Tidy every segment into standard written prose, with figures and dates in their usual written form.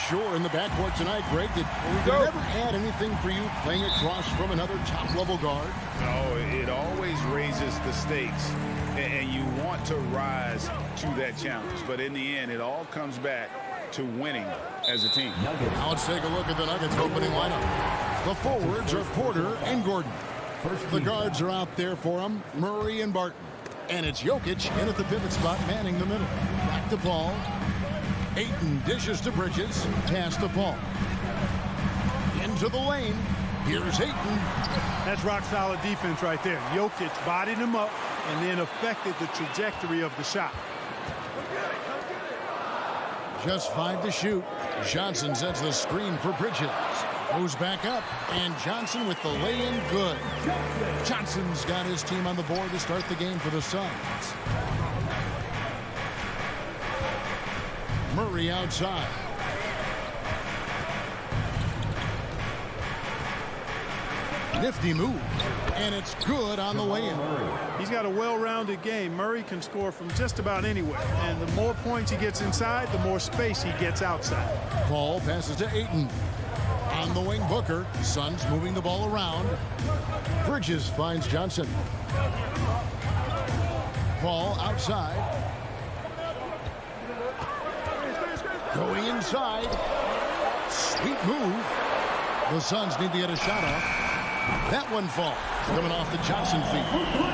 sure in the backcourt tonight, Greg, did it ever add anything for you playing across from another top-level guard? No, it always raises the stakes, and you want to rise to that challenge. But in the end, it all comes back to winning as a team. Now let's take a look at the Nuggets opening lineup. The forwards are Porter and Gordon. The guards are out there for them, Murray and Barton. And it's Jokic in at the pivot spot, manning the middle. Back to Paul. Ayton dishes to Bridges. Pass to Paul. Into the lane. Here's Ayton. That's rock-solid defense right there. Jokic bodied him up and then affected the trajectory of the shot. Just 5 to shoot. Johnson sets the screen for Bridges. Goes back up, and Johnson with the lay-in good. Johnson's got his team on the board to start the game for the Suns. Murray outside. Nifty move, and it's good on the lay-in. He's got a well-rounded game. Murray can score from just about anywhere, and the more points he gets inside, the more space he gets outside. Paul passes to Ayton. On the wing, Booker. Suns moving the ball around. Bridges finds Johnson. Paul outside. Going inside. Sweet move. The Suns need to get a shot off. That one falls. Coming off the Johnson feet.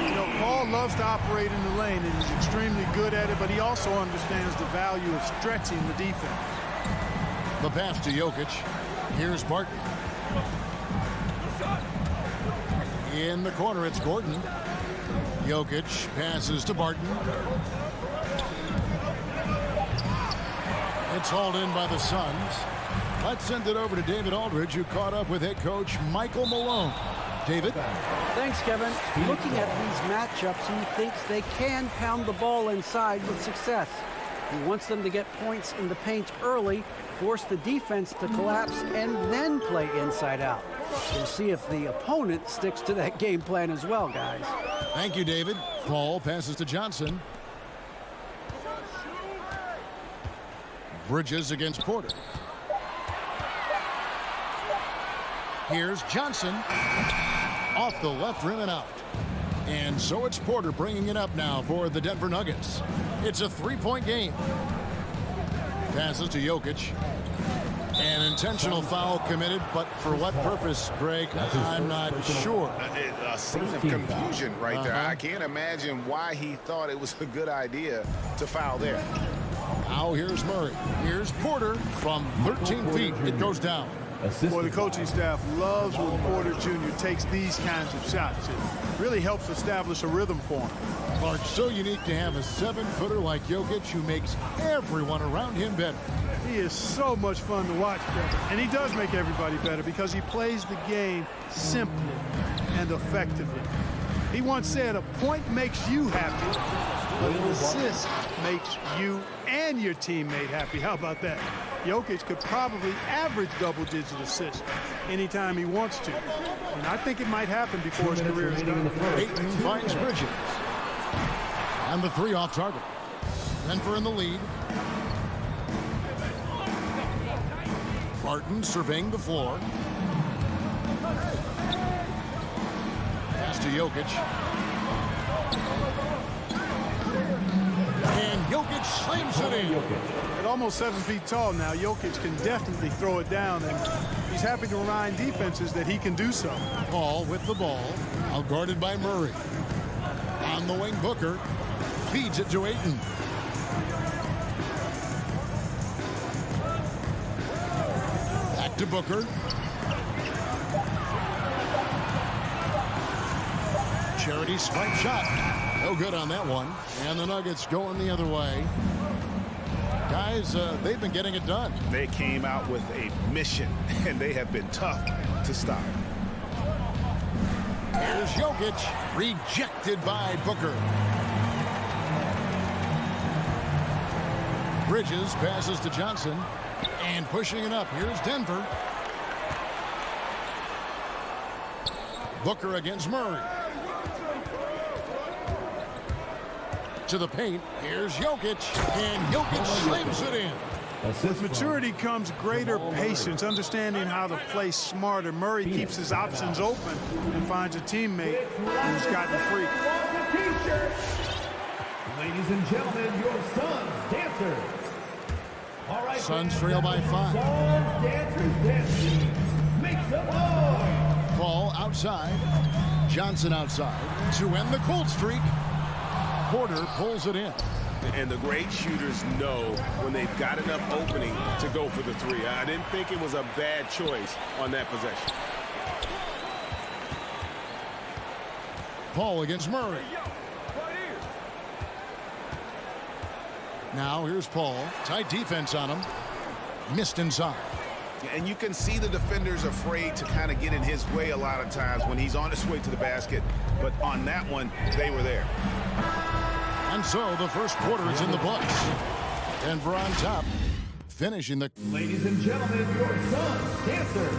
You know, Paul loves to operate in the lane, and he's extremely good at it, but he also understands the value of stretching the defense. The pass to Jokic. Here's Barton. In the corner, it's Gordon. Jokic passes to Barton. It's hauled in by the Suns. Let's send it over to David Aldridge, who caught up with head coach Michael Malone. David? Thanks, Kevin. Looking at these matchups, he thinks they can pound the ball inside with success. He wants them to get points in the paint early, force the defense to collapse, and then play inside out. We'll see if the opponent sticks to that game plan as well, guys. Thank you, David. Paul passes to Johnson. Bridges against Porter. Here's Johnson. Off the left rim and out. And so it's Porter bringing it up now for the Denver Nuggets. It's a 3-point game. Passes to Jokic. An intentional foul committed, but for what purpose, Greg? I'm not sure. A scene of confusion right there. I can't imagine why he thought it was a good idea to foul there. Now here's Murray. Here's Porter from 13 feet. It goes down. Boy, the coaching staff loves when Porter Jr. takes these kinds of shots. It really helps establish a rhythm for him. Well, it's so unique to have a 7-footer like Jokic who makes everyone around him better. He is so much fun to watch, Kevin. And he does make everybody better because he plays the game simply and effectively. He once said, a point makes you happy, but an assist makes you and your teammate happy. How about that? Jokic could probably average double-digit assists anytime he wants to. And I think it might happen before his career is done. Ayton finds Bridges. And the 3 off target. Denver in the lead. Barton surveying the floor. Pass to Jokic. And Jokic slams it in. At almost 7 feet tall now, Jokic can definitely throw it down, and he's happy to remind defenses that he can do so. Paul with the ball, out guarded by Murray. On the wing, Booker feeds it to Ayton. Back to Booker. Charity swipe shot. No good on that one. And the Nuggets going the other way. Guys, they've been getting it done. They came out with a mission, and they have been tough to stop. Here's Jokic, rejected by Booker. Bridges passes to Johnson, and pushing it up. Here's Denver. Booker against Murray. To the paint. Here's Jokic, and Jokic slams it in. With maturity comes greater patience, understanding how to play smarter. Murray keeps his options open and finds a teammate who's gotten free. Ladies and gentlemen, your Suns dancer. All right, Suns trail by 5. Suns dancers dancing. Make some noise. Ball outside. Johnson outside to end the cold streak. Porter pulls it in. And the great shooters know when they've got enough opening to go for the three. I didn't think it was a bad choice on that possession. Paul against Murray. Now here's Paul. Tight defense on him. Missed inside. And you can see the defenders afraid to kind of get in his way a lot of times when he's on his way to the basket. But on that one, they were there. And so the first quarter is in the books. Denver on top, finishing the... Ladies and gentlemen, your Suns dancer.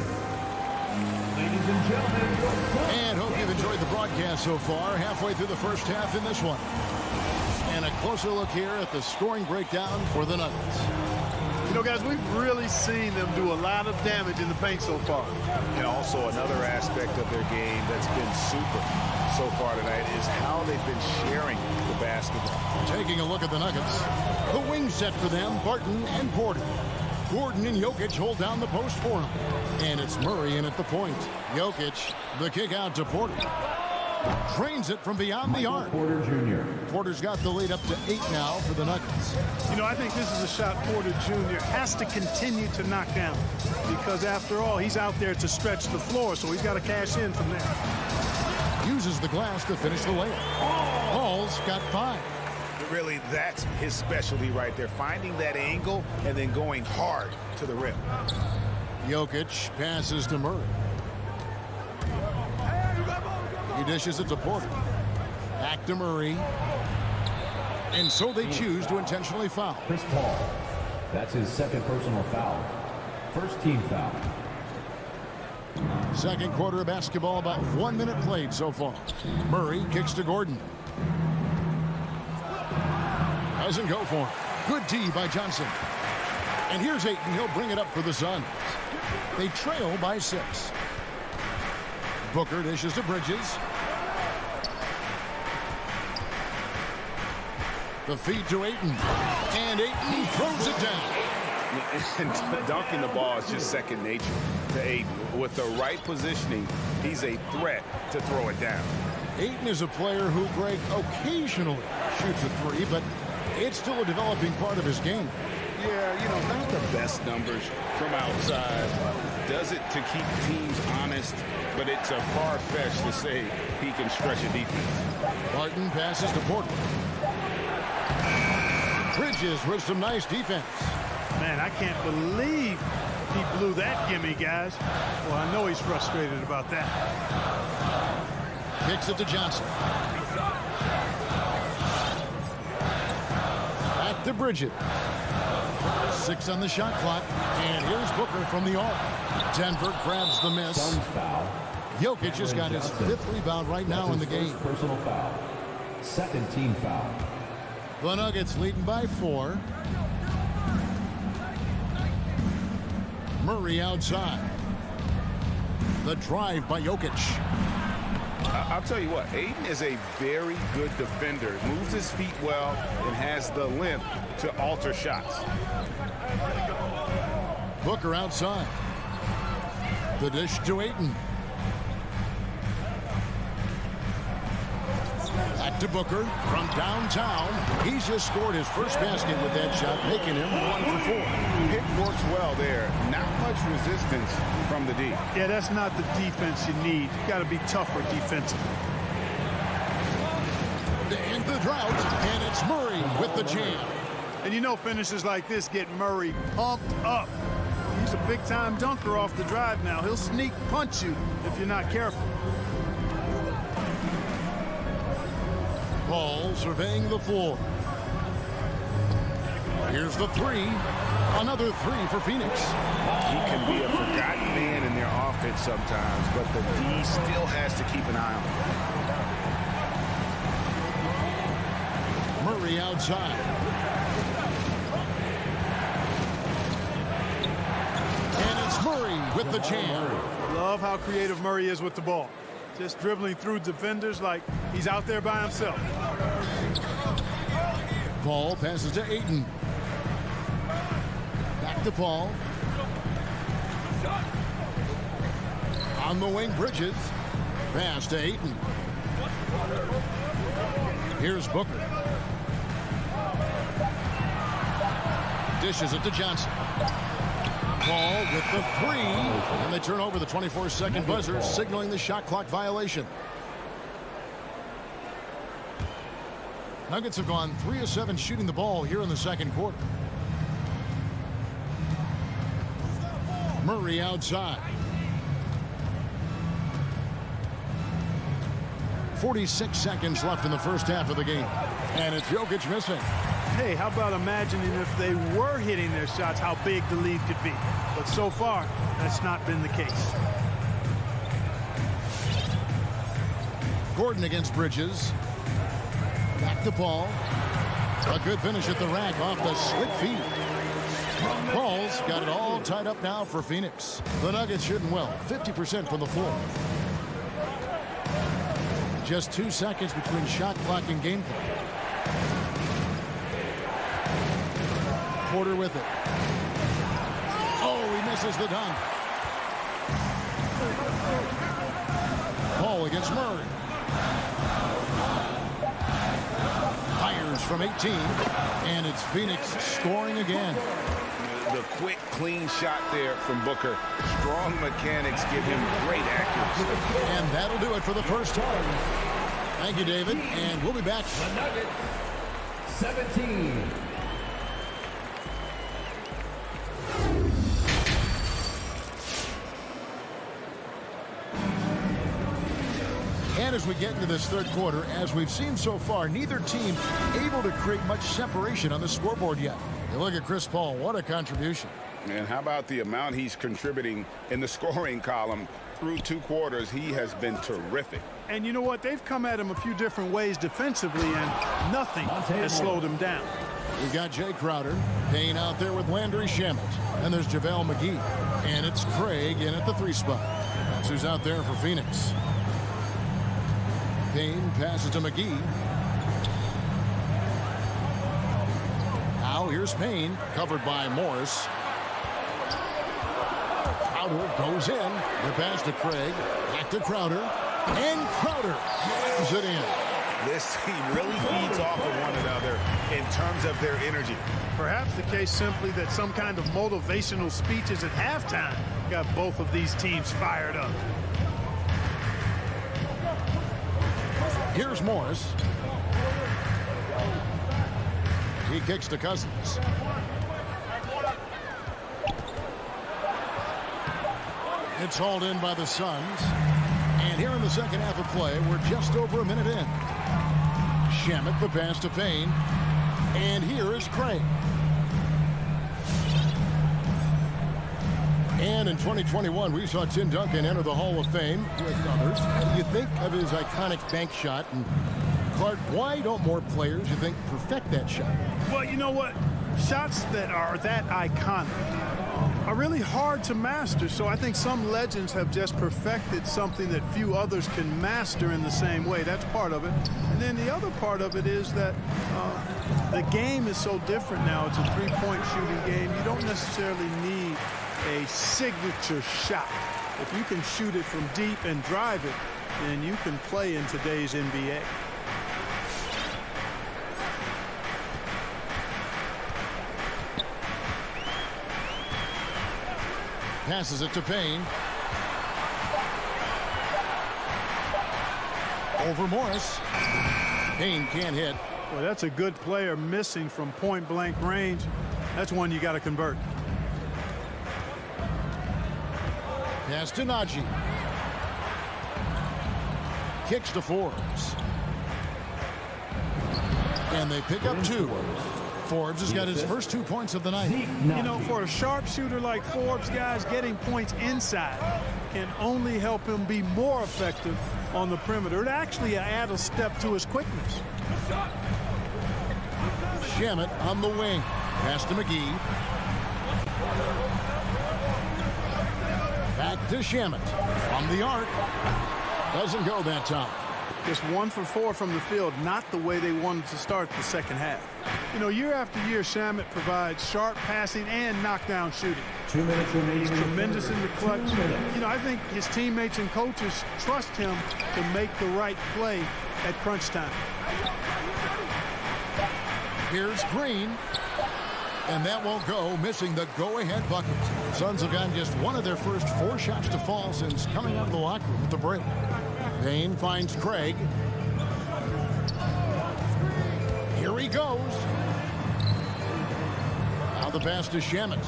Ladies and gentlemen, your Suns. And hope you've enjoyed the broadcast so far. Halfway through the first half in this one. And a closer look here at the scoring breakdown for the Nuggets. You know, guys, we've really seen them do a lot of damage in the paint so far. And also another aspect of their game that's been super so far tonight is how they've been sharing the basketball. Taking a look at the Nuggets. The wing set for them, Barton and Porter. Gordon and Jokic hold down the post for him. And it's Murray in at the point. Jokic, the kick out to Porter. Drains it from beyond the arc. Porter Jr. Porter's got the lead up to 8 now for the Nuggets. You know, I think this is a shot Porter Jr. has to continue to knock down because, after all, he's out there to stretch the floor, so he's got to cash in from there. Uses the glass to finish the layup. Paul's got 5. Really, that's his specialty right there, finding that angle and then going hard to the rim. Jokic passes to Murray. He dishes it to Porter. Back to Murray. And so they choose to intentionally foul. Chris Paul. That's his second personal foul. First team foul. Second quarter of basketball, about 1 minute played so far. Murray kicks to Gordon. Doesn't go for him. Good D by Johnson. And here's Ayton. He'll bring it up for the Suns. They trail by 6. Booker dishes to Bridges. The feed to Ayton. And Ayton throws it down. And dunking the ball is just second nature to Ayton. With the right positioning, he's a threat to throw it down. Ayton is a player who, Greg, occasionally shoots a 3, but it's still a developing part of his game. Yeah, you know, not the best numbers from outside. Does it to keep teams honest, but it's a far-fetched to say he can stretch a defense. Barton passes to Porter. Bridges with some nice defense. Man, I can't believe he blew that gimme, guys. Well, I know he's frustrated about that. Kicks it to Johnson. Back to Bridges. 6 on the shot clock. And here's Booker from the arc. Denver grabs the miss. Suns foul. Jokic has got his 5th rebound right now in the game. Personal foul. Second team foul. The Nuggets leading by 4. Murray outside. The drive by Jokic. I'll tell you what, Ayton is a very good defender. Moves his feet well and has the length to alter shots. Booker outside. The dish to Ayton. Back to Booker from downtown. He's just scored his first basket with that shot, making him 1 for 4. It works well there. Not much resistance from the D. Yeah, that's not the defense you need. You got to be tougher defensively. To end the drought, and it's Murray with the jam. And you know finishes like this get Murray pumped up. He's a big-time dunker off the drive now. He'll sneak punch you if you're not careful. Paul surveying the floor. Here's the 3. Another 3 for Phoenix. He can be a forgotten man in their offense sometimes, but the D still has to keep an eye on him. Murray outside. Murray with the jam. Love how creative Murray is with the ball. Just dribbling through defenders like he's out there by himself. Paul passes to Ayton. Back to Paul. On the wing, Bridges. Pass to Ayton. Here's Booker. Dishes it to Johnson. Paul with the three. And they turn over the 24-second buzzer, signaling the shot clock violation. Nuggets have gone 3 of 7 shooting the ball here in the second quarter. Murray outside. 46 seconds left in the first half of the game. And it's Jokic missing. Hey, how about imagining if they were hitting their shots, how big the lead could be. But so far, that's not been the case. Gordon against Bridges. Back to Paul. A good finish at the rack off the slick feed. Paul's got it all tied up now for Phoenix. The Nuggets shooting well, 50% from the floor. Just 2 seconds between shot clock and game clock. Porter with it. Oh, he misses the dunk. Paul against Murray. Fires from 18, and it's Phoenix scoring again. The quick, clean shot there from Booker. Strong mechanics give him great accuracy. And that'll do it for the first time. Thank you, David, and we'll be back. The Nuggets, 17. And as we get into this third quarter, as we've seen so far, neither team able to create much separation on the scoreboard yet. You look at Chris Paul, what a contribution. And how about the amount he's contributing in the scoring column? Through 2 quarters, he has been terrific. And you know what? They've come at him a few different ways defensively, and nothing has slowed him down. We got Jay Crowder, Payne out there with Landry Shamet. And there's JaVale McGee. And it's Craig in at the 3 spot. That's who's out there for Phoenix. Payne passes to McGee. Now here's Payne, covered by Morris. Crowder goes in. The pass to Craig. Back to Crowder. And Crowder slams it in. This team really feeds off of one another in terms of their energy. Perhaps the case simply that some kind of motivational speeches at halftime got both of these teams fired up. Here's Morris. He kicks to Cousins. It's hauled in by the Suns. And here in the second half of play, we're just over a minute in. Shamet the pass to Payne. And here is Craig. And in 2021, we saw Tim Duncan enter the Hall of Fame with others. You think of his iconic bank shot. And Clark, why don't more players, you think, perfect that shot? Well, you know what? Shots that are that iconic are really hard to master. So I think some legends have just perfected something that few others can master in the same way. That's part of it. And then the other part of it is that the game is so different now. It's a three-point shooting game. You don't necessarily need a signature shot. If you can shoot it from deep and drive it, then you can play in today's NBA. Passes it to Payne. Over Morris. Payne can't hit. Well, that's a good player missing from point-blank range. That's one you got to convert. Pass to Najee. Kicks to Forbes. And they pick up 2. Forbes has got his first 2 points of the night. You know, for a sharpshooter like Forbes, guys, getting points inside can only help him be more effective on the perimeter. It actually add a step to his quickness. Shamet on the wing. Pass to McGee. Back to Shamet. From the arc. Doesn't go that time. Just 1 for 4 from the field, not the way they wanted to start the second half. You know, year after year, Shamet provides sharp passing and knockdown shooting. 2 minutes remaining. He's tremendous in the clutch. You know, I think his teammates and coaches trust him to make the right play at crunch time. Here's Green. And that won't go, missing the go-ahead bucket. Suns have gotten just one of their first 4 shots to fall since coming out of the locker room with the break. Payne finds Craig. Here he goes. Now the pass to Shamet.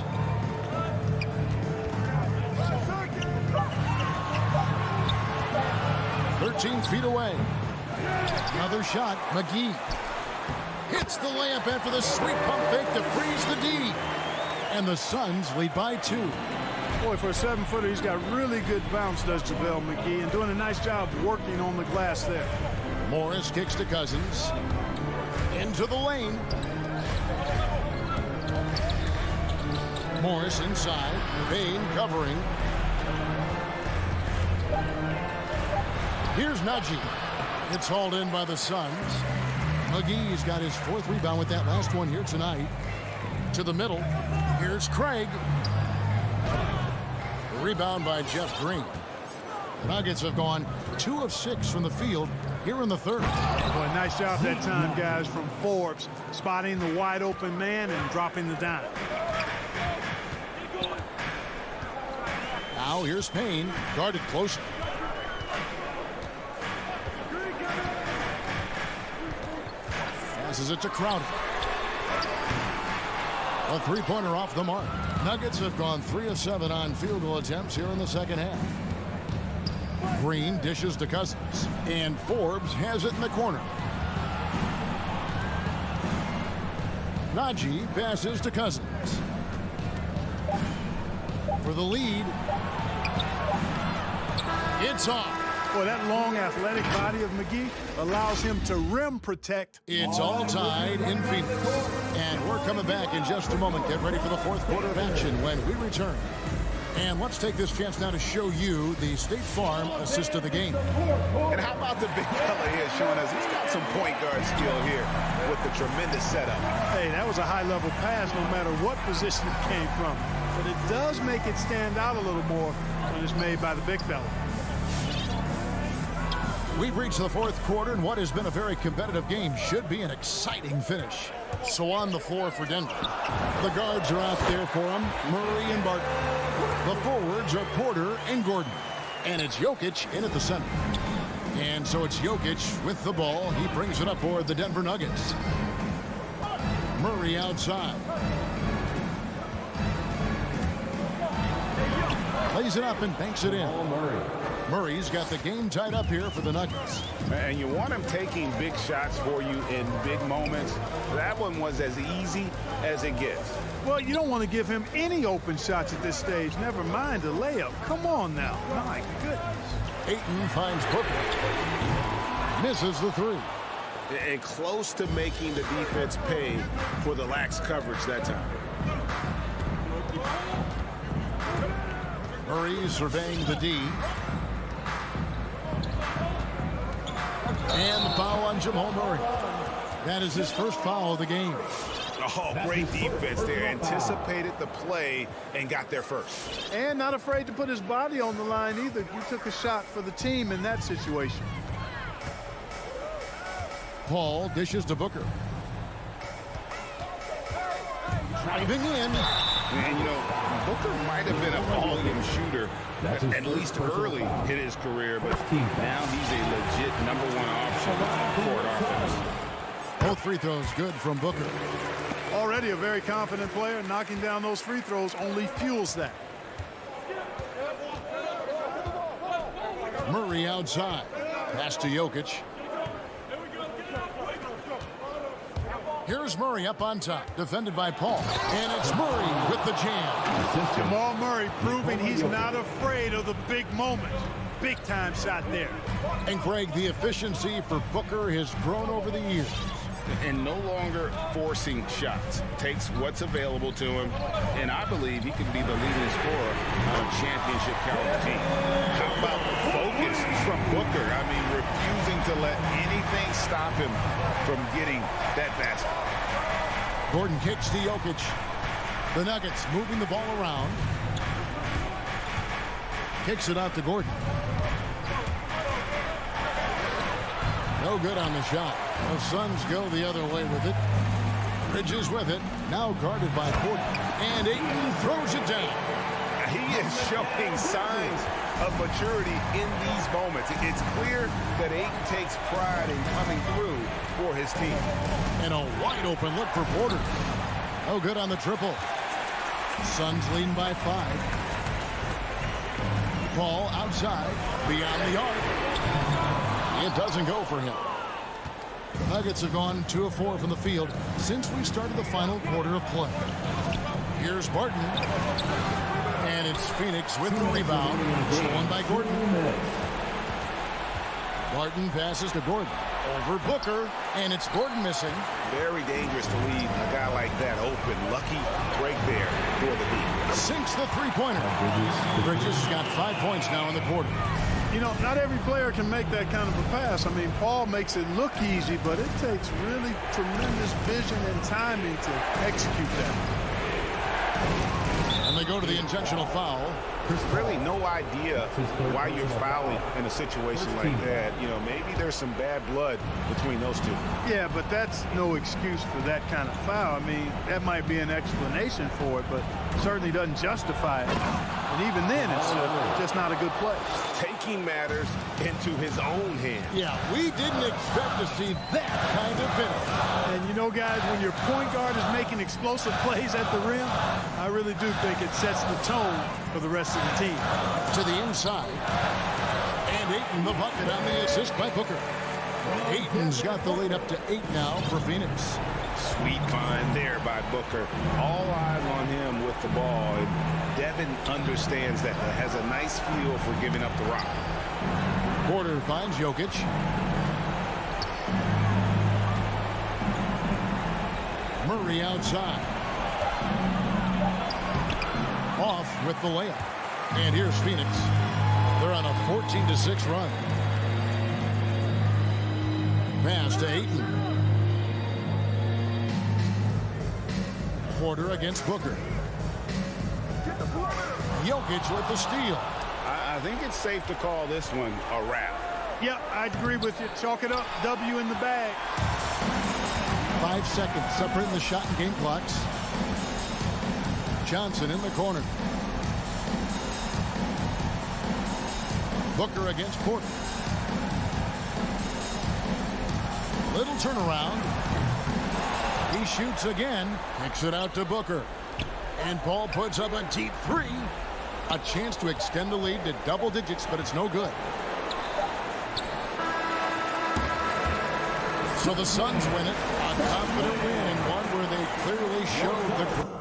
"13 feet away. Another shot. McGee hits the layup after the sweet pump fake to freeze the D. And the Suns lead by 2. Boy, for a 7-footer, he's got really good bounce, does JaVale McGee, and doing a nice job working on the glass there. Morris kicks to Cousins. Into the lane. Morris inside. Payne covering. Here's Najee. It's hauled in by the Suns. McGee's got his 4th rebound with that last one here tonight. To the middle. Here's Craig. Rebound by Jeff Green. The Nuggets have gone 2 of 6 from the field here in the third. Boy, nice job that time, guys, from Forbes, spotting the wide open man and dropping the dime. Now here's Payne, guarded closer. Passes it to Crowder. A 3-pointer off the mark. Nuggets have gone 3 of 7 on field goal attempts here in the second half. Green dishes to Cousins. And Forbes has it in the corner. Najee passes to Cousins. For the lead. It's off. Boy, that long athletic body of McGee allows him to rim protect. It's all tied in Phoenix. And we're coming back in just a moment. Get ready for the 4th quarter of action when we return. And let's take this chance now to show you the State Farm assist of the game. And how about the big fella here showing us he's got some point guard skill here with the tremendous setup. Hey, that was a high-level pass no matter what position it came from. But it does make it stand out a little more when it's made by the big fella. We've reached the 4th quarter, and what has been a very competitive game should be an exciting finish. So on the floor for Denver. The guards are out there for them, Murray and Barton. The forwards are Porter and Gordon. And it's Jokic in at the center. And so it's Jokic with the ball. He brings it up for the Denver Nuggets. Murray outside. Plays it up and banks it in. Murray's got the game tied up here for the Nuggets. And you want him taking big shots for you in big moments. That one was as easy as it gets. Well, you don't want to give him any open shots at this stage. Never mind a layup. Come on now. My goodness. Ayton finds Booker. Misses the 3. And close to making the defense pay for the lax coverage that time. Murray surveying the D. And the foul on Jamal Murray. That is his first foul of the game. Oh, great defense there. Anticipated the play and got there first. And not afraid to put his body on the line either. He took a shot for the team in that situation. Paul dishes to Booker. Driving in. And, you know, Booker might have been a volume shooter, at least early in his career, but now he's a legit #1 option for an offense. Both free throws good from Booker. Already a very confident player. Knocking down those free throws only fuels that. Murray outside. Pass to Jokic. Here's Murray up on top, defended by Paul. And it's Murray with the jam. Jamal Murray proving he's not afraid of the big moment. Big time shot there. And Greg, the efficiency for Booker has grown over the years. and no longer forcing shots. Takes what's available to him, and I believe he could be the leading scorer on a championship caliber team. How about the focus from Booker? I mean, refusing to let anything stop him from getting that basket. Gordon kicks to Jokic. The Nuggets moving the ball around. Kicks it out to Gordon. No good on the shot. The Suns go the other way with it. Bridges with it. Now guarded by Gordon. And Ayton throws it down. He is showing signs of maturity in these moments. It's clear that Ayton takes pride in coming through for his team. And a wide open look for Porter. No good on the triple. Suns leading by 5. Ball outside, beyond the arc. It doesn't go for him. The Nuggets have gone 2 of 4 from the field since we started the final quarter of play. Here's Barton. And it's Phoenix with the rebound. Stolen by Gordon. Barton passes to Gordon. Over Booker. And it's Gordon missing. Very dangerous to leave a guy like that open. Lucky break there for the lead. Sinks the three-pointer. Bridges has got 5 points now in the quarter. You know, not every player can make that kind of a pass. I mean, Paul makes it look easy, but it takes really tremendous vision and timing to execute that. And they go to the intentional foul. There's really no idea why you're fouling in a situation like that. You know, maybe there's some bad blood between those two. Yeah, but that's no excuse for that kind of foul. I mean, that might be an explanation for it, but certainly doesn't justify it. And even then, it's just not a good play. Taking matters into his own hands. Yeah, we didn't expect to see that kind of finish. And you know, guys, when your point guard is making explosive plays at the rim, I really do think it sets the tone for the rest of the team. To the inside. And Ayton the bucket on the assist by Booker. Ayton's got the lead up to 8 now for Phoenix. Sweet find there by Booker. All eyes on him with the ball. And Devin understands that. Has a nice feel for giving up the rock. Porter finds Jokic. Murray outside. Off with the layup. And here's Phoenix. They're on a 14-6 run. Pass to Ayton. Porter against Booker. Jokic with the steal. I think it's safe to call this one a wrap. Yeah, I agree with you. Chalk it up. W in the bag. 5 seconds separating the shot and game clocks. Johnson in the corner. Booker against Porter. Little turnaround. He shoots again. Kicks it out to Booker. And Paul puts up a deep 3. A chance to extend the lead to double digits, but it's no good. So the Suns win it. A confident win and one where they clearly showed the...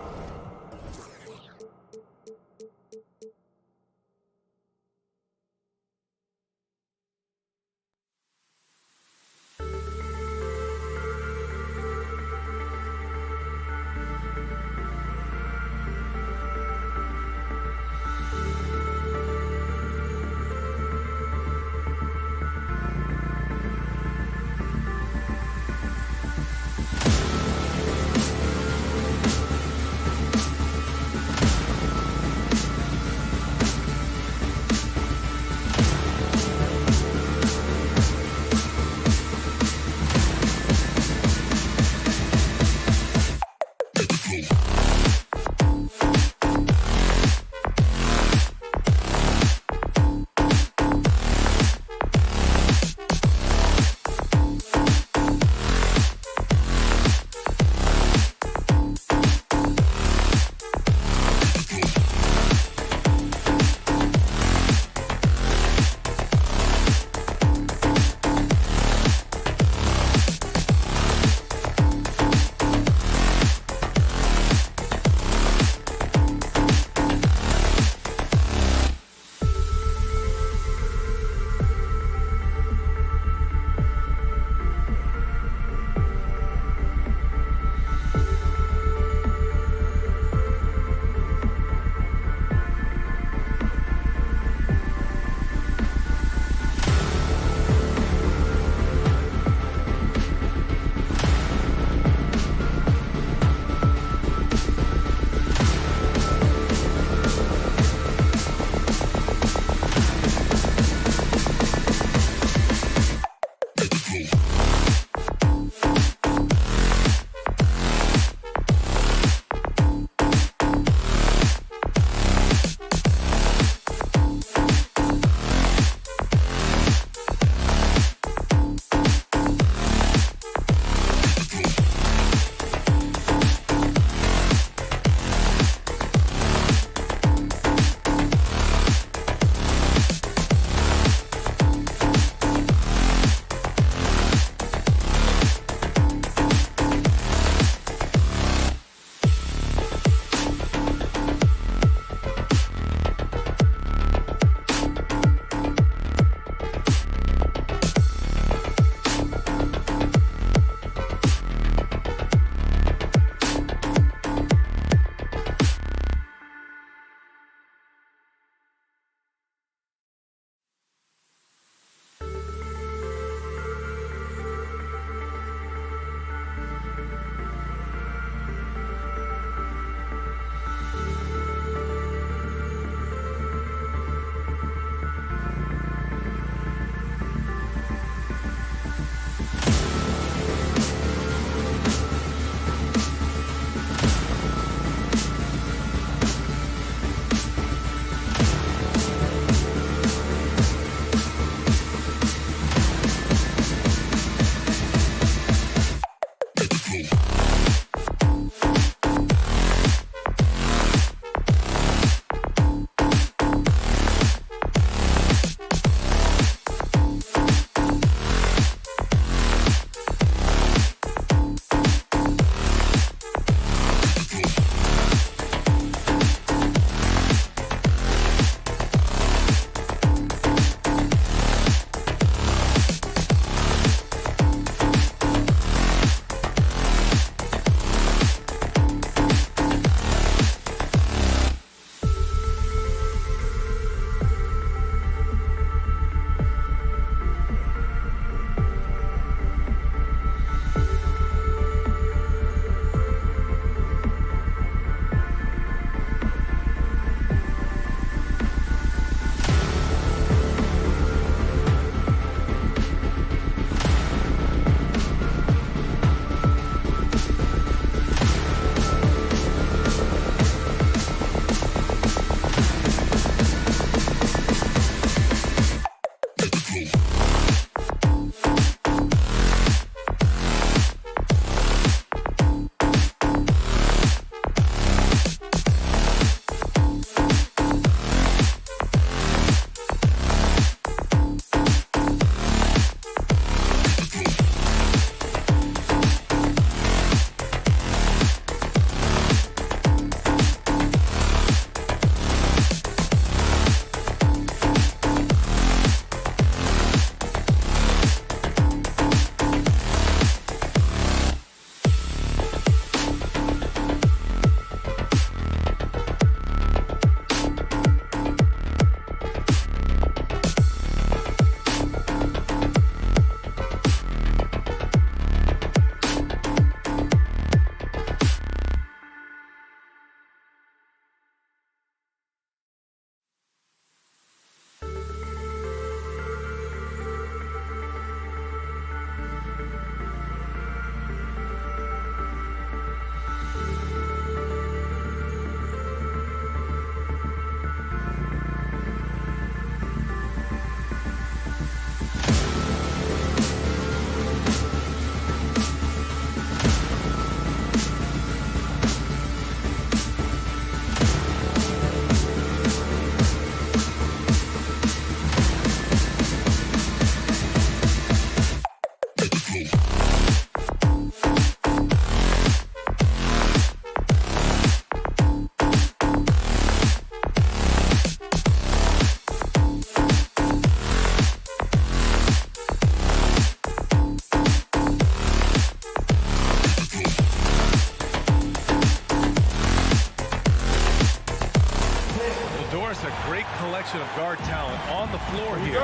guard talent on the floor here.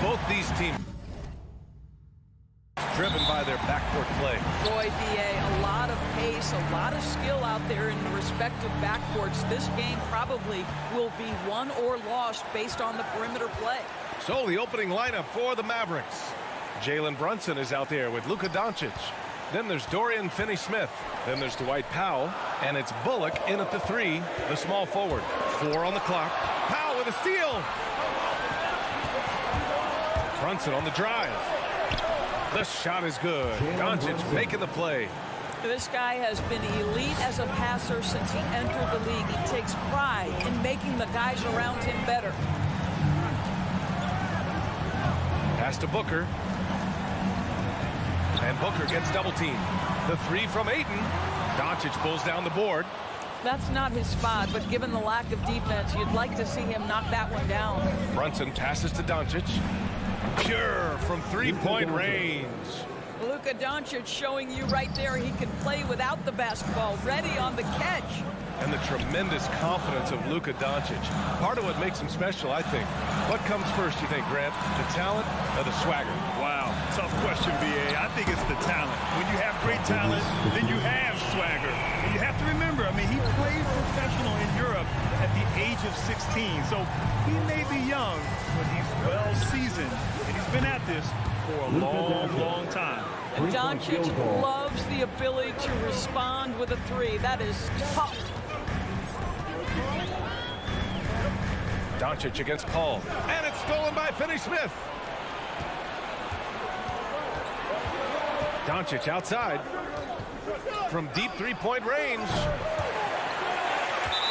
Both these teams driven by their backcourt play. Boy, BA, a lot of pace, a lot of skill out there in the respective backcourts. This game probably will be won or lost based on the perimeter play. So the opening lineup for the Mavericks. Jalen Brunson is out there with Luka Doncic. Then there's Dorian Finney-Smith. Then there's Dwight Powell. And it's Bullock in at the 3, the small forward. 4 on the clock. Powell with a steal. Brunson on the drive. The shot is good. Doncic making the play. This guy has been elite as a passer since he entered the league. He takes pride in making the guys around him better. Pass to Booker. And Booker gets double teamed. The 3 from Ayton. Doncic pulls down the board. That's not his spot, but given the lack of defense, you'd like to see him knock that one down. Brunson passes to Doncic. Pure from three-point range. Luka Doncic showing you right there he can play without the basketball, ready on the catch. And the tremendous confidence of Luka Doncic. Part of what makes him special, I think. What comes first, you think, Grant? The talent or the swagger? Wow, tough question, BA. I think it's the talent. When you have great talent, then you have swagger. And you have to remember, I mean, he played professional in Europe at the age of 16. So he may be young, but he's well seasoned. And he's been at this for a long, long time. And Doncic loves the ability to respond with a 3. That is tough. Doncic against Paul. And it's stolen by Finney-Smith. Doncic outside from deep three-point range.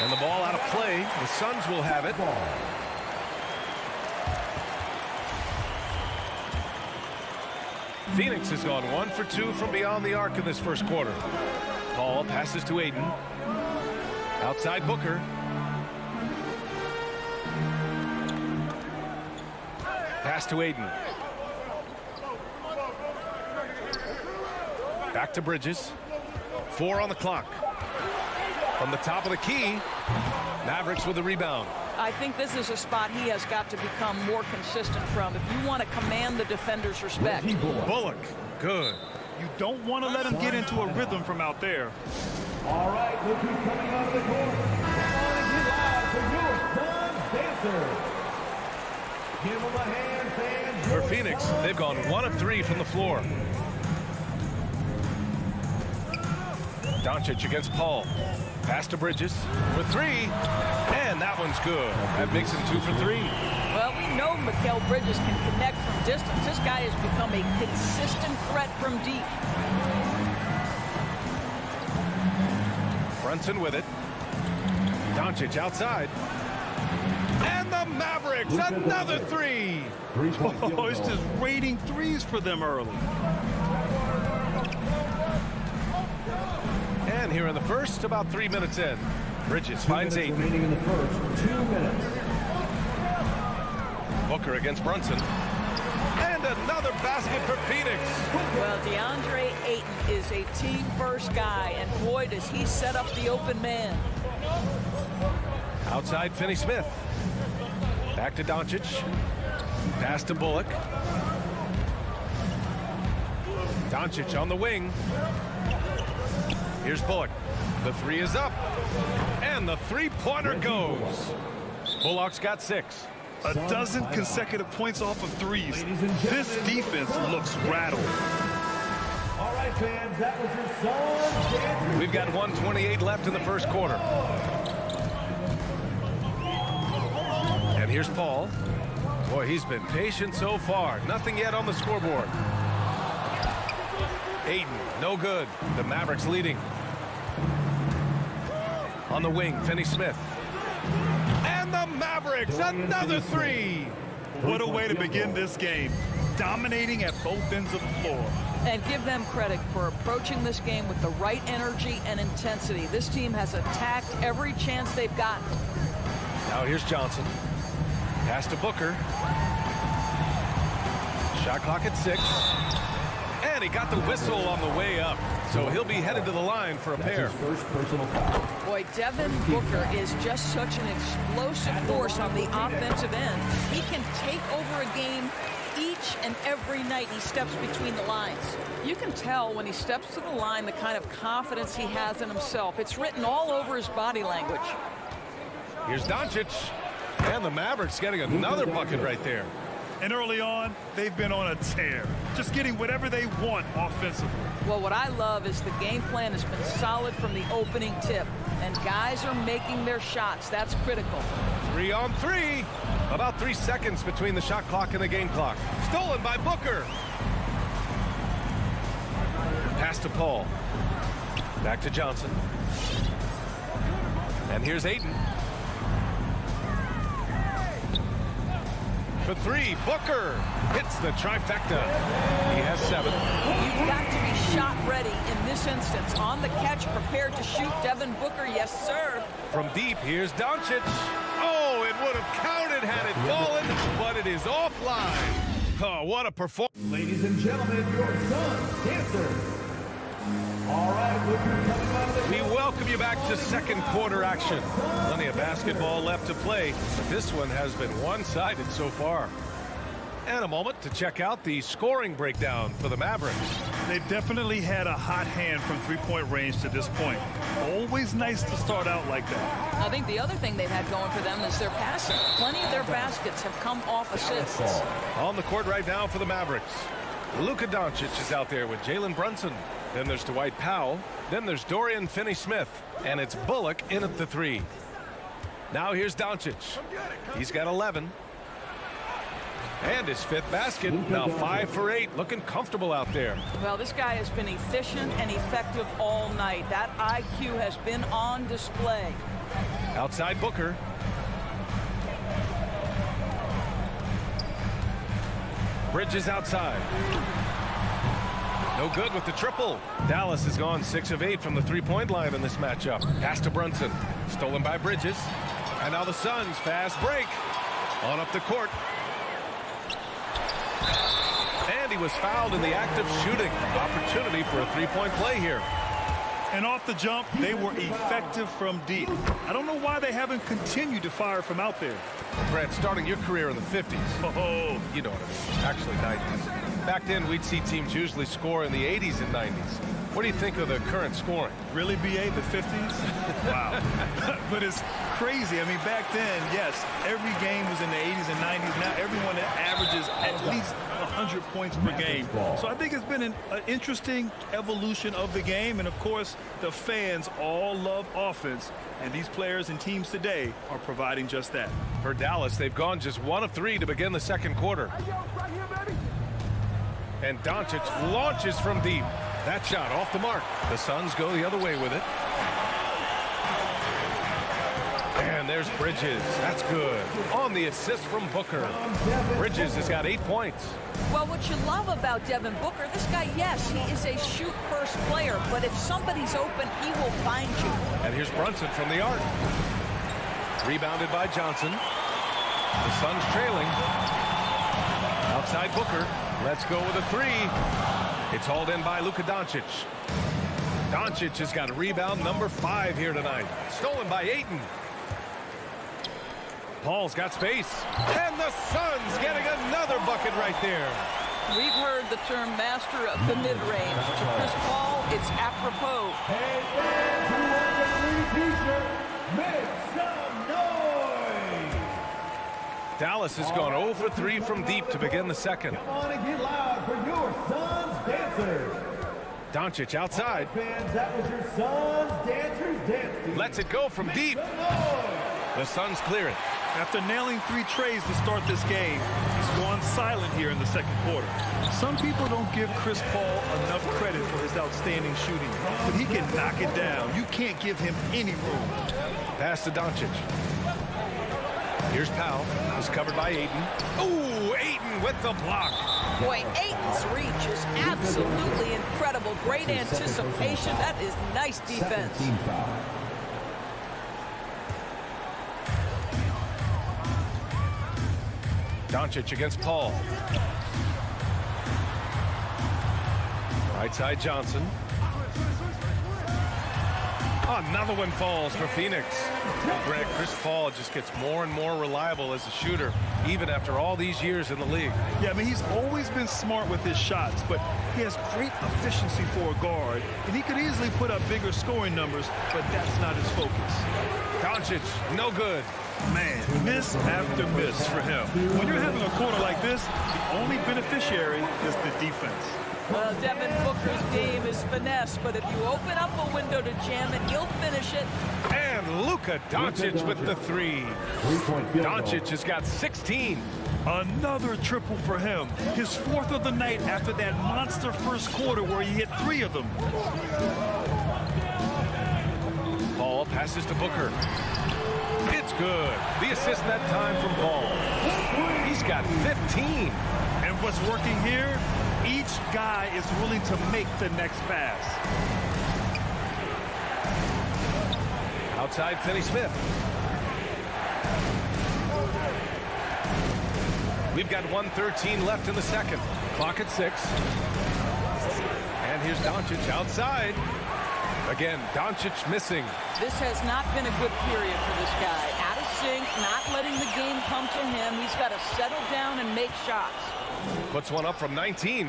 And the ball out of play. The Suns will have it. Phoenix has gone 1 for 2 from beyond the arc in this first quarter. Paul passes to Ayton. Outside Booker. Pass to Ayton. Back to Bridges. 4 on the clock. From the top of the key, Mavericks with the rebound. I think this is a spot he has got to become more consistent from if you want to command the defender's respect. Bullock, good. You don't want to let him get into a rhythm from out there. All right, look who's coming out of the court. Live for your Suns Dancers. Give him a hand, fans. For Phoenix, they've gone 1 of 3 from the floor. Doncic against Paul. Pass to Bridges for 3. And that one's good. That makes him 2 for 3. Well, we know Mikal Bridges can connect from distance. This guy has become a consistent threat from deep. Brunson with it. Doncic outside. And the Mavericks, another 3. Oh, it's just raining threes for them early. And here in the first, about 3 minutes in. Bridges finds 8. Remaining in the first 2 minutes. Booker against Brunson. And another basket for Phoenix. Well, DeAndre Ayton is a team-first guy, and boy, does he set up the open man. Outside Finney-Smith. Back to Doncic. Pass to Bullock. Doncic on the wing. Here's Bullock. The 3 is up. And the three-pointer goes. Bullock's got 6. A dozen consecutive points off of threes. This defense looks rattled. All right, fans, that was your Suns Dancers. We've got 1:28 left in the first quarter. And here's Paul. Boy, he's been patient so far. Nothing yet on the scoreboard. Ayton, no good. The Mavericks leading. On the wing, Finney-Smith. And the Mavericks, another 3. What a way to begin this game. Dominating at both ends of the floor. And give them credit for approaching this game with the right energy and intensity. This team has attacked every chance they've gotten. Now here's Johnson. Pass to Booker. Shot clock at 6. And he got the whistle on the way up. So he'll be headed to the line for a pair. First personal foul. Boy, Devin Booker is just such an explosive force on the offensive end. He can take over a game each and every night he steps between the lines. You can tell when he steps to the line the kind of confidence he has in himself. It's written all over his body language. Here's Doncic. And the Mavericks getting another bucket right there. And early on, they've been on a tear, just getting whatever they want offensively. Well, what I love is the game plan has been solid from the opening tip, and guys are making their shots. That's critical. 3 on 3. About 3 seconds between the shot clock and the game clock. Stolen by Booker. Pass to Paul. Back to Johnson. And here's Ayton. For 3, Booker hits the trifecta. He has 7. You've got to be shot ready in this instance. On the catch, prepared to shoot. Devin Booker, yes, sir. From deep, here's Doncic. Oh, it would have counted had it fallen, but it is offline. Oh, what a performance. Ladies and gentlemen, your son's dancer. All right, Booker coming out of the We welcome you back to second quarter action. Plenty of basketball left to play, but this one has been one-sided so far. And a moment to check out the scoring breakdown for the Mavericks. They definitely had a hot hand from three-point range to this point. Always nice to start out like that. I think the other thing they've had going for them is their passing. Plenty of their baskets have come off assists. On the court right now for the Mavericks, Luka Doncic is out there with Jalen Brunson. Then there's Dwight Powell. Then there's Dorian Finney-Smith. And it's Bullock in at the 3. Now here's Doncic. He's got 11. And his 5th basket. Now 5 for 8. Looking comfortable out there. Well, this guy has been efficient and effective all night. That IQ has been on display. Outside Booker. Bridges outside. No good with the triple. Dallas has gone 6 of 8 from the three-point line in this matchup. Pass to Brunson. Stolen by Bridges. And now the Suns fast break. On up the court. And he was fouled in the act of shooting. Opportunity for a three-point play here. And off the jump, they were effective from deep. I don't know why they haven't continued to fire from out there. Brad, starting your career in the 50s. Oh, You know what I mean. Actually, 90s. Back then, we'd see teams usually score in the 80s and 90s. What do you think of the current scoring? really, BA, the 50s? Wow. But it's crazy. I mean, back then, yes, every game was in the 80s and 90s. Now everyone averages at least 100 points per game. So I think it's been an interesting evolution of the game. And, of course, the fans all love offense. And these players and teams today are providing just that. For Dallas, they've gone just 1 of 3 to begin the second quarter. And Doncic launches from deep. That shot off the mark. The Suns go the other way with it. And there's Bridges. That's good. On the assist from Booker. Bridges has got 8 points. Well, what you love about Devin Booker, this guy, yes, he is a shoot-first player, but if somebody's open, he will find you. And here's Brunson from the arc. Rebounded by Johnson. The Suns trailing. Outside Booker. Let's go with a 3. It's hauled in by Luka Doncic. Doncic has got rebound number 5 here tonight. Stolen by Ayton. Paul's got space. And the Suns getting another bucket right there. We've heard the term master of the mid-range. To Chris Paul, it's apropos. Hey, fans who want the free t-shirt, make some noise! Dallas has gone 0 for 3 from deep to begin the second. Come on and get loud for your Suns dancers. Doncic outside. Fans, that was your Suns dancers dance. Lets it go from deep. The Suns clear it. After nailing 3 trays to start this game, he's gone silent here in the second quarter. Some people don't give Chris Paul enough credit for his outstanding shooting, but he can knock it down. You can't give him any room. Pass to Doncic. Here's Powell. He's covered by Ayton. Ooh, Ayton with the block. Boy, Ayton's reach is absolutely incredible. Great anticipation. That is nice defense. Doncic against Paul. Right side Johnson. Another one falls for Phoenix. Greg, Chris Paul just gets more and more reliable as a shooter, even after all these years in the league. Yeah, I mean, he's always been smart with his shots, but he has great efficiency for a guard, and he could easily put up bigger scoring numbers, but that's not his focus. Doncic, no good. Man, miss after miss for him. When you're having a quarter like this, the only beneficiary is the defense. Well, Devin Booker's game is finesse, but if you open up a window to jam it, he'll finish it. And Luka Doncic with the three. Doncic has got 16. Another triple for him. His fourth of the night after that monster first quarter where he hit 3 of them. Paul passes to Booker. It's good. The assist that time from Paul. He's got 15. And what's working here? Each guy is willing to make the next pass. Outside Finney Smith. We've got 1:13 left in the second. Clock at 6. And here's Doncic outside. Again, Doncic missing. This has not been a good period for this guy. Out of sync, not letting the game come to him. He's got to settle down and make shots. Puts one up from 19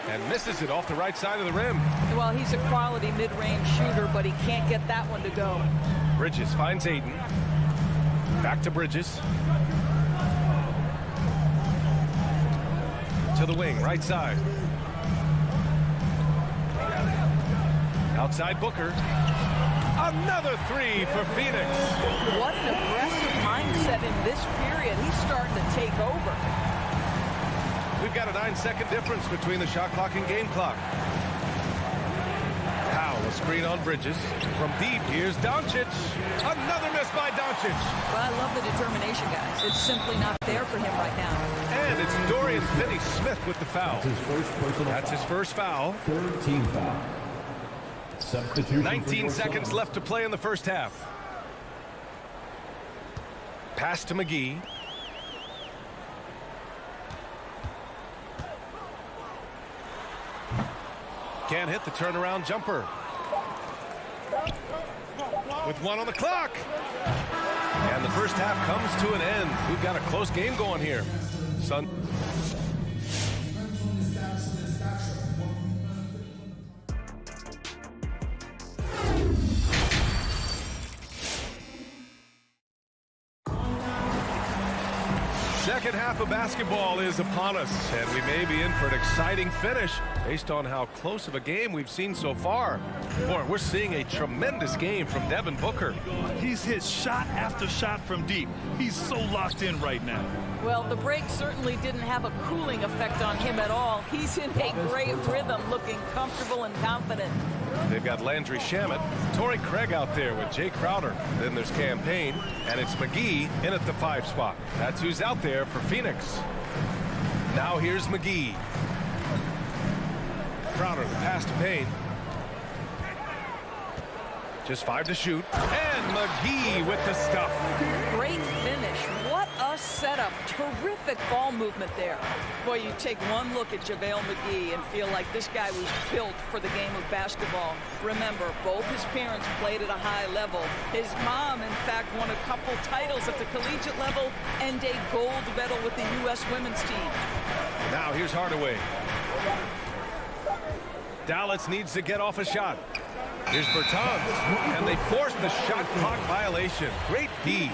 and misses it off the right side of the rim. Well, he's a quality mid-range shooter, but he can't get that one to go. Bridges finds Aiden. Back to Bridges. To the wing, right side. Outside Booker. Another three for Phoenix. What an aggressive mindset in this period. He's starting to take over. We've got a 9-second difference between the shot clock and game clock. Powell, a screen on Bridges. From deep, here's Doncic. Another miss by Doncic. Well, I love the determination, guys. It's simply not there for him right now. And it's Dorian Finney-Smith with the foul. That's his first foul. Third team foul. Substitution 19 seconds left to play in the first half. Pass to McGee. Can't hit the turnaround jumper. With 1 on the clock. And the first half comes to an end. We've got a close game going here. Second half of basketball is upon us, and we may be in for an exciting finish based on how close of a game we've seen so far. Boy, we're seeing a tremendous game from Devin Booker. He's hit shot after shot from deep. He's so locked in right now. Well, the break certainly didn't have a cooling effect on him at all. He's in a great rhythm, looking comfortable and confident. They've got Landry Shamet, Torrey Craig out there with Jay Crowder. Then there's Cam Payne, and it's McGee in at the 5 spot. That's who's out there for Phoenix. Now here's McGee. Crowder, the pass to Payne. Just 5 to shoot. And McGee with the stuff. Great finish. What a setup. Terrific ball movement there. Boy, you take one look at JaVale McGee and feel like this guy was built for the game of basketball. Remember, both his parents played at a high level. His mom, in fact, won a couple titles at the collegiate level and a gold medal with the U.S. women's team. Now here's Hardaway. Dallas needs to get off a shot. Here's Bertans, and they forced the shot clock violation. Great D.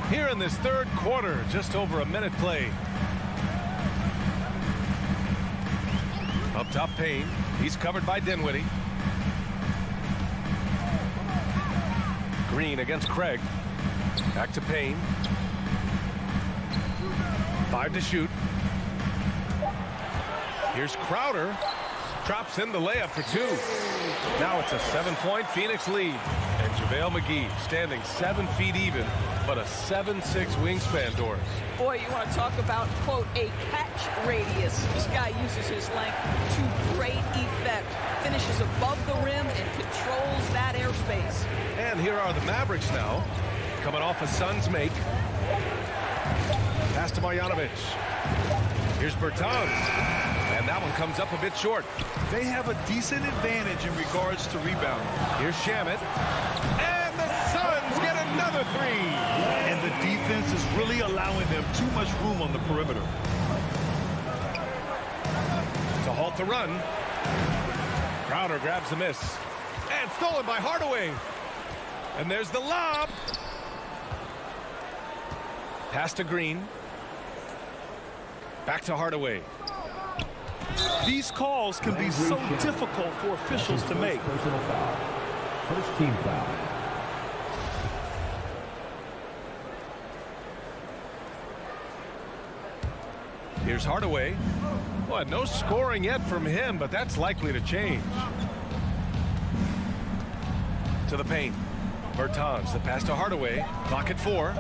Here in this third quarter, just over a minute played. Up top, Payne. He's covered by Dinwiddie. Green against Craig. Back to Payne. 5 to shoot. Here's Crowder. Drops in the layup for 2. Now it's a 7-point Phoenix lead. And JaVale McGee standing 7 feet even, but a 7'6" wingspan, Doris. Boy, you want to talk about, quote, a catch radius. This guy uses his length to great effect. Finishes above the rim and controls that airspace. And here are the Mavericks now, coming off a Suns make. Pass to Marjanovic. Here's Bertans. And that one comes up a bit short. They have a decent advantage in regards to rebounding. Here's Shamet. And the Suns get another three. And the defense is really allowing them too much room on the perimeter. To halt the run. Crowder grabs the miss. And stolen by Hardaway. And there's the lob. Pass to Green. Back to Hardaway. These calls can be so difficult for officials to make. Personal foul. First team foul. Here's Hardaway. Well, no scoring yet from him, but that's likely to change. To the paint. Bertans, the pass to Hardaway. Clock at 4.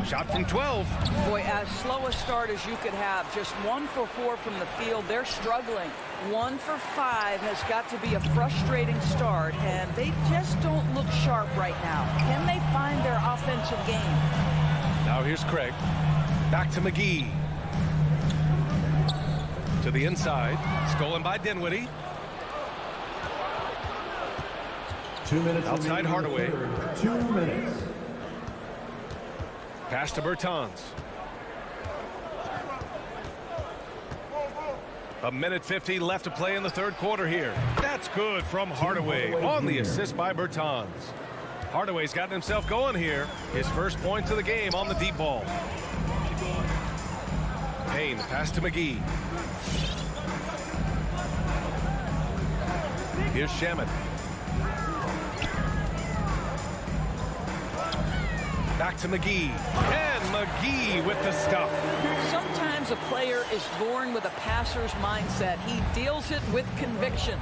Shot from 12. Boy, as slow a start as you could have. Just 1 for 4 from the field. They're struggling. 1 for 5 has got to be a frustrating start, and they just don't look sharp right now. Can they find their offensive game? Now here's Craig. Back to McGee. To the inside. Stolen by Dinwiddie. 2 minutes. Outside Hardaway. 2 minutes. Pass to Bertans. A minute 50 left to play in the third quarter here. That's good from Hardaway on the assist by Bertans. Hardaway's gotten himself going here. His first points of the game on the deep ball. Payne, pass to McGee. Here's Shamet. Back to McGee. And McGee with the stuff. Sometimes a player is born with a passer's mindset. He deals it with conviction.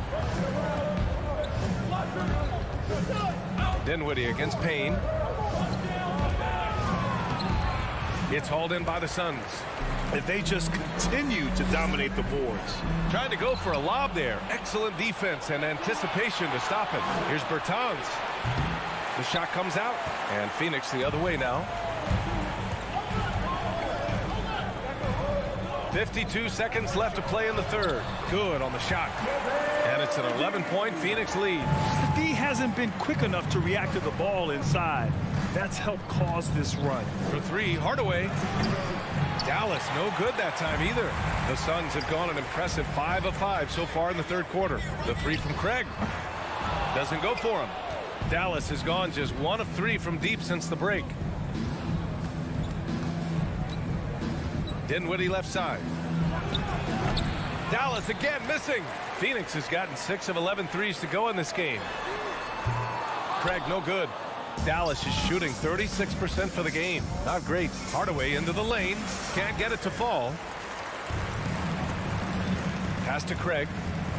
Dinwiddie against Payne. It's hauled in by the Suns. If they just continue to dominate the boards. Trying to go for a lob there. Excellent defense and anticipation to stop it. Here's Bertans. The shot comes out, and Phoenix the other way now. 52 seconds left to play in the third. Good on the shot. And it's an 11-point Phoenix lead. The D hasn't been quick enough to react to the ball inside. That's helped cause this run. For 3, Hardaway. Dallas no good that time either. The Suns have gone an impressive 5 of 5 so far in the third quarter. The 3 from Craig. Doesn't go for him. Dallas has gone just 1 of 3 from deep since the break. Dinwiddie left side. Dallas again missing. Phoenix has gotten 6 of 11 threes to go in this game. Craig no good. Dallas is shooting 36% for the game. Not great. Hardaway into the lane. Can't get it to fall. Pass to Craig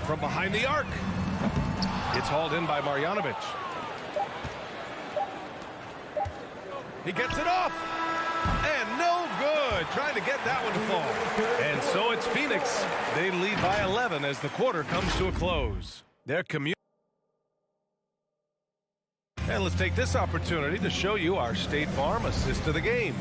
from behind the arc. It's hauled in by Marjanovic. He gets it off. And no good. Trying to get that one to fall. And so it's Phoenix. They lead by 11 as the quarter comes to a close. Their community. And let's take this opportunity to show you our State Farm assist of the game.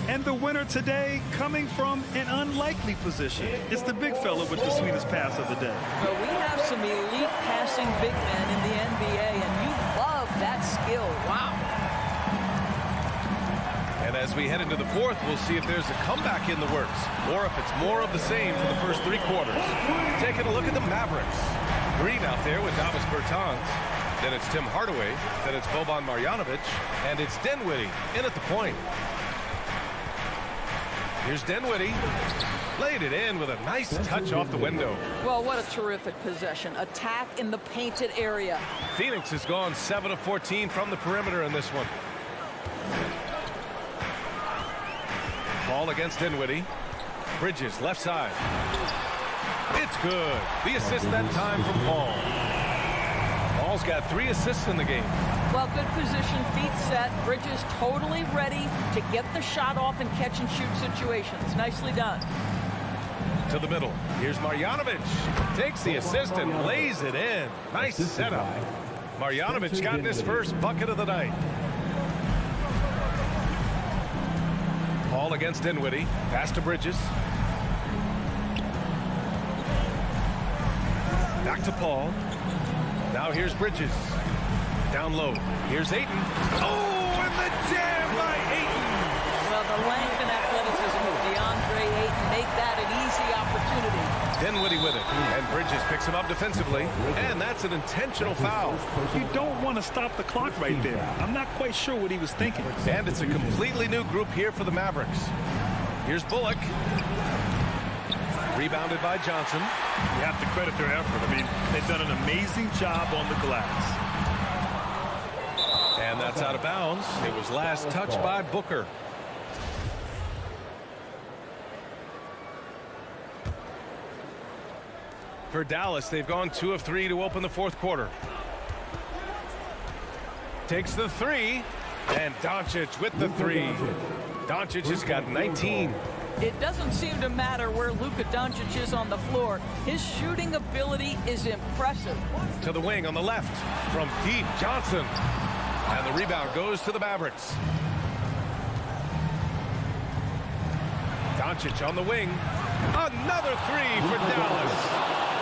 And the winner today coming from an unlikely position. It's the big fella with the sweetest pass of the day. Well, we have some elite passing big men in the NBA, and you love that skill. Wow. And as we head into the fourth, we'll see if there's a comeback in the works or if it's more of the same for the first 3 quarters. Taking a look at the Mavericks. Green out there with Davis Bertans. Then it's Tim Hardaway. Then it's Boban Marjanovic. And it's Dinwiddie in at the point. Here's Dinwiddie. Laid it in with a nice touch off the window. Well, what a terrific possession. Attack in the painted area. Phoenix has gone 7 of 14 from the perimeter in this one. Ball against Dinwiddie. Bridges left side. It's good. The assist that time from Paul. Paul's got 3 assists in the game. Well, good position, feet set. Bridges totally ready to get the shot off in catch and shoot situations. Nicely done. To the middle. Here's Marjanovic. Takes the assist and lays it in. Nice setup. Marjanovic got his first bucket of the night. Paul against Dinwiddie. Pass to Bridges. Back to Paul. Now here's Bridges. Down low. Here's Ayton. Oh, and the jam by Ayton. Well, the length and athleticism of DeAndre Ayton make that an easy opportunity. Dinwiddie with it. And Bridges picks him up defensively. And that's an intentional foul. You don't want to stop the clock right there. I'm not quite sure what he was thinking. And it's a completely new group here for the Mavericks. Here's Bullock. Rebounded by Johnson. You have to credit their effort. I mean, they've done an amazing job on the glass. And that's out of bounds. It was last touched by Booker. For Dallas, they've gone 2 of 3 to open the fourth quarter. Takes the three, and Doncic with the three. Doncic has got 19. It doesn't seem to matter where Luka Doncic is on the floor. His shooting ability is impressive. To the wing on the left from deep, Johnson. And the rebound goes to the Mavericks. Doncic on the wing. Another three for Dallas.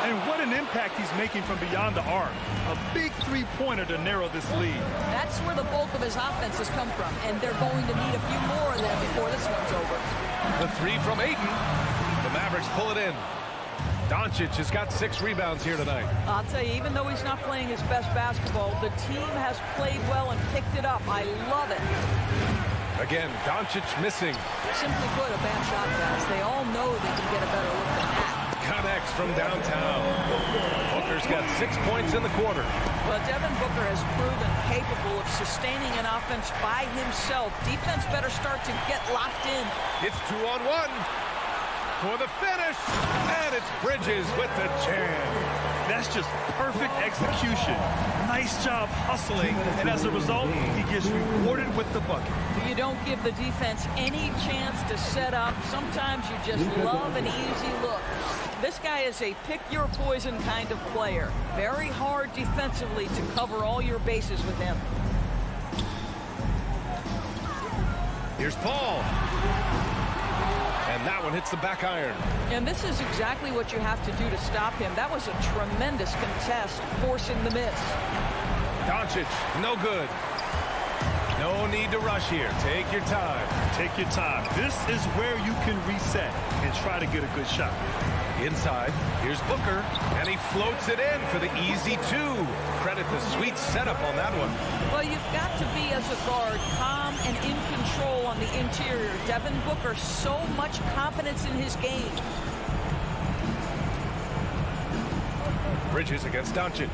And what an impact he's making from beyond the arc. A big three-pointer to narrow this lead. That's where the bulk of his offense has come from, and they're going to need a few more of them before this one's over. The three from Ayton. The Mavericks pull it in. Doncic has got 6 rebounds here tonight. I'll tell you, even though he's not playing his best basketball, the team has played well and picked it up. I love it. Again, Doncic missing. Simply put, a bad shot, guys. They all know they can get a better look than that. Connects from downtown. Booker's got 6 points in the quarter. Well, Devin Booker has proven capable of sustaining an offense by himself. Defense better start to get locked in. It's 2-on-1 for the finish. And it's Bridges with the jam. That's just perfect execution. Nice job hustling. And as a result, he gets rewarded with the bucket. You don't give the defense any chance to set up. Sometimes you just love an easy look. This guy is a pick-your-poison kind of player. Very hard defensively to cover all your bases with him. Here's Paul. And that one hits the back iron. And this is exactly what you have to do to stop him. That was a tremendous contest, forcing the miss. Doncic, no good. No need to rush here. Take your time. Take your time. This is where you can reset and try to get a good shot. Inside, here's Booker, and he floats it in for the easy 2. Credit the sweet setup on that one. Well, you've got to be, as a guard, calm and in control on the interior. Devin Booker, so much confidence in his game. Bridges against Doncic.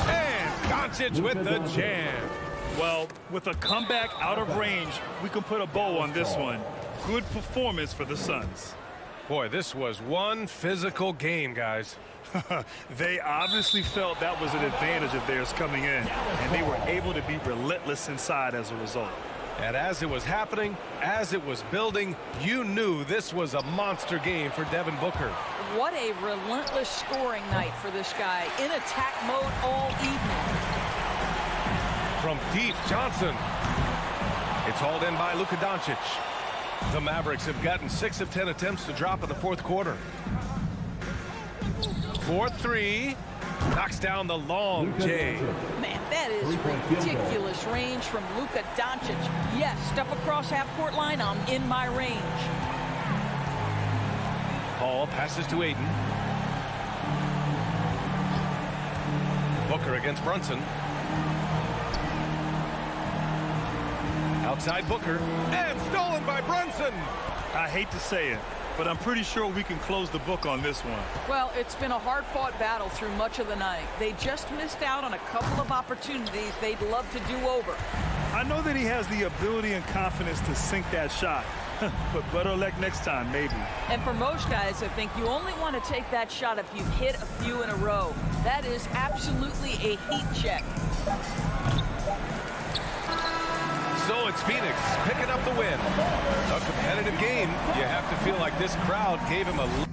And Doncic with the jam. Well, with a comeback out of range, we can put a bow on this one. Good performance for the Suns. Boy, this was one physical game, guys. They obviously felt that was an advantage of theirs coming in, and they were able to be relentless inside as a result. And as it was happening, as it was building, you knew this was a monster game for Devin Booker. What a relentless scoring night for this guy. In attack mode all evening. From deep, Johnson. It's hauled in by Luka Doncic. The Mavericks have gotten 6 of 10 attempts to drop in the fourth quarter. 4-3. Knocks down the long J. Man, that is ridiculous range from Luka Doncic. Yes, step across half-court line, I'm in my range. Paul passes to Ayton. Booker against Brunson. Outside Booker, and stolen by Brunson. I hate to say it, but I'm pretty sure we can close the book on this one. Well, it's been a hard-fought battle through much of the night. They just missed out on a couple of opportunities they'd love to do over. I know that he has the ability and confidence to sink that shot, but better luck next time, maybe. And for most guys, I think you only want to take that shot if you've hit a few in a row. That is absolutely a heat check. So it's Phoenix picking up the win. A competitive game. You have to feel like this crowd gave him a...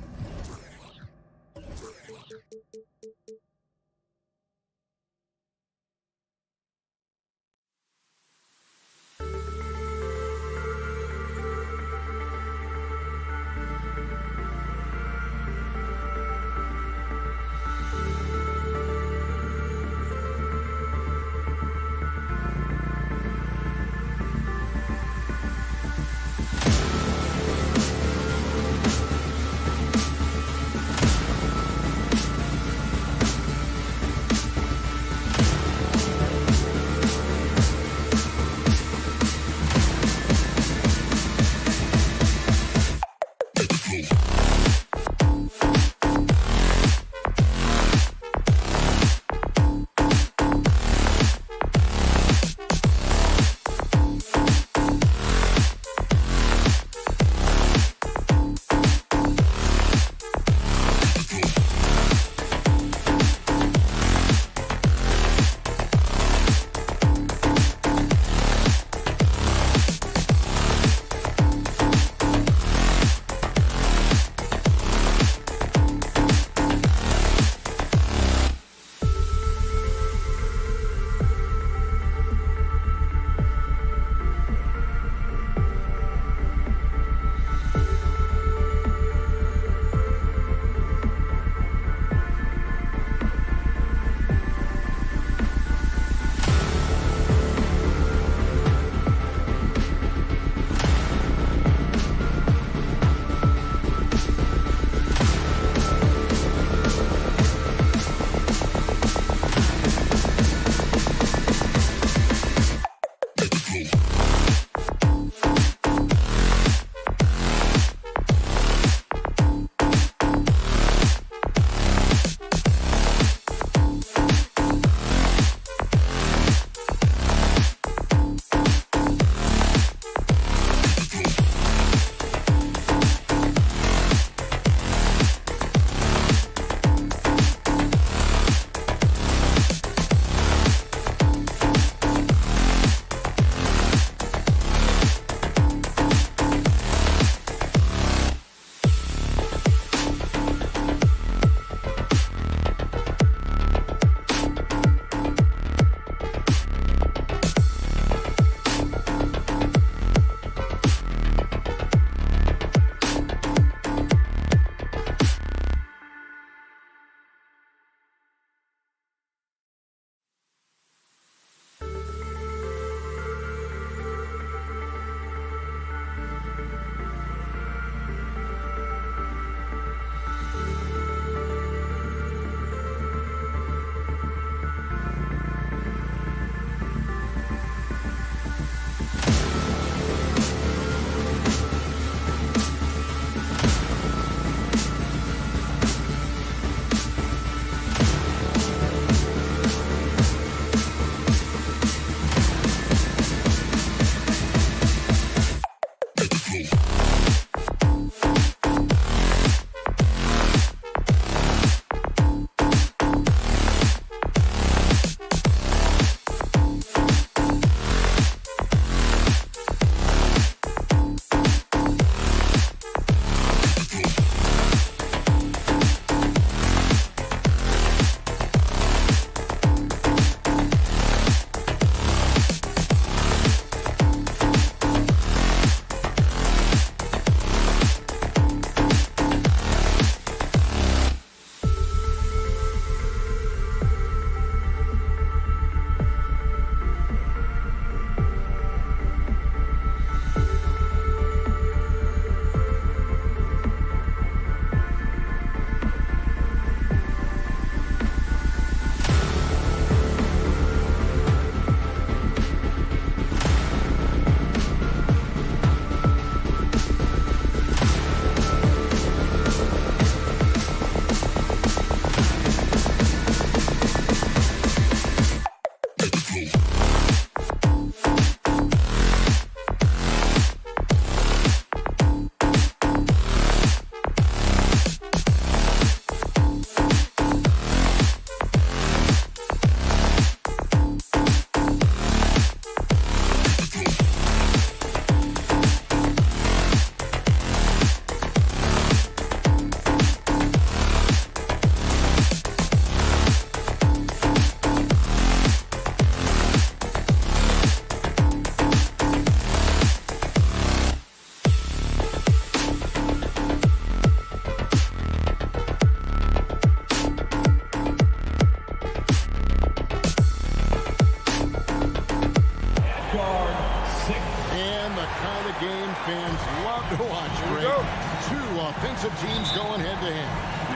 of teams going head-to-head.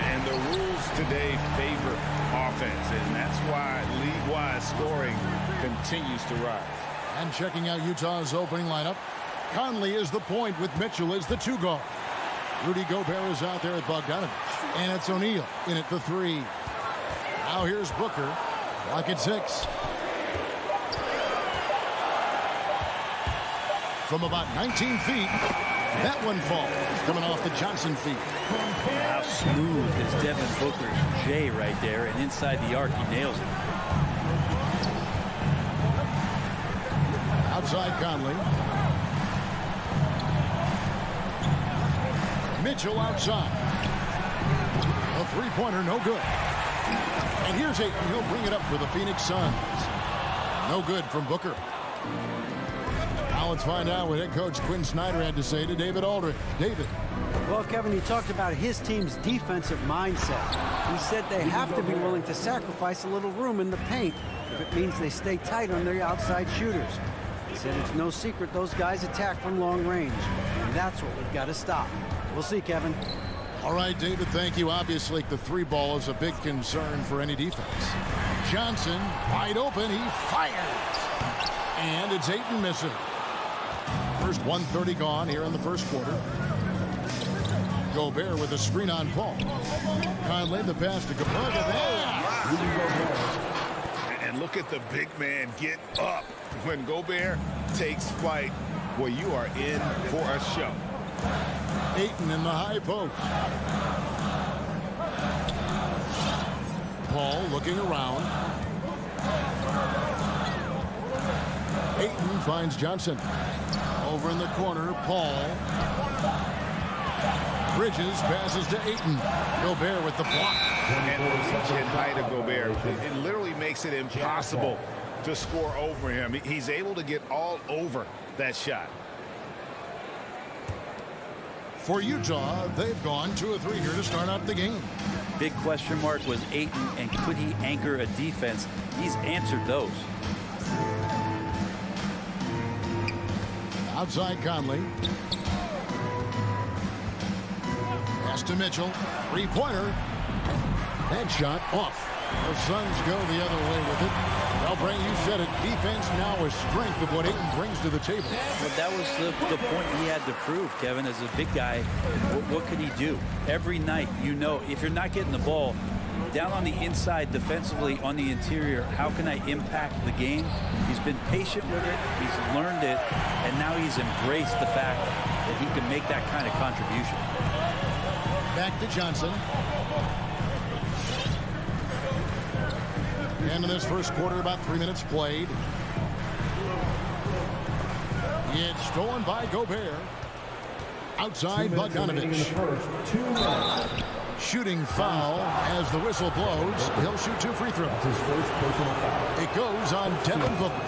And the rules today favor offense, and that's why league-wide scoring continues to rise. And checking out Utah's opening lineup, Conley is the point with Mitchell as the 2 guard. Rudy Gobert is out there at Bogdanovich. And it's O'Neal in at the 3. Now here's Booker. Clock at 6. From about 19 feet, that one falls. Coming off the Johnson feet. How smooth is Devin Booker's J right there, and inside the arc, he nails it. Outside Conley. Mitchell outside. A three-pointer, no good. And here's Ayton. He'll bring it up for the Phoenix Suns. No good from Booker. Now let's find out what head coach Quinn Snyder had to say to David Aldridge. David. Well, Kevin, he talked about his team's defensive mindset. He said they have to be willing to sacrifice a little room in the paint if it means they stay tight on their outside shooters. He said it's no secret those guys attack from long range, and that's what we've got to stop. We'll see, Kevin. All right, David, thank you. Obviously, the 3 ball is a big concern for any defense. Johnson, wide open. He fires. And it's Ayton missing. First 1:30 gone here in the first quarter. Gobert with a screen on Paul. Conley, the pass to Gobert. And look at the big man get up. When Gobert takes flight, well, you are in for a show. Ayton in the high post. Paul looking around. Ayton finds Johnson. Over in the corner, Paul. Bridges passes to Ayton. Gobert with the block. And the height of Gobert, it literally makes it impossible to score over him. He's able to get all over that shot. For Utah, they've gone 2 of 3 here to start out the game. Big question mark was Ayton, and could he anchor a defense? He's answered those. Outside Conley. Pass to Mitchell. 3-pointer. That shot off. The Suns go the other way with it. Well, Brent, you said it. Defense now a strength of what Ayton brings to the table. But that was the point he had to prove, Kevin. As a big guy, what could he do? Every night, you know, if you're not getting the ball, down on the inside defensively on the interior, how can I impact the game? He's been patient with it. He's learned it. And now he's embraced the fact that he can make that kind of contribution. Back to Johnson. And in this first quarter, about 3 minutes played. It's stolen by Gobert. Outside Bogdanovich. Shooting foul as the whistle blows. He'll shoot 2 free throws. It goes on Devin Booker.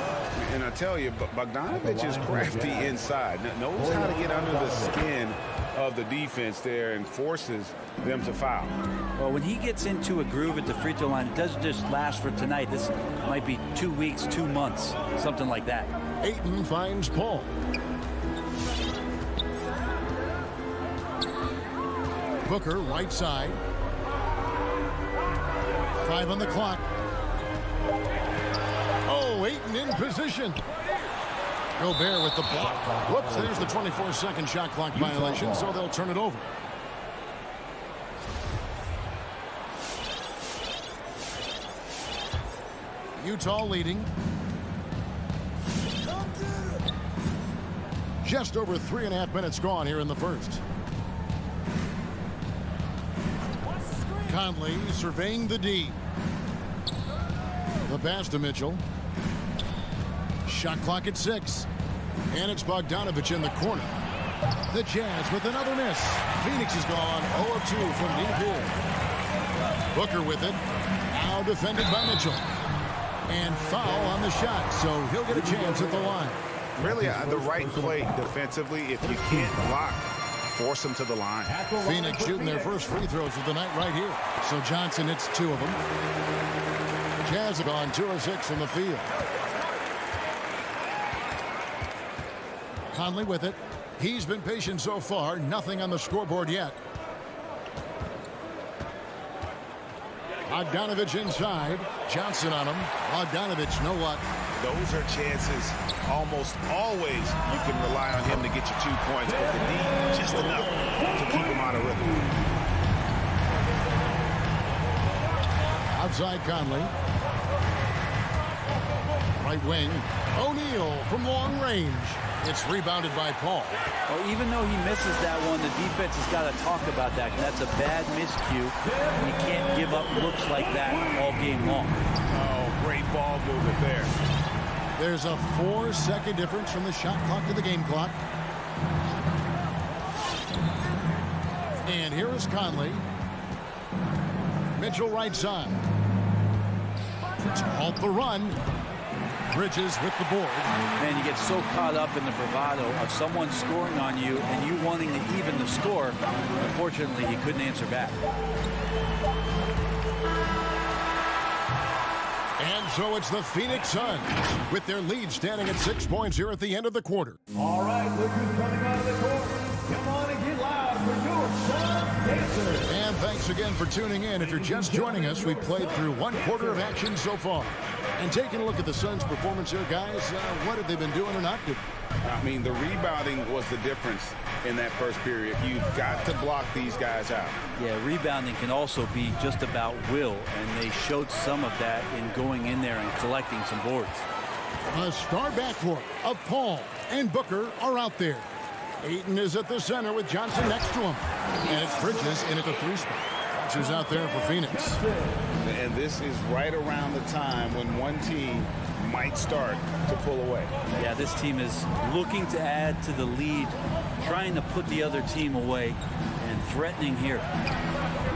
And I tell you, Bogdanovich is crafty inside. Knows how to get under the skin of the defense there and forces them to foul. Well, when he gets into a groove at the free throw line, it doesn't just last for tonight. This might be 2 weeks, 2 months, something like that. Ayton finds Paul. Booker, right side. 5 on the clock. Oh, Ayton in position. Gobert with the block. Whoops, there's the 24-second shot clock violation, so they'll turn it over. Utah leading. Just over 3.5 minutes gone here in the first. Conley surveying the D. The pass to Mitchell. Shot clock at 6. And it's Bogdanovich in the corner. The Jazz with another miss. Phoenix is gone 0 of 2 from deep here. Booker with it. Now defended by Mitchell. And foul on the shot, so he'll get a chance at the line. Really the right play defensively. If you can't block, force them to the line. Phoenix shooting their first free throws of the night right here. So Johnson hits 2 of them. Jazz have gone 2 of 6 from the field. Conley with it. He's been patient so far. Nothing on the scoreboard yet. Bogdanovich inside. Johnson on him. Bogdanovich, no luck. Those are chances almost always you can rely on him to get you 2 points, but the D just enough to keep him out of rhythm. Outside Conley. Right wing. O'Neal from long range. It's rebounded by Paul. Well, even though he misses that one, the defense has got to talk about that. That's a bad miscue. You can't give up looks like that all game long. Oh, great ball movement there. There's a 4-second difference from the shot clock to the game clock. And here is Conley. Mitchell right side. To halt the run. Bridges with the board. Man, you get so caught up in the bravado of someone scoring on you and you wanting to even the score. Unfortunately, he couldn't answer back. And so it's the Phoenix Suns with their lead standing at 6 points here at the end of the quarter. All right, look who's coming out of the court. Come on and get loud for your Sun Pacers. And thanks again for tuning in. If you're just joining us, we played through 1 quarter of action so far. And taking a look at the Suns' performance here, guys, what have they been doing or not doing? I mean, the rebounding was the difference in that first period. You've got to block these guys out. Yeah, rebounding can also be just about will, and they showed some of that in going in there and collecting some boards. A star backcourt of Paul and Booker are out there. Ayton is at the center with Johnson next to him. And it's Bridges in at the 3 spot. Bridges out there for Phoenix. And this is right around the time when one team might start to pull away. Yeah, this team is looking to add to the lead, trying to put the other team away, and threatening here.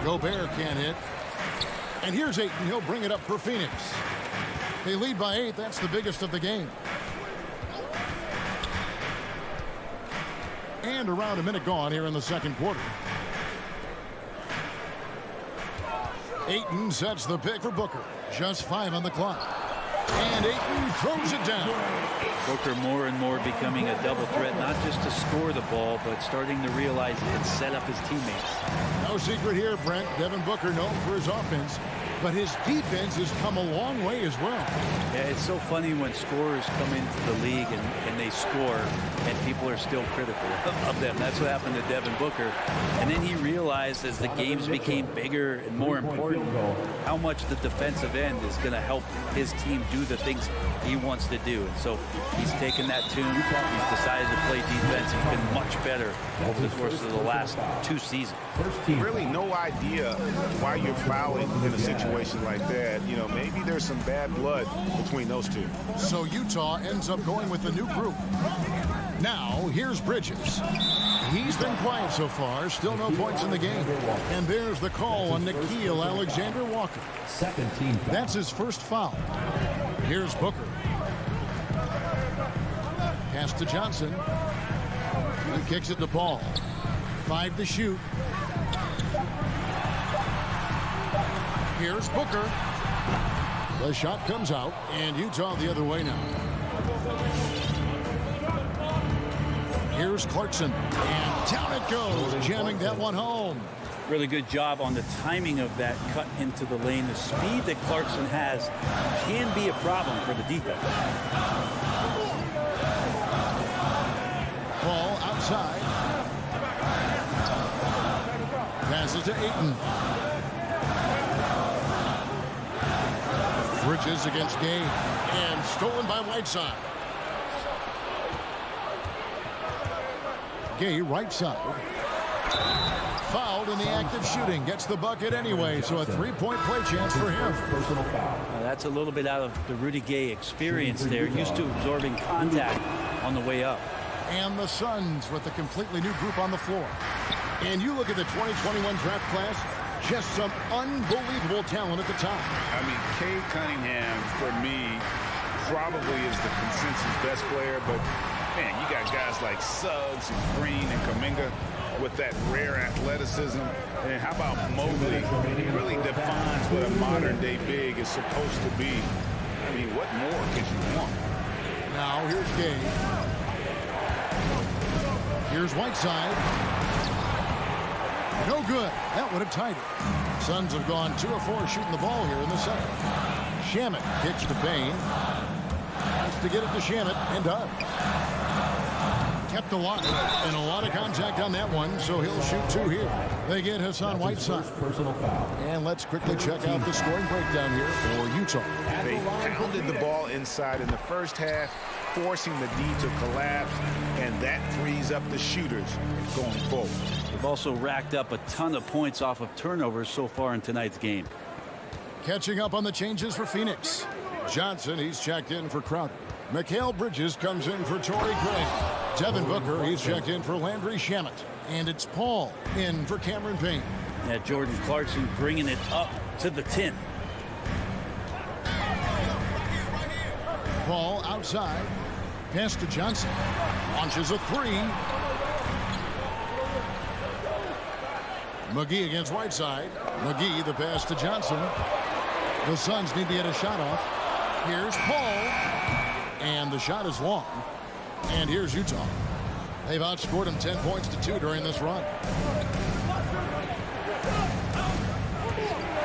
Gobert can't hit. And here's Ayton. He'll bring it up for Phoenix. They lead by 8. That's the biggest of the game. And around a minute gone here in the second quarter. Ayton sets the pick for Booker. Just 5 on the clock. And Ayton throws it down. Booker more and more becoming a double threat, not just to score the ball, but starting to realize he can set up his teammates. No secret here, Brent. Devin Booker known for his offense, but his defense has come a long way as well. Yeah, it's so funny when scorers come into the league and they score, and people are still critical of them. That's what happened to Devin Booker. And then he realized as the games became bigger and more important, how much the defensive end is going to help his team do the things he wants to do. And so he's taken that tune. He's decided to play defense. He's been much better over the course of the last 2 seasons. Really no idea why you're fouling in a situation like that. You know, maybe there's some bad blood between those two. So Utah ends up going with the new group. Now, here's Bridges. He's been quiet so far. Still no points in the game. And there's the call on Nickeil Alexander-Walker. Second team foul. That's his first foul. Here's Booker. Pass to Johnson. He kicks it to Paul. 5 to shoot. Here's Booker. The shot comes out, and Utah the other way now. Here's Clarkson, and down it goes, jamming that one home. Really good job on the timing of that cut into the lane. The speed that Clarkson has can be a problem for the defense. Ball outside. Passes to Ayton. Bridges against Gay, and stolen by Whiteside. Gay right side. Fouled in the act of shooting. Gets the bucket anyway, so a 3-point play chance for him. That's a little bit out of the Rudy Gay experience there. Used to absorbing contact on the way up. And the Suns with a completely new group on the floor. And you look at the 2021 draft class, just some unbelievable talent at the top. I mean, Cade Cunningham, for me, probably is the consensus best player, but man, you got guys like Suggs and Green and Kuminga with that rare athleticism. And how about Mobley? He really defines what a modern-day big is supposed to be. I mean, what more could you want? Now, here's Gay. Here's Whiteside. No good. That would have tied it. Suns have gone 2 of 4 shooting the ball here in the second. Shamet kicks to Payne. Has to get it to Shamet, and does. Kept alive, and a lot of contact on that one, so he'll shoot 2 here. They get Hassan Whiteside. And let's quickly check out the scoring breakdown here for Utah. They pounded the ball inside in the first half, forcing the D to collapse, and that frees up the shooters going forward. They've also racked up a ton of points off of turnovers so far in tonight's game. Catching up on the changes for Phoenix. Johnson, he's checked in for Crowder. Mikal Bridges comes in for Torrey Craig. Devin Booker, he's checked in for Landry Shamet. And it's Paul in for Cameron Payne. Yeah, Jordan Clarkson bringing it up to the 10. Paul outside. Pass to Johnson. Launches a 3. McGee against Whiteside. McGee, the pass to Johnson. The Suns need to get a shot off. Here's Paul. And the shot is long. And here's Utah. They've outscored them 10 points to 2 during this run.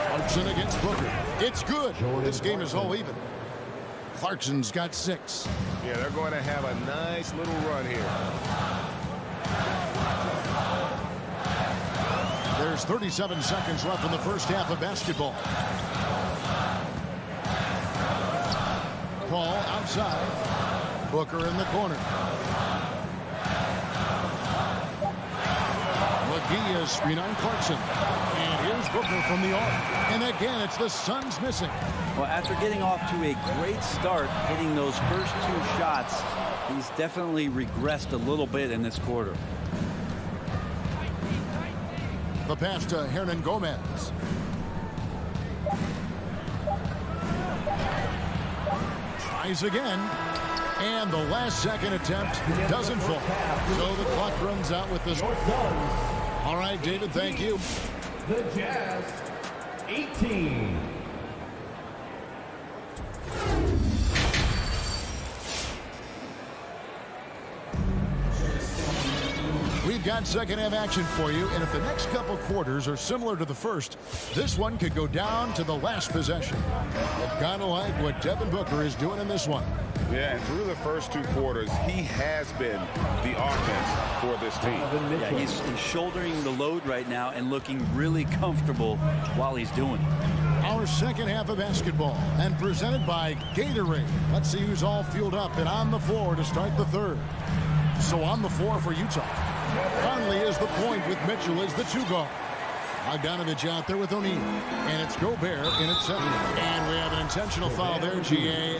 Clarkson against Booker. It's good. This game is all even. Clarkson's got 6. Yeah, they're going to have a nice little run here. There's 37 seconds left in the first half of basketball. Paul outside. Booker in the corner. McGee is screen on Clarkson. And here's Booker from the arc. And again, it's the Suns missing. Well, after getting off to a great start, hitting those first 2 shots, he's definitely regressed a little bit in this quarter. The pass to Hernan Gomez. Tries again. And the last second attempt doesn't fall. So the clock runs out with this. All right, David, thank you. The Jazz, 18. We've got second half action for you, and if the next couple quarters are similar to the first, this one could go down to the last possession. Kind of like what Devin Booker is doing in this one. Yeah, and through the first 2 quarters, he has been the offense for this team. Yeah, he's shouldering the load right now and looking really comfortable while he's doing it. Our second half of basketball, and presented by Gatorade. Let's see who's all fueled up and on the floor to start the third. So on the floor for Utah. Conley is the point with Mitchell as the 2 guard. Bogdanovich out there with O'Neal. And it's Gobert in at 7. And we have an intentional foul there, GA.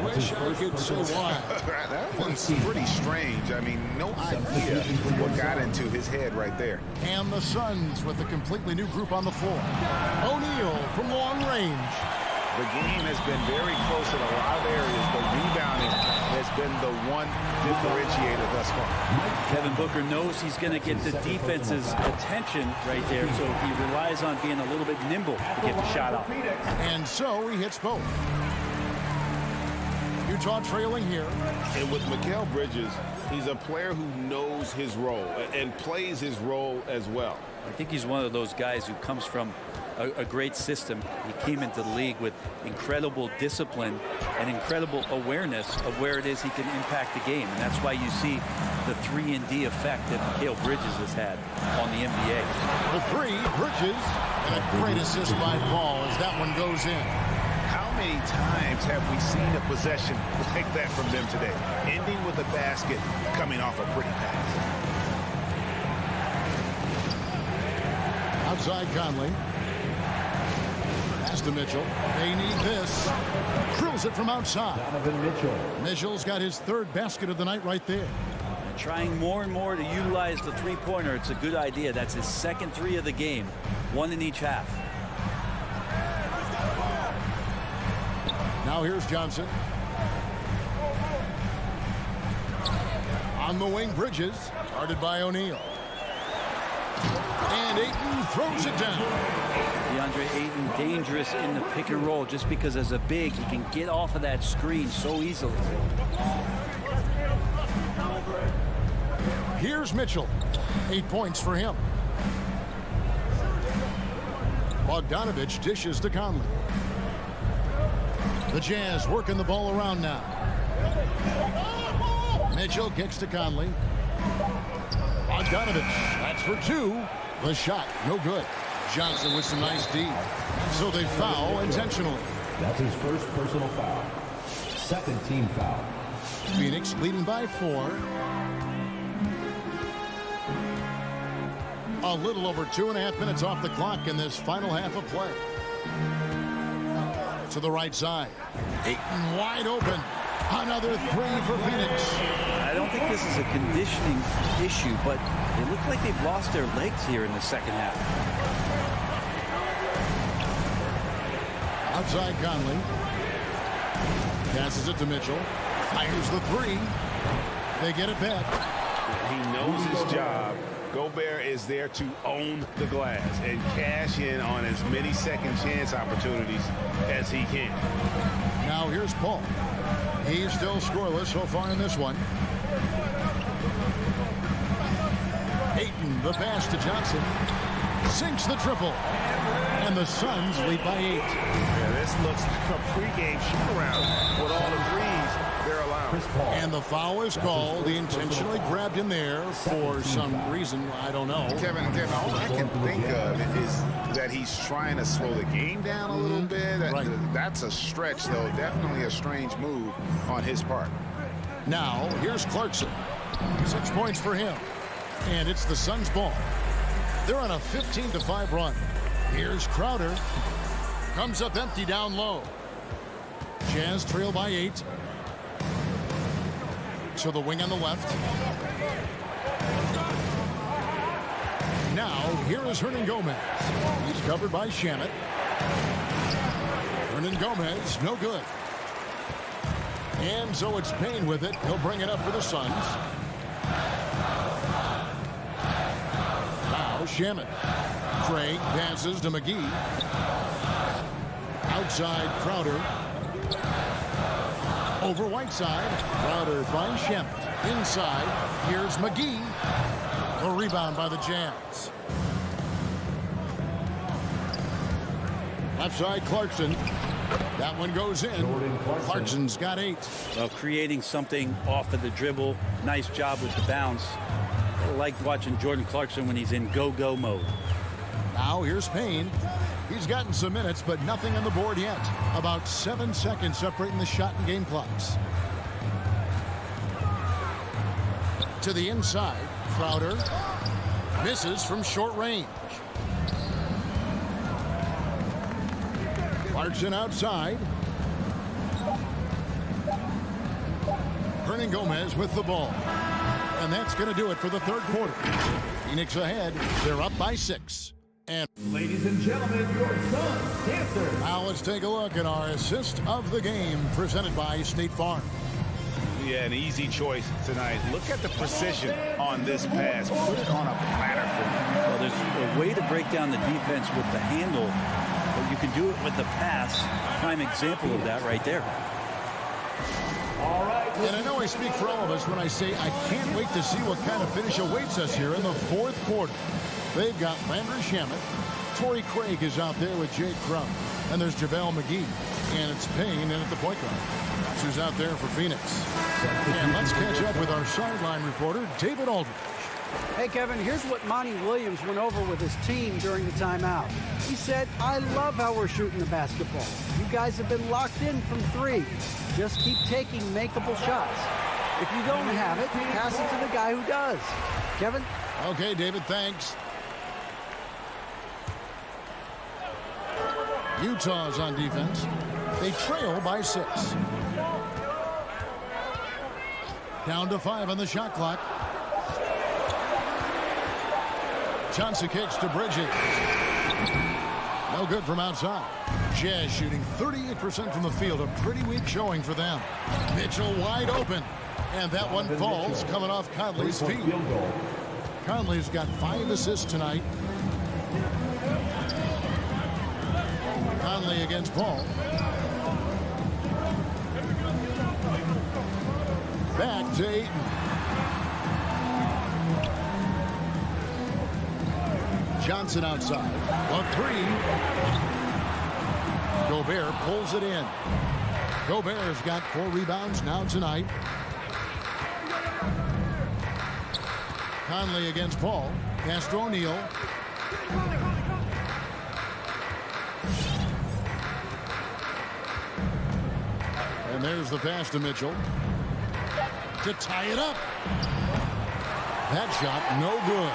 Wish I could say why. That one's pretty strange. I mean, no idea what got into his head right there. And the Suns with a completely new group on the floor. O'Neal from long range. The game has been very close in a lot of areas, but rebounding has been the one differentiator thus far. Devin Booker knows he's going to get the defense's attention right there, so he relies on being a little bit nimble to get the shot off. And so he hits both. Utah trailing here. And with Mikal Bridges, he's a player who knows his role and plays his role as well. I think he's one of those guys who comes from a great system. He came into the league with incredible discipline and incredible awareness of where it is he can impact the game. And that's why you see the 3-and-D effect that Mikal Bridges has had on the NBA. The 3, Bridges, and a great assist by Paul as that one goes in. How many times have we seen a possession like that from them today, ending with a basket coming off a pretty pass? Outside Conley. Pass to Mitchell. They need this. Drills it from outside. Mitchell's got his 3rd basket of the night right there. Trying more and more to utilize the 3-pointer. It's a good idea. That's his 2nd 3 of the game. 1 in each half. Now here's Johnson. On the wing, Bridges. Guarded by O'Neal. And Ayton throws it down. DeAndre Ayton dangerous in the pick and roll just because as a big, he can get off of that screen so easily. Here's Mitchell. 8 points for him. Bogdanovich dishes to Conley. The Jazz working the ball around now. Mitchell kicks to Conley. Bogdanovich, that's for two. The shot, no good. Johnson with some nice D. So they foul intentionally. That's his first personal foul. Second team foul. Phoenix leading by 4. A little over 2.5 minutes off the clock in this final half of play. To the right side. Ayton wide open. Another three for Phoenix. I don't think this is a conditioning issue, but they look like they've lost their legs here in the second half. Outside Conley. Passes it to Mitchell. Fires the three. They get it back. He knows his job. Gobert is there to own the glass and cash in on as many second chance opportunities as he can. Now here's Paul. He's still scoreless so far in this one. Ayton, the pass to Johnson. Sinks the triple. And the Suns lead by 8. Yeah, this looks like a pregame shoot-around with all the threes they're allowing. And the foul is called. He intentionally grabbed him there for some reason. I don't know. Kevin, all I can think of is that he's trying to slow the game down a little bit. Right. That's a stretch, though. Definitely a strange move on his part. Now, here's Clarkson. 6 points for him. And it's the Suns' ball. They're on a 15-5 run. Here's Crowder. Comes up empty down low. Jazz trail by 8. To the wing on the left. Now, here is Hernan Gomez. He's covered by Shamet. Hernan Gomez, no good. And so it's Payne with it. He'll bring it up for the Suns. Now, Shamet. Craig passes to McGee. Outside Crowder. Over Whiteside. Crowder finds Shamet. Inside. Here's McGee. A rebound by the Jazz. Left side Clarkson. That one goes in. Clarkson's got 8. Well, creating something off of the dribble. Nice job with the bounce. I like watching Jordan Clarkson when he's in go-go mode. Now here's Payne. He's gotten some minutes, but nothing on the board yet. About 7 seconds separating the shot and game clocks. To the inside. Crowder misses from short range. Clarkson outside. Hernan Gomez with the ball. And that's going to do it for the third quarter. Phoenix ahead. They're up by 6. And Ladies and gentlemen, your Suns dancers. now let's take a look at our assist of the game presented by State Farm. Yeah, an easy choice tonight. Look at the precision on this pass. Put it on a platter for him. Well, there's a way to break down the defense with the handle, but you can do it with the pass. Prime example of that right there. All right. And I know I speak for all of us when I say I can't wait to see what kind of finish awaits us here in the fourth quarter. They've got Landry Shamet. Torrey Craig is out there with Jay Crum. And there's JaVale McGee. And it's Payne in at the point guard. That's who's out there for Phoenix. And let's catch up with our sideline reporter, David Aldridge. Hey, Kevin, here's what Monty Williams went over with his team during the timeout. He said, I love how we're shooting the basketball. You guys have been locked in from 3. Just keep taking makeable shots. If you don't have it, pass it to the guy who does. Kevin? Okay, David, thanks. Utah's on defense. They trail by 6. Down to 5 on the shot clock. Johnson kicks to Bridges. No good from outside. Jazz shooting 38% from the field. A pretty weak showing for them. Mitchell wide open. And that one falls coming off Conley's feet. Conley's got 5 assists tonight. Conley against Paul. Back to Ayton. Johnson outside. A three. Gobert pulls it in. Gobert has got 4 rebounds now tonight. Conley against Paul. Pass to O'Neal. And there's the pass to Mitchell to tie it up. That shot no good.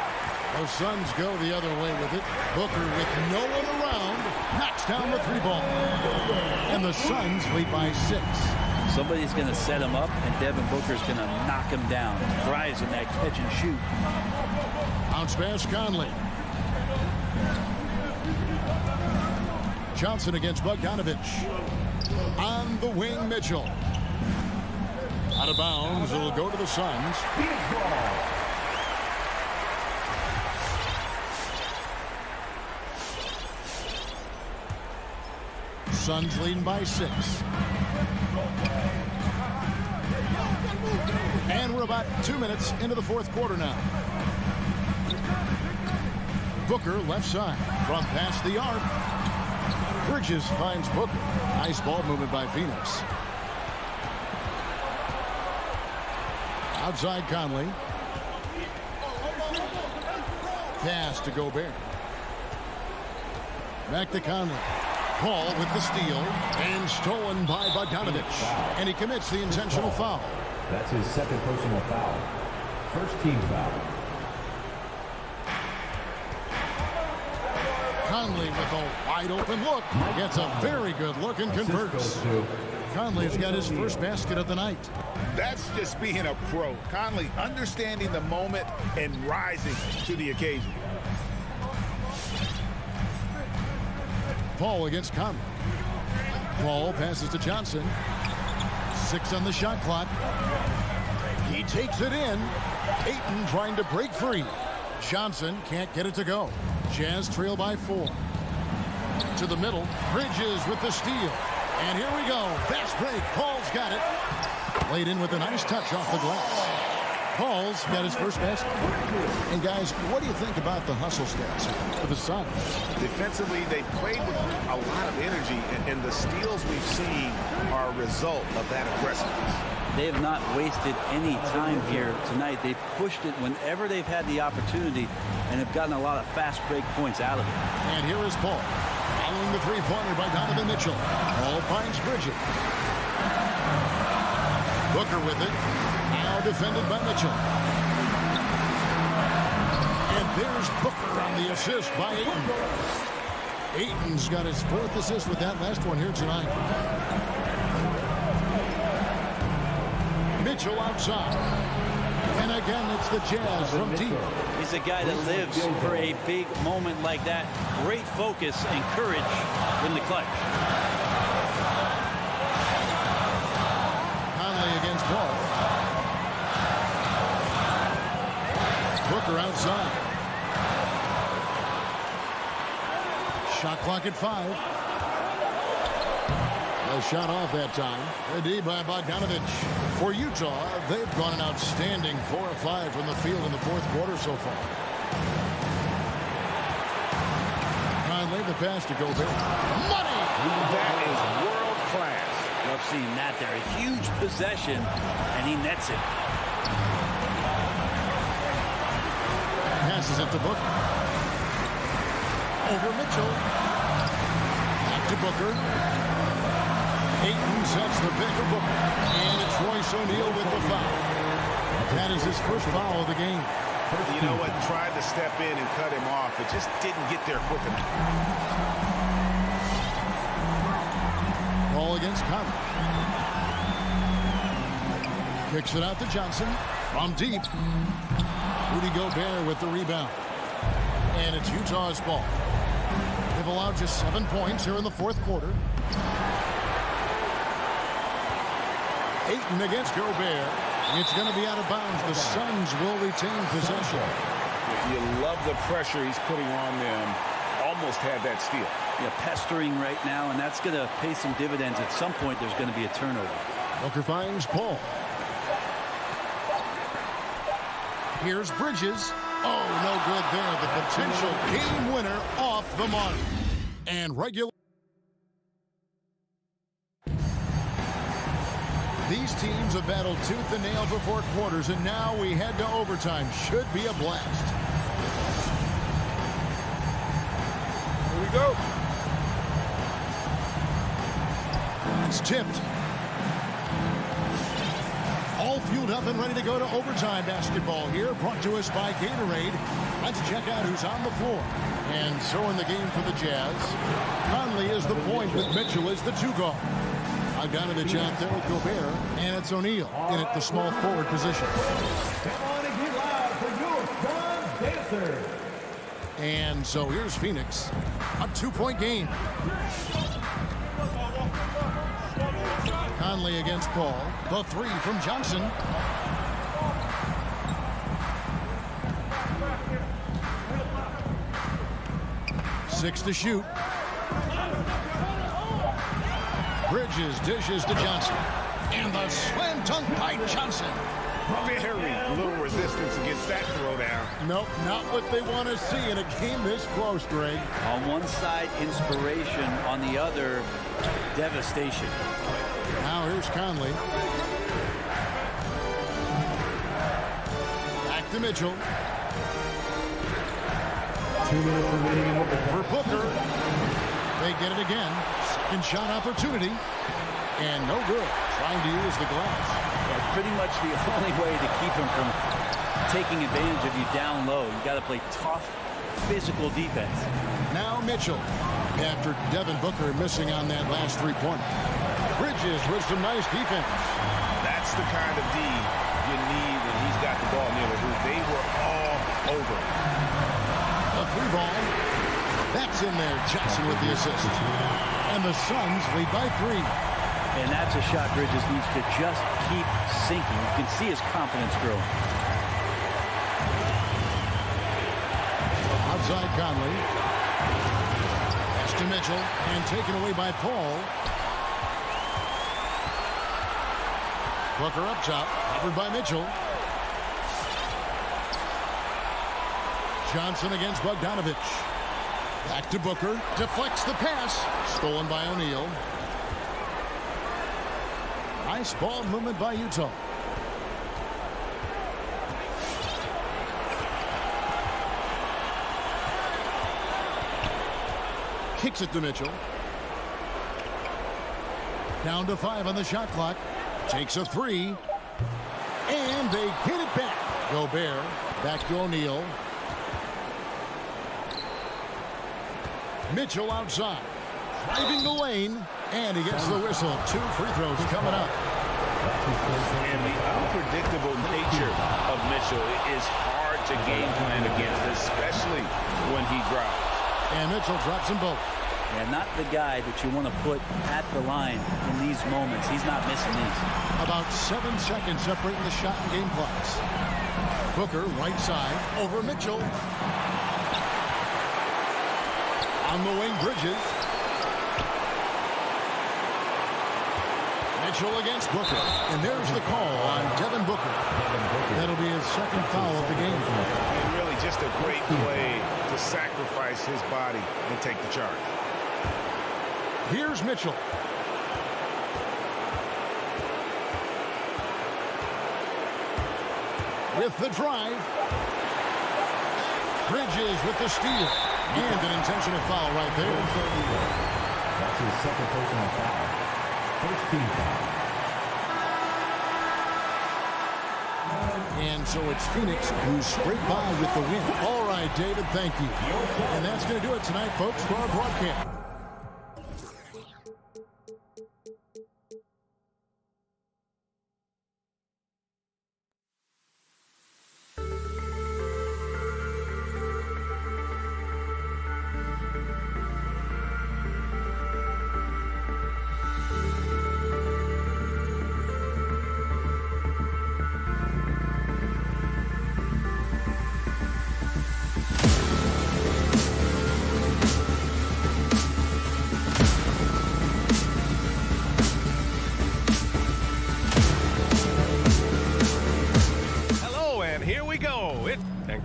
The Suns go the other way with it. Booker with no one around knocks down the 3-ball. And the Suns lead by 6. Somebody's going to set him up, and Devin Booker's going to knock him down. Thrives in that catch and shoot. Bounce pass Conley. Johnson against Bogdanovich. On the wing, Mitchell. Out of bounds. It'll go to the Suns. Suns leading by 6. And we're about 2 minutes into the 4th quarter now. Booker left side. From past the arc. Bridges finds Booker. Nice ball movement by Phoenix. Outside Conley. Pass to Gobert. Back to Conley. Paul with the steal. And stolen by Bogdanovich. And he commits the intentional foul. That's his 2nd personal foul. First team foul. Conley with a wide open look. Gets a very good look and converts. Conley's got his first basket of the night. That's just being a pro. Conley understanding the moment and rising to the occasion. Paul against Conley. Paul passes to Johnson. 6 on the shot clock. He takes it in. Ayton trying to break free. Johnson can't get it to go. Jazz trail by 4. To the middle. Bridges with the steal. And here we go. Fast break. Paul's got it. Laid in with a nice touch off the glass. Paul's got his first basket. And guys, what do you think about the hustle stats for the Suns? Defensively, they played with a lot of energy, and the steals we've seen are a result of that aggressiveness. They have not wasted any time here tonight. They've pushed it whenever they've had the opportunity and have gotten a lot of fast break points out of it. And here is Paul. Following the three-pointer by Donovan Mitchell. Paul finds Bridges. Booker with it. Now defended by Mitchell. And there's Booker on the assist by Ayton. Ayton's got his 4th assist with that last one here tonight. Mitchell outside. And again, it's the Jazz from deep. He's a guy that lives for a big moment like that. Great focus and courage in the clutch. Conley against Paul. Booker outside. Shot clock at 5. A shot off that time. A D by Bogdanovich. For Utah, they've gone an outstanding 4 of 5 from the field in the 4th quarter so far. Conley, the pass to Gobert. Money! That is world class. Love seeing that there. A huge possession, and he nets it. Passes it to Booker. Over Mitchell. Back to Booker. Ayton sets the pick for Booker. And it's Royce O'Neal with the foul. That is his first foul of the game. You know what? Tried to step in and cut him off, but just didn't get there quick enough. Ball against Conley. Kicks it out to Johnson. From deep. Rudy Gobert with the rebound. And it's Utah's ball. They've allowed just 7 points here in the 4th quarter. Ayton against Gobert. It's going to be out of bounds. The Suns will retain possession. You love the pressure he's putting on them. Almost had that steal. Yeah, pestering right now, and that's going to pay some dividends. At some point, there's going to be a turnover. Booker finds Paul. Here's Bridges. Oh, no good there. The potential game winner off the mark. And regular. These teams have battled tooth and nail for 4 quarters, and now we head to overtime. Should be a blast. Here we go. It's tipped. All fueled up and ready to go to overtime basketball here, brought to us by Gatorade. Let's check out who's on the floor. And so in the game for the Jazz, Conley is the point with Mitchell as the 2 guard. Bogdanovich out there with Gobert, and it's O'Neal in at the small forward position. Come on and get loud for your son, Dancer. And so here's Phoenix, a 2-point game. Conley against Paul, the 3 from Johnson. Six to shoot. Bridges dishes to Johnson. And the slam dunk by Johnson. Very little resistance against that throwdown. Nope, not what they want to see in a game this close, Greg. On one side, inspiration. On the other, devastation. Now here's Conley. Back to Mitchell. 2 minutes remaining in overtime. For Booker. They get it again. Second shot opportunity. And no good. Trying to use the glass. That's pretty much the only way to keep him from taking advantage of you down low. You got to play tough, physical defense. Now Mitchell. After Devin Booker missing on that last 3-pointer. Bridges with some nice defense. That's the kind of D you need when he's got the ball near the hoop. They were all over. A 3-ball. That's in there. Johnson with the assist. And the Suns lead by 3. And that's a shot Bridges needs to just keep sinking. You can see his confidence grow. Outside Conley. Pass to Mitchell. And taken away by Paul. Booker up top. Covered by Mitchell. Johnson against Bogdanovich. Back to Booker. Deflects the pass. Stolen by O'Neal. Nice ball movement by Utah. Kicks it to Mitchell. Down to 5 on the shot clock. Takes a 3. And they get it back. Gobert. Back to O'Neal. Mitchell outside. Driving the lane. And he gets the whistle. 2 free throws coming up. And the unpredictable nature of Mitchell is hard to game plan against, especially when he drops. And Mitchell drops them both. Yeah, not the guy that you want to put at the line in these moments. He's not missing these. About 7 seconds separating the shot and game clocks. Booker, right side, over Mitchell. On the wing, Bridges. Mitchell against Booker. And there's the call on Devin Booker. That'll be his second foul of the game. And really just a great play to sacrifice his body and take the charge. Here's Mitchell. With the drive. Bridges with the steal. And an intentional foul right there. That's his second personal foul. First team foul. And so it's Phoenix who's straight by with the win. All right, David, thank you. And that's going to do it tonight, folks, for our broadcast.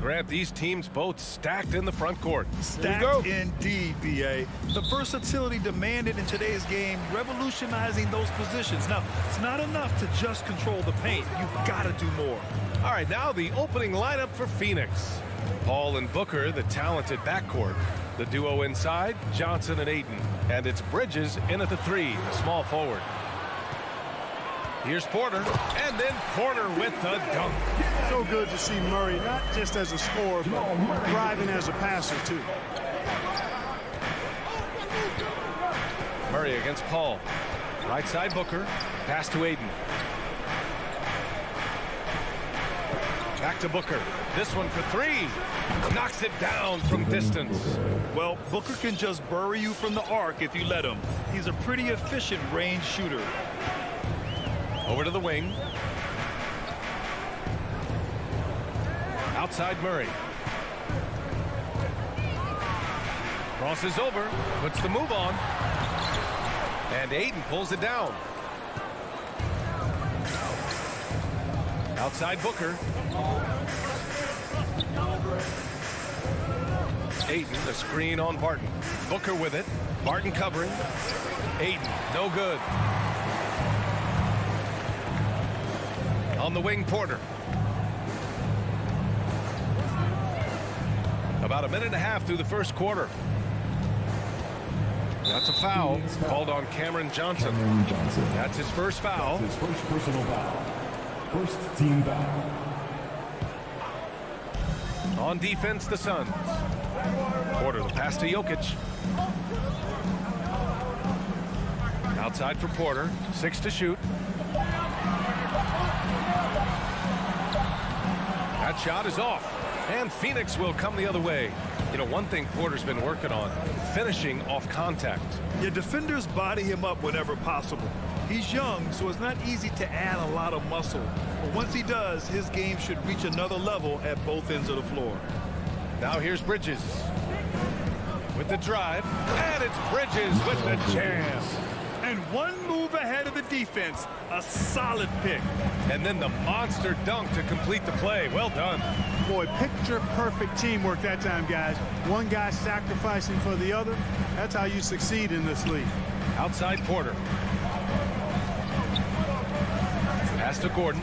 Grant, these teams both stacked in the front court. Stacked indeed, B.A. The versatility demanded in today's game, revolutionizing those positions. Now, it's not enough to just control the paint. You've got to do more. All right, now the opening lineup for Phoenix. Paul and Booker, the talented backcourt. The duo inside, Johnson and Ayton. And it's Bridges in at the 3, the small forward. Here's Porter, and then Porter with the dunk. So good to see Murray, not just as a scorer, but thriving as a passer, too. Murray against Paul. Right side Booker, pass to Ayton. Back to Booker. This one for 3. Knocks it down from distance. Well, Booker can just bury you from the arc if you let him. He's a pretty efficient range shooter. Over to the wing. Outside Murray. Crosses over, puts the move on. And Ayton pulls it down. Outside Booker. Ayton, the screen on Barton. Booker with it. Barton covering. Ayton, no good. On the wing, Porter. About a minute and a half through the first quarter. That's a foul called on Cameron Johnson. That's his first foul. His first personal foul. First team foul. On defense, the Suns. Porter, the pass to Jokic. Outside for Porter. 6 to shoot. That shot is off. And Phoenix will come the other way. You know, one thing Porter's been working on, finishing off contact. Your defenders body him up whenever possible. He's young, so it's not easy to add a lot of muscle. But once he does, his game should reach another level at both ends of the floor. Now here's Bridges. With the drive. And it's Bridges with the jam. And one move ahead of the defense. A solid pick. And then the monster dunk to complete the play. Well done. Boy, picture-perfect teamwork that time, guys. One guy sacrificing for the other. That's how you succeed in this league. Outside Porter. Pass to Gordon.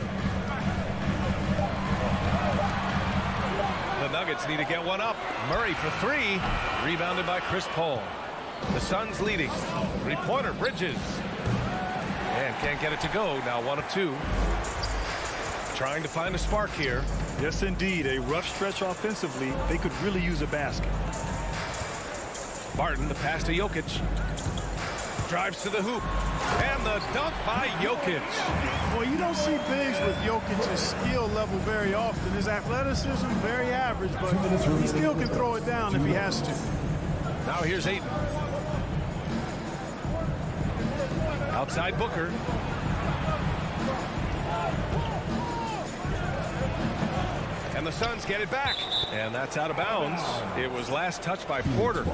The Nuggets need to get one up. Murray for 3. Rebounded by Chris Paul. The Suns leading. 3-pointer, Bridges. And can't get it to go. Now 1 of 2. Trying to find a spark here. Yes, indeed. A rough stretch offensively. They could really use a basket. Barton, the pass to Jokic. Drives to the hoop. And the dunk by Jokic. Well, you don't see bigs with Jokic's skill level very often. His athleticism, very average, but he still can throw it down if he has to. Now here's Ayton. Outside Booker. And the Suns get it back. And that's out of bounds. It was last touched by Porter.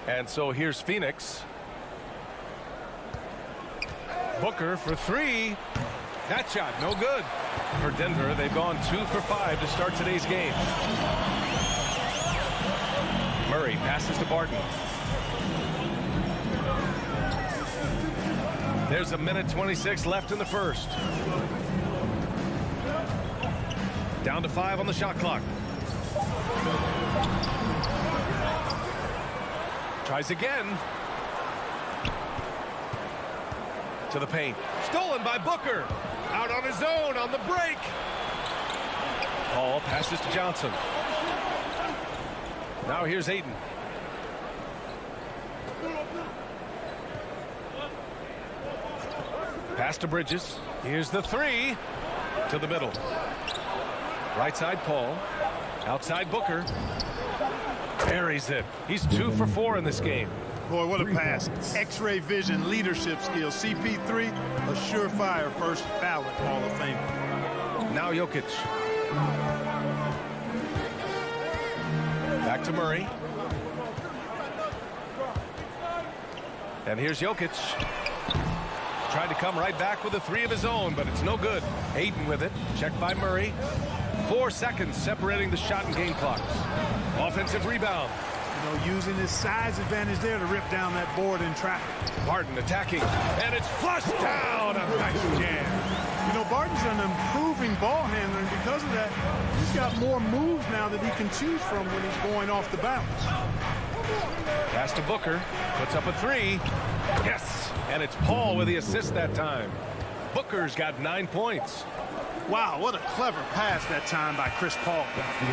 And so here's Phoenix. Booker for 3. That shot, no good. For Denver, they've gone 2 for 5 to start today's game. Murray passes to Barton. There's a minute 26 left in the first. Down to 5 on the shot clock. Tries again. To the paint. Stolen by Booker. Out on his own on the break. Paul passes to Johnson. Now here's Ayton. Pass to Bridges. Here's the 3. To the middle. Right side Paul. Outside Booker. Buries it. He's 2 for 4 in this game. Boy, what a pass. X-ray vision, leadership skills. CP3, a surefire first ballot Hall of Famer. Now Jokic. Back to Murray. And here's Jokic. tried to come right back with a three of his own, but it's no good. Ayton with it. Checked by Murray. 4 seconds separating the shot and game clocks. Offensive rebound. Using his size advantage there to rip down that board in traffic. Barton attacking, and it's flushed down. A nice jam. Barton's an improving ball handler, and because of that, he's got more moves now that he can choose from when he's going off the bounce. Pass to Booker, puts up a three. Yes, and it's Paul with the assist that time. Booker's got 9 points. Wow, what a clever pass that time by Chris Paul.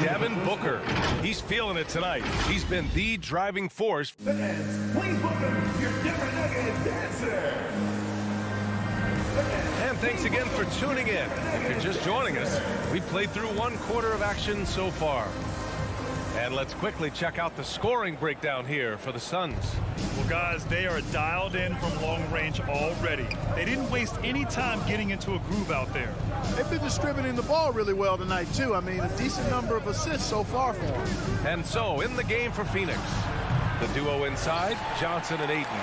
Devin Booker, he's feeling it tonight. He's been the driving force. Fans, please welcome your Denver Nuggets dancer. And thanks again for tuning in. If you're just joining us, we've played through 1 quarter of action so far. And let's quickly check out the scoring breakdown here for the Suns. Well, guys, they are dialed in from long range already. They didn't waste any time getting into a groove out there. They've been distributing the ball really well tonight, too. I mean, a decent number of assists so far for them. And so, in the game for Phoenix, the duo inside, Johnson and Ayton.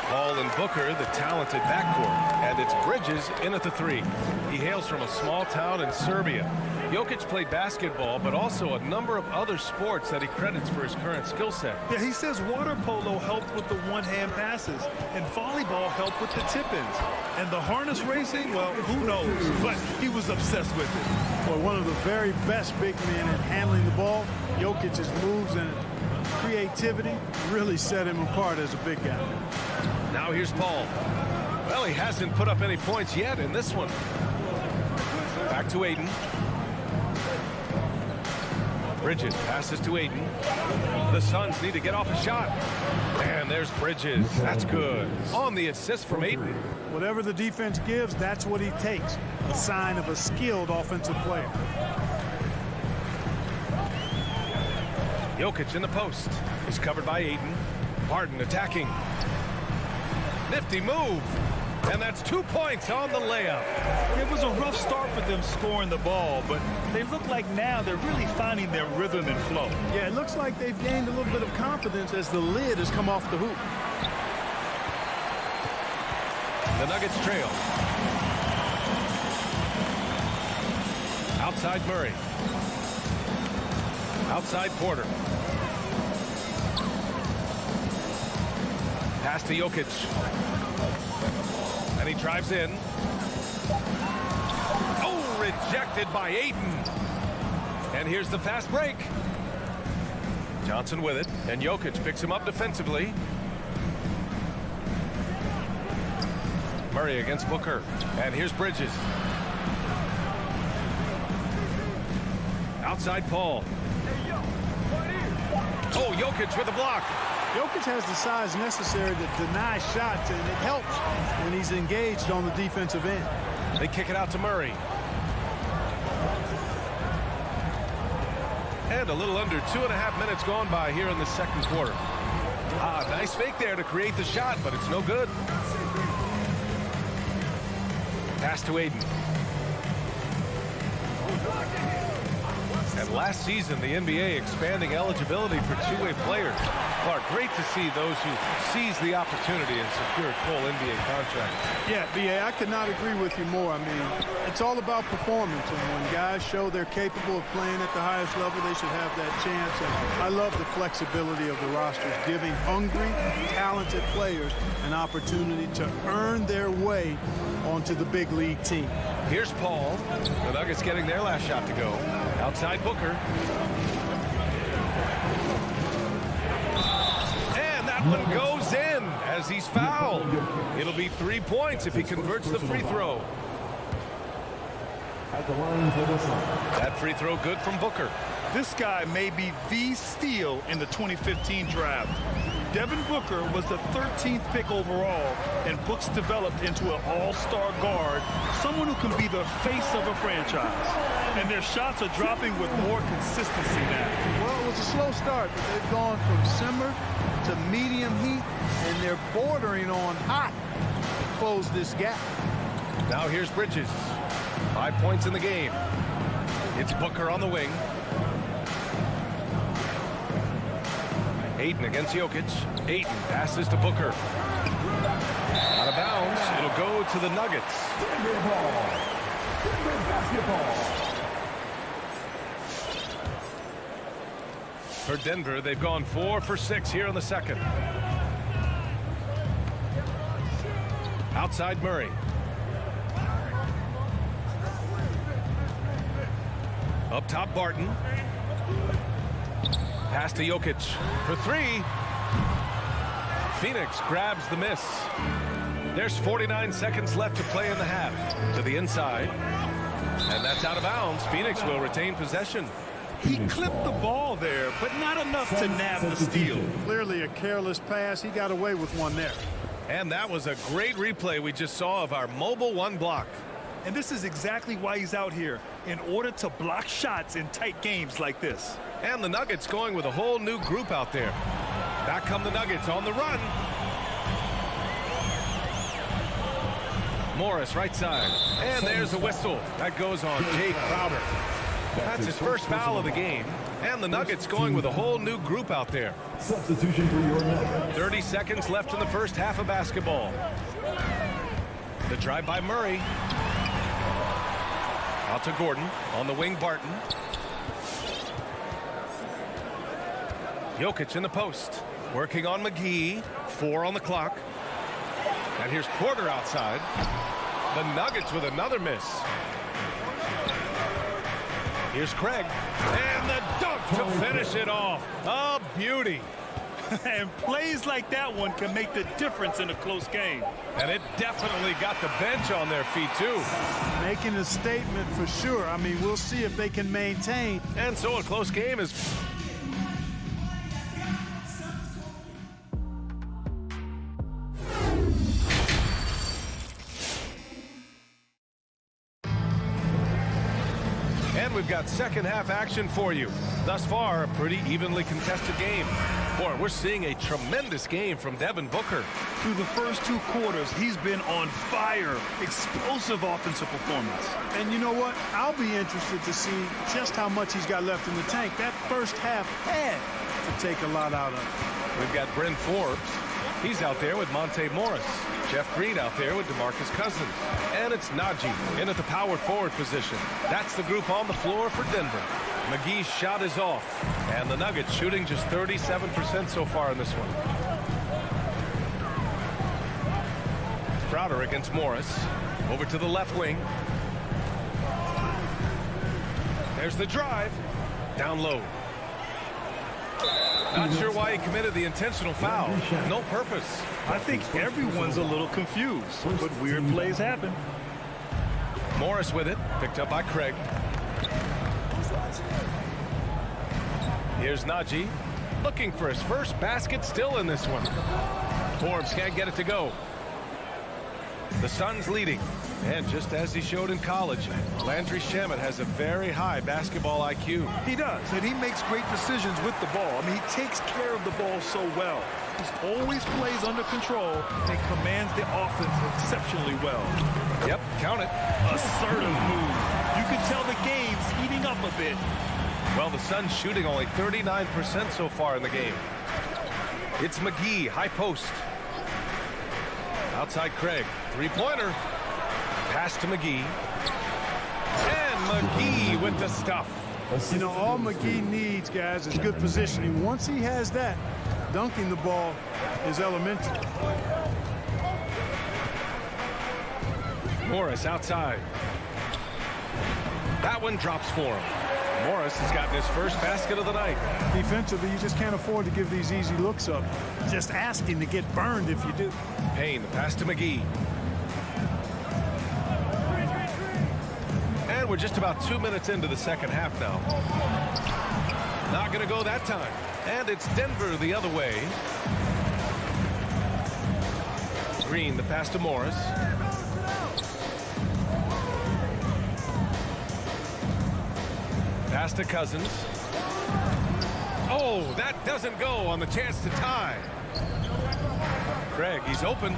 Paul and Booker, the talented backcourt. And it's Bridges in at the three. He hails from a small town in Serbia. Jokic played basketball, but also a number of other sports that he credits for his current skill set. Yeah, he says water polo helped with the one-hand passes, and volleyball helped with the tip-ins. And the harness racing, well, who knows? But he was obsessed with it. Boy, one of the very best big men at handling the ball. Jokic's moves and creativity really set him apart as a big guy. Now here's Paul. Well, he hasn't put up any points yet in this one. Back to Ayton. Bridges passes to Ayton. The Suns need to get off a shot. And there's Bridges. That's good. On the assist from Ayton. Whatever the defense gives, that's what he takes. A sign of a skilled offensive player. Jokic in the post. Is covered by Ayton. Barton attacking. Nifty move. And that's 2 points on the layup. It was a rough start for them scoring the ball, but they look like now they're really finding their rhythm and flow. Yeah, it looks like they've gained a little bit of confidence as the lid has come off the hoop. The Nuggets trail. Outside Murray. Outside Porter. Pass to Jokic. And he drives in. Oh, rejected by Ayton. And here's the fast break. Johnson with it, and Jokic picks him up defensively. Murray against Booker, and here's Bridges. Outside Paul. Oh, Jokic with a block. Jokic has the size necessary to deny shots, and it helps when he's engaged on the defensive end. They kick it out to Murray. And a little under 2.5 minutes gone by here in the second quarter. Nice fake there to create the shot, but it's no good. Pass to Ayton. And last season, the NBA expanding eligibility for two-way players. Clark, great to see those who seize the opportunity and secured full NBA contracts. Yeah, B.A., I could not agree with you more. I mean, it's all about performance, and when guys show they're capable of playing at the highest level, they should have that chance. And I love the flexibility of the rosters, giving hungry, talented players an opportunity to earn their way onto the big league team. Here's Paul. The Nuggets getting their last shot to go. Outside Booker. And that one goes in as he's fouled. It'll be 3 points if he converts the free throw. That free throw good from Booker. This guy may be the steal in the 2015 draft. Devin Booker was the 13th pick overall, and Books developed into an all-star guard, someone who can be the face of a franchise. And their shots are dropping with more consistency now. Well, it was a slow start, but they've gone from simmer to medium heat, and they're bordering on hot to close this gap. Now here's Bridges. 5 points in the game. It's Booker on the wing. Ayton against Jokic. Ayton passes to Booker. Out of bounds. It'll go to the Nuggets. Denver ball. Denver basketball. For Denver, they've gone 4 for 6 here in the second. Outside Murray. Up top Barton. Pass to Jokic for 3. Phoenix grabs the miss. There's 49 seconds left to play in the half. To the inside. And that's out of bounds. Phoenix will retain possession. He clipped the ball there, but not enough to nab the steal. Clearly a careless pass. He got away with one there. And that was a great replay we just saw of our mobile one block. And this is exactly why he's out here, in order to block shots in tight games like this. And the Nuggets going with a whole new group out there. Back come the Nuggets on the run. Morris right side. And there's a whistle. That goes on Jay Crowder. That's his first foul of the game. And the Nuggets going with a whole new group out there. Substitution for your Nuggets. 30 seconds left in the first half of basketball. The drive by Murray. Out to Gordon. On the wing, Barton. Jokic in the post. Working on McGee. 4 on the clock. And here's Porter outside. The Nuggets with another miss. Here's Craig. And the dunk to finish it off. A beauty. And plays like that one can make the difference in a close game. And it definitely got the bench on their feet, too. Making a statement for sure. I mean, we'll see if they can maintain. And so a close game is... And we've got second half action for you. Thus far, a pretty evenly contested game. Boy, we're seeing a tremendous game from Devin Booker. Through the first 2 quarters, he's been on fire. Explosive offensive performance. And you know what? I'll be interested to see just how much he's got left in the tank. That first half had to take a lot out of it. We've got Bryn Forbes. He's out there with Monte Morris. Jeff Green out there with DeMarcus Cousins. And it's Najee in at the power forward position. That's the group on the floor for Denver. McGee's shot is off. And the Nuggets shooting just 37% so far in this one. Crowder against Morris. Over to the left wing. There's the drive. Down low. Not sure why he committed the intentional foul. No purpose. I think everyone's a little confused, but weird plays happen. Morris with it. Picked up by Craig. Here's Najee. Looking for his first basket still in this one. Forbes can't get it to go. The Suns leading. And just as he showed in college, Landry Shamet has a very high basketball IQ. He does, and he makes great decisions with the ball. I mean, he takes care of the ball so well. He always plays under control and commands the offense exceptionally well. Yep, count it. Assertive move. You can tell the game's heating up a bit. Well, the Suns shooting only 39% so far in the game. It's McGee, high post. Outside Craig, three-pointer. Pass to McGee. And McGee with the stuff. You know, all McGee needs, guys, is good positioning. Once he has that, dunking the ball is elementary. Morris outside. That one drops for him. Morris has gotten his first basket of the night. Defensively, you just can't afford to give these easy looks up. Just asking to get burned if you do. Payne, the pass to McGee. And we're just about 2 minutes into the second half now. Not going to go that time. And it's Denver the other way. Green, the pass to Morris. Pass to Cousins. Oh, that doesn't go on the chance to tie. Craig, he's open.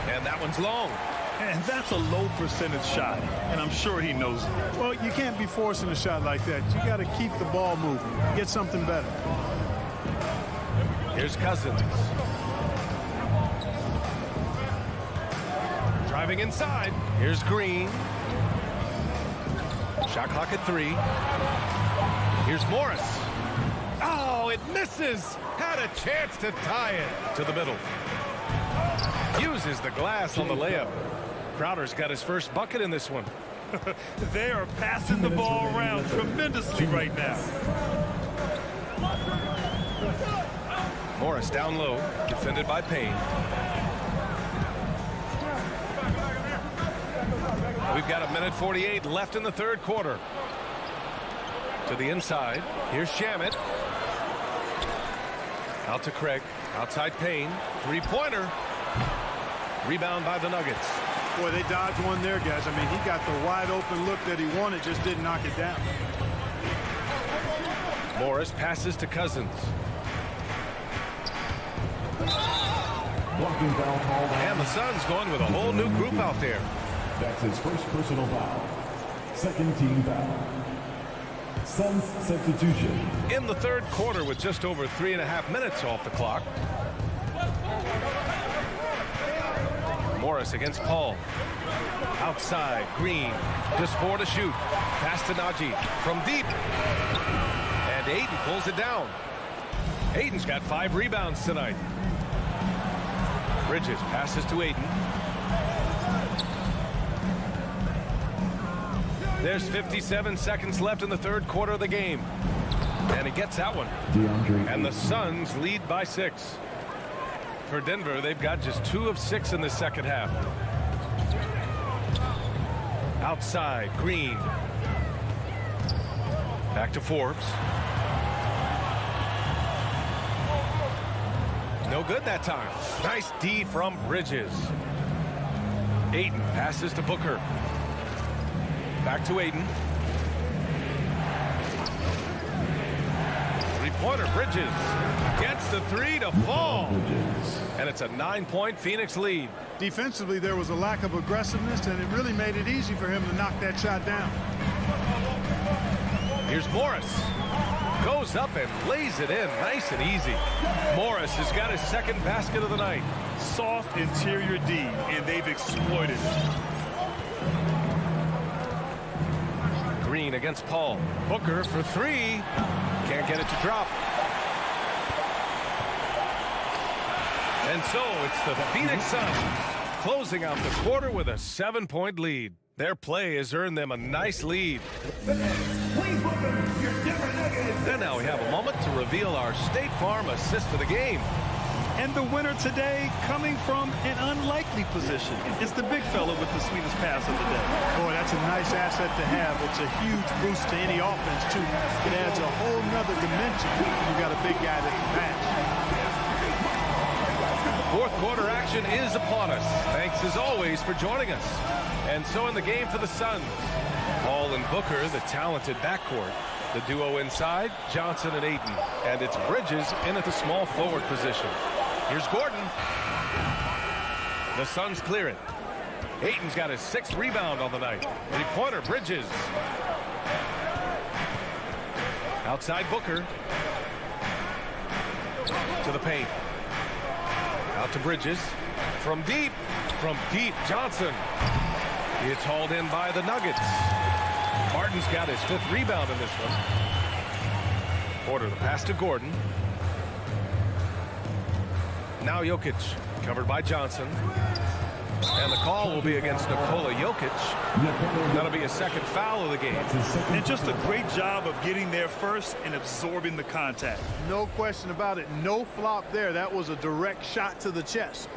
And that one's long. And that's a low percentage shot, and I'm sure he knows it. Well, you can't be forcing a shot like that. You got to keep the ball moving. Get something better. Here's Cousins. Driving inside. Here's Green. Shot clock at 3. Here's Morris. Oh, it misses. Had a chance to tie it to the middle. Uses the glass on the layup. Crowder's got his first bucket in this one. They are passing the ball around tremendously right now. Morris down low, defended by Payne. We've got 1:48 left in the third quarter. To the inside. Here's Shamet. Out to Craig. Outside Payne. Three-pointer. Rebound by the Nuggets. Boy, they dodged one there, guys. I mean, he got the wide open look that he wanted, just didn't knock it down. Morris passes to Cousins. Blocking foul called. And the Suns going with a whole new group out there. That's his first personal foul. Second team foul. Suns substitution. In the third quarter with just over 3.5 minutes off the clock. Morris against Paul. Outside, Green. Just 4 to shoot. Pass to Najee from deep. And Ayton pulls it down. Ayton's got 5 rebounds tonight. Bridges passes to Ayton. There's 57 seconds left in the third quarter of the game. And he gets that one. And the Suns lead by 6. For Denver, they've got just 2 of 6 in the second half. Outside, Green. Back to Forbes. No good that time. Nice D from Bridges. Ayton passes to Booker. Back to Ayton. Three-pointer, Bridges. Gets the 3 to fall. And it's a 9-point Phoenix lead. Defensively, there was a lack of aggressiveness, and it really made it easy for him to knock that shot down. Here's Morris. Goes up and lays it in nice and easy. Morris has got his second basket of the night. Soft interior D, and they've exploited it. Green against Paul. Booker for 3. Can't get it to drop. And so it's the Phoenix Suns closing out the quarter with a 7-point lead. Their play has earned them a nice lead. Please welcome your Denver Nuggets. And now we have a moment to reveal our State Farm assist of the game. And the winner today coming from an unlikely position. It's the big fella with the sweetest pass of the day. Boy, that's a nice asset to have. It's a huge boost to any offense, too. It adds a whole nother dimension when you got a big guy that can match. Fourth quarter action is upon us. Thanks as always for joining us. And so in the game for the Suns, Paul and Booker, the talented backcourt. The duo inside, Johnson and Ayton. And it's Bridges in at the small forward position. Here's Gordon. The Suns clear it. Ayton's got his 6th rebound on the night. Three-pointer, Bridges. Outside Booker. To the paint. Out to Bridges. From deep, Johnson. It's hauled in by the Nuggets. Martin's got his 5th rebound in this one. Porter, the pass to Gordon. Now Jokic, covered by Johnson. And the call will be against Nikola Jokic. That'll be a second foul of the game. And just a great job of getting there first and absorbing the contact. No question about it. No flop there. That was a direct shot to the chest.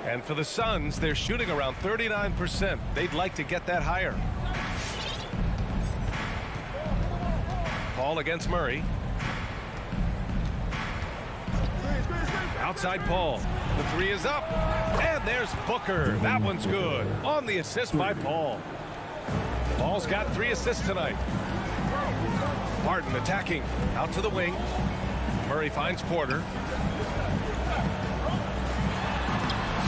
And for the Suns, they're shooting around 39%. They'd like to get that higher. Paul against Murray. Outside Paul. The 3 is up. And there's Booker. That one's good. On the assist by Paul. Paul's got 3 assists tonight. Martin attacking. Out to the wing. Murray finds Porter.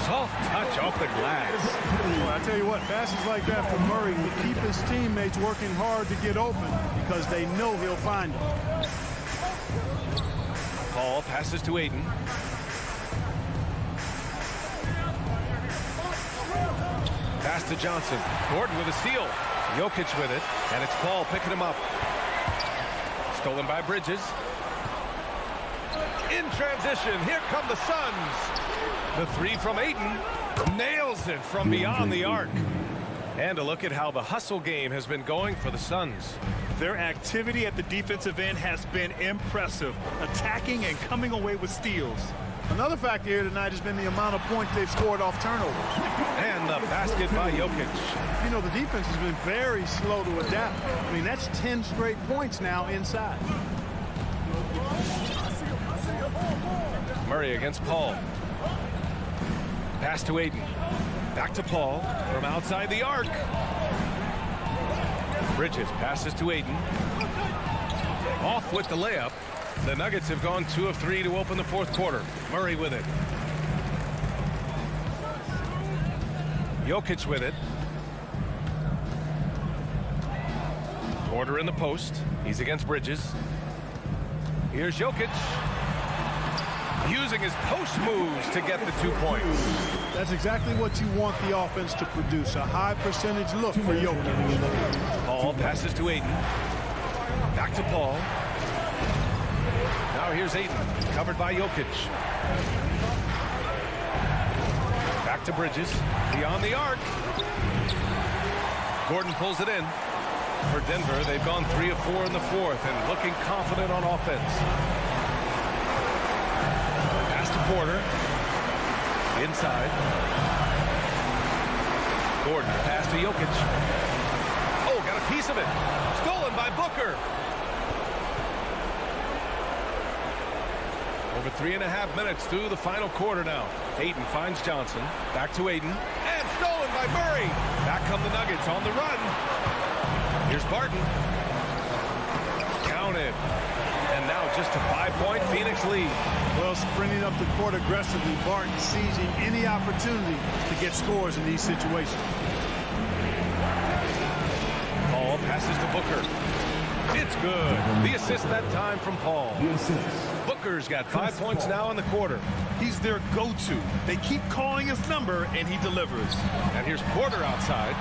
Soft touch off the glass. Well, I tell you what, passes like that from Murray will keep his teammates working hard to get open because they know he'll find them. Paul passes to Ayton. Pass to Johnson. Gordon with a steal. Jokic with it. And it's Paul picking him up. Stolen by Bridges. In transition, here come the Suns. The three from Ayton. Nails it from beyond the arc. And a look at how the hustle game has been going for the Suns. Their activity at the defensive end has been impressive, attacking and coming away with steals. Another factor here tonight has been the amount of points they've scored off turnovers. And the basket by Jokic. You know, the defense has been very slow to adapt. I mean, that's 10 straight points now inside. Murray against Paul. Pass to Ayton. Back to Paul from outside the arc. Bridges passes to Ayton. Off with the layup. The Nuggets have gone 2 of 3 to open the fourth quarter. Murray with it. Jokic with it. Porter in the post. He's against Bridges. Here's Jokic. Using his post moves to get the 2 points. That's exactly what you want the offense to produce. A high percentage look for Jokic. Paul passes to Ayton. Back to Paul. Now here's Ayton, covered by Jokic. Back to Bridges, beyond the arc. Gordon pulls it in. For Denver, they've gone 3 of 4 in the fourth and looking confident on offense. Pass to Porter. Inside. Gordon, pass to Jokic. Oh, got a piece of it. Stolen by Booker. Over 3.5 minutes through the final quarter now. Ayton finds Johnson. Back to Ayton. And stolen by Murray. Back come the Nuggets on the run. Here's Barton. Counted. And now just a 5-point Phoenix lead. Well, sprinting up the court aggressively, Barton seizing any opportunity to get scores in these situations. Paul passes to Booker. It's good. The assist that time from Paul. Booker's got 5 points now in the quarter. He's their go-to. They keep calling his number, and he delivers. And here's Porter outside.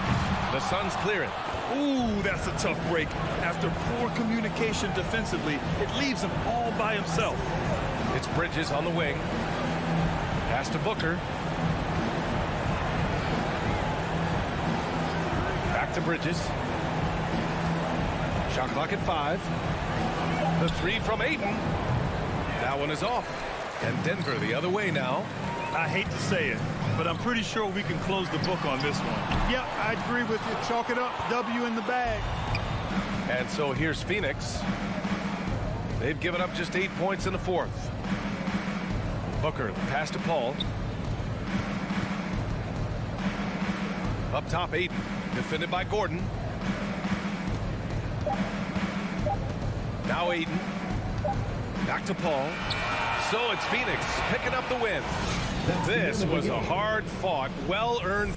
The Suns clear it. Ooh, that's a tough break. After poor communication defensively, it leaves him all by himself. It's Bridges on the wing. Pass to Booker. Back to Bridges. Shot clock at 5. The 3 from Ayton. That one is off. And Denver the other way now. I hate to say it, but I'm pretty sure we can close the book on this one. Yeah, I agree with you. Chalk it up. W in the bag. And so here's Phoenix. They've given up just 8 points in the fourth. Booker, pass to Paul. Up top, Ayton. Defended by Gordon. Now Ayton. Back to Paul. So it's Phoenix picking up the win. This was a hard-fought, well-earned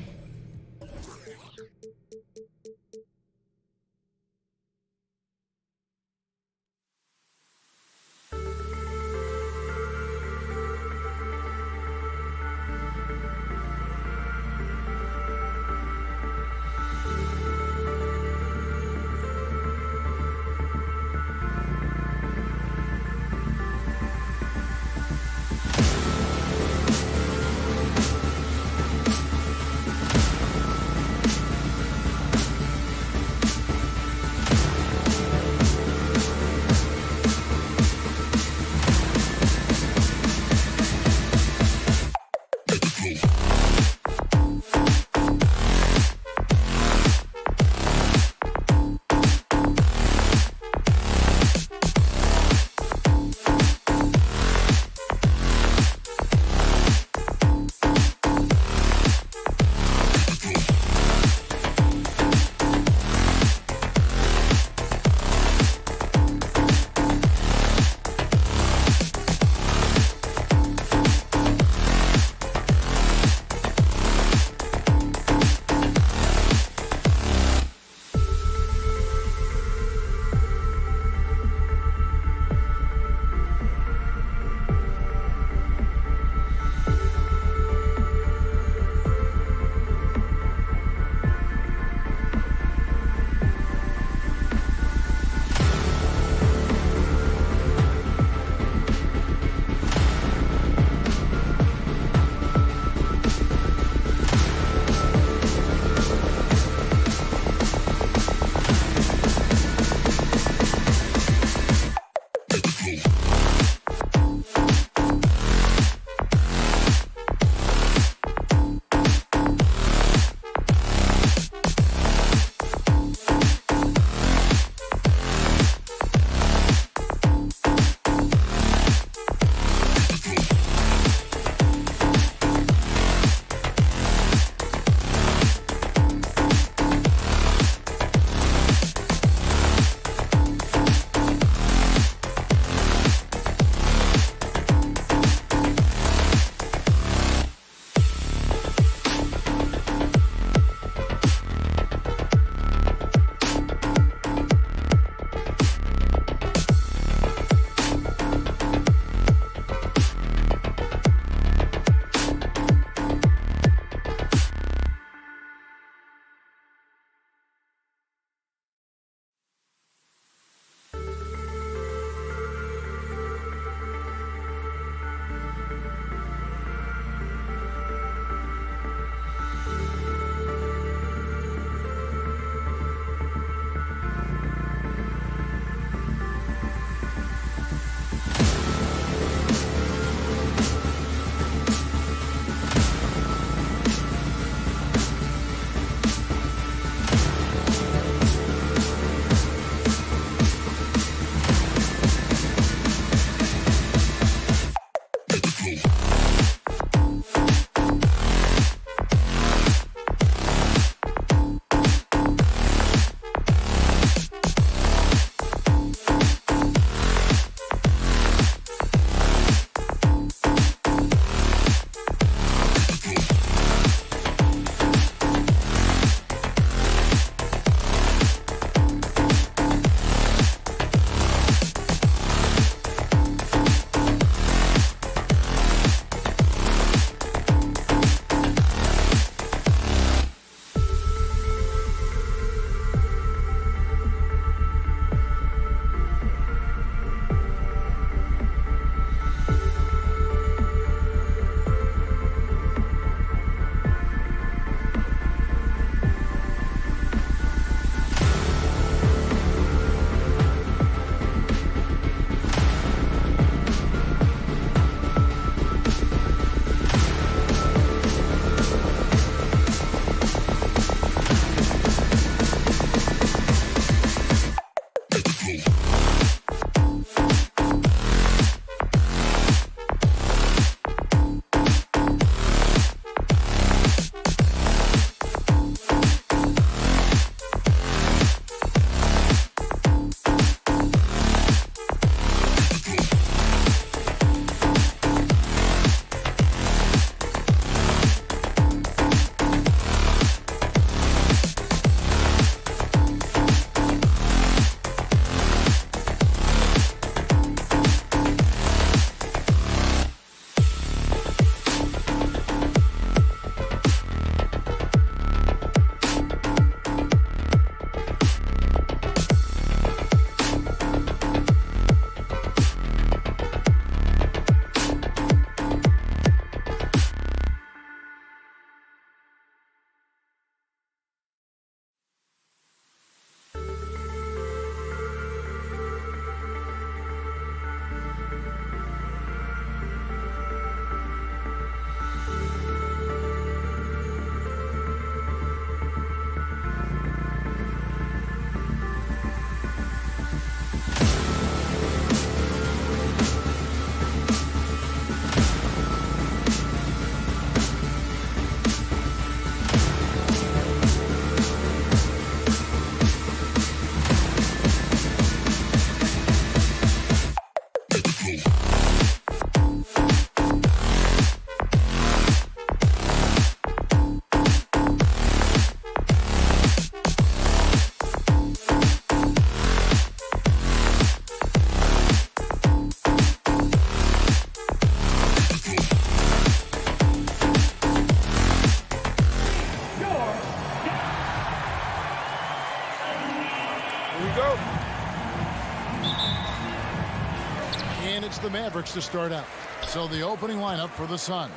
And it's the Mavericks to start out. So the opening lineup for the Suns.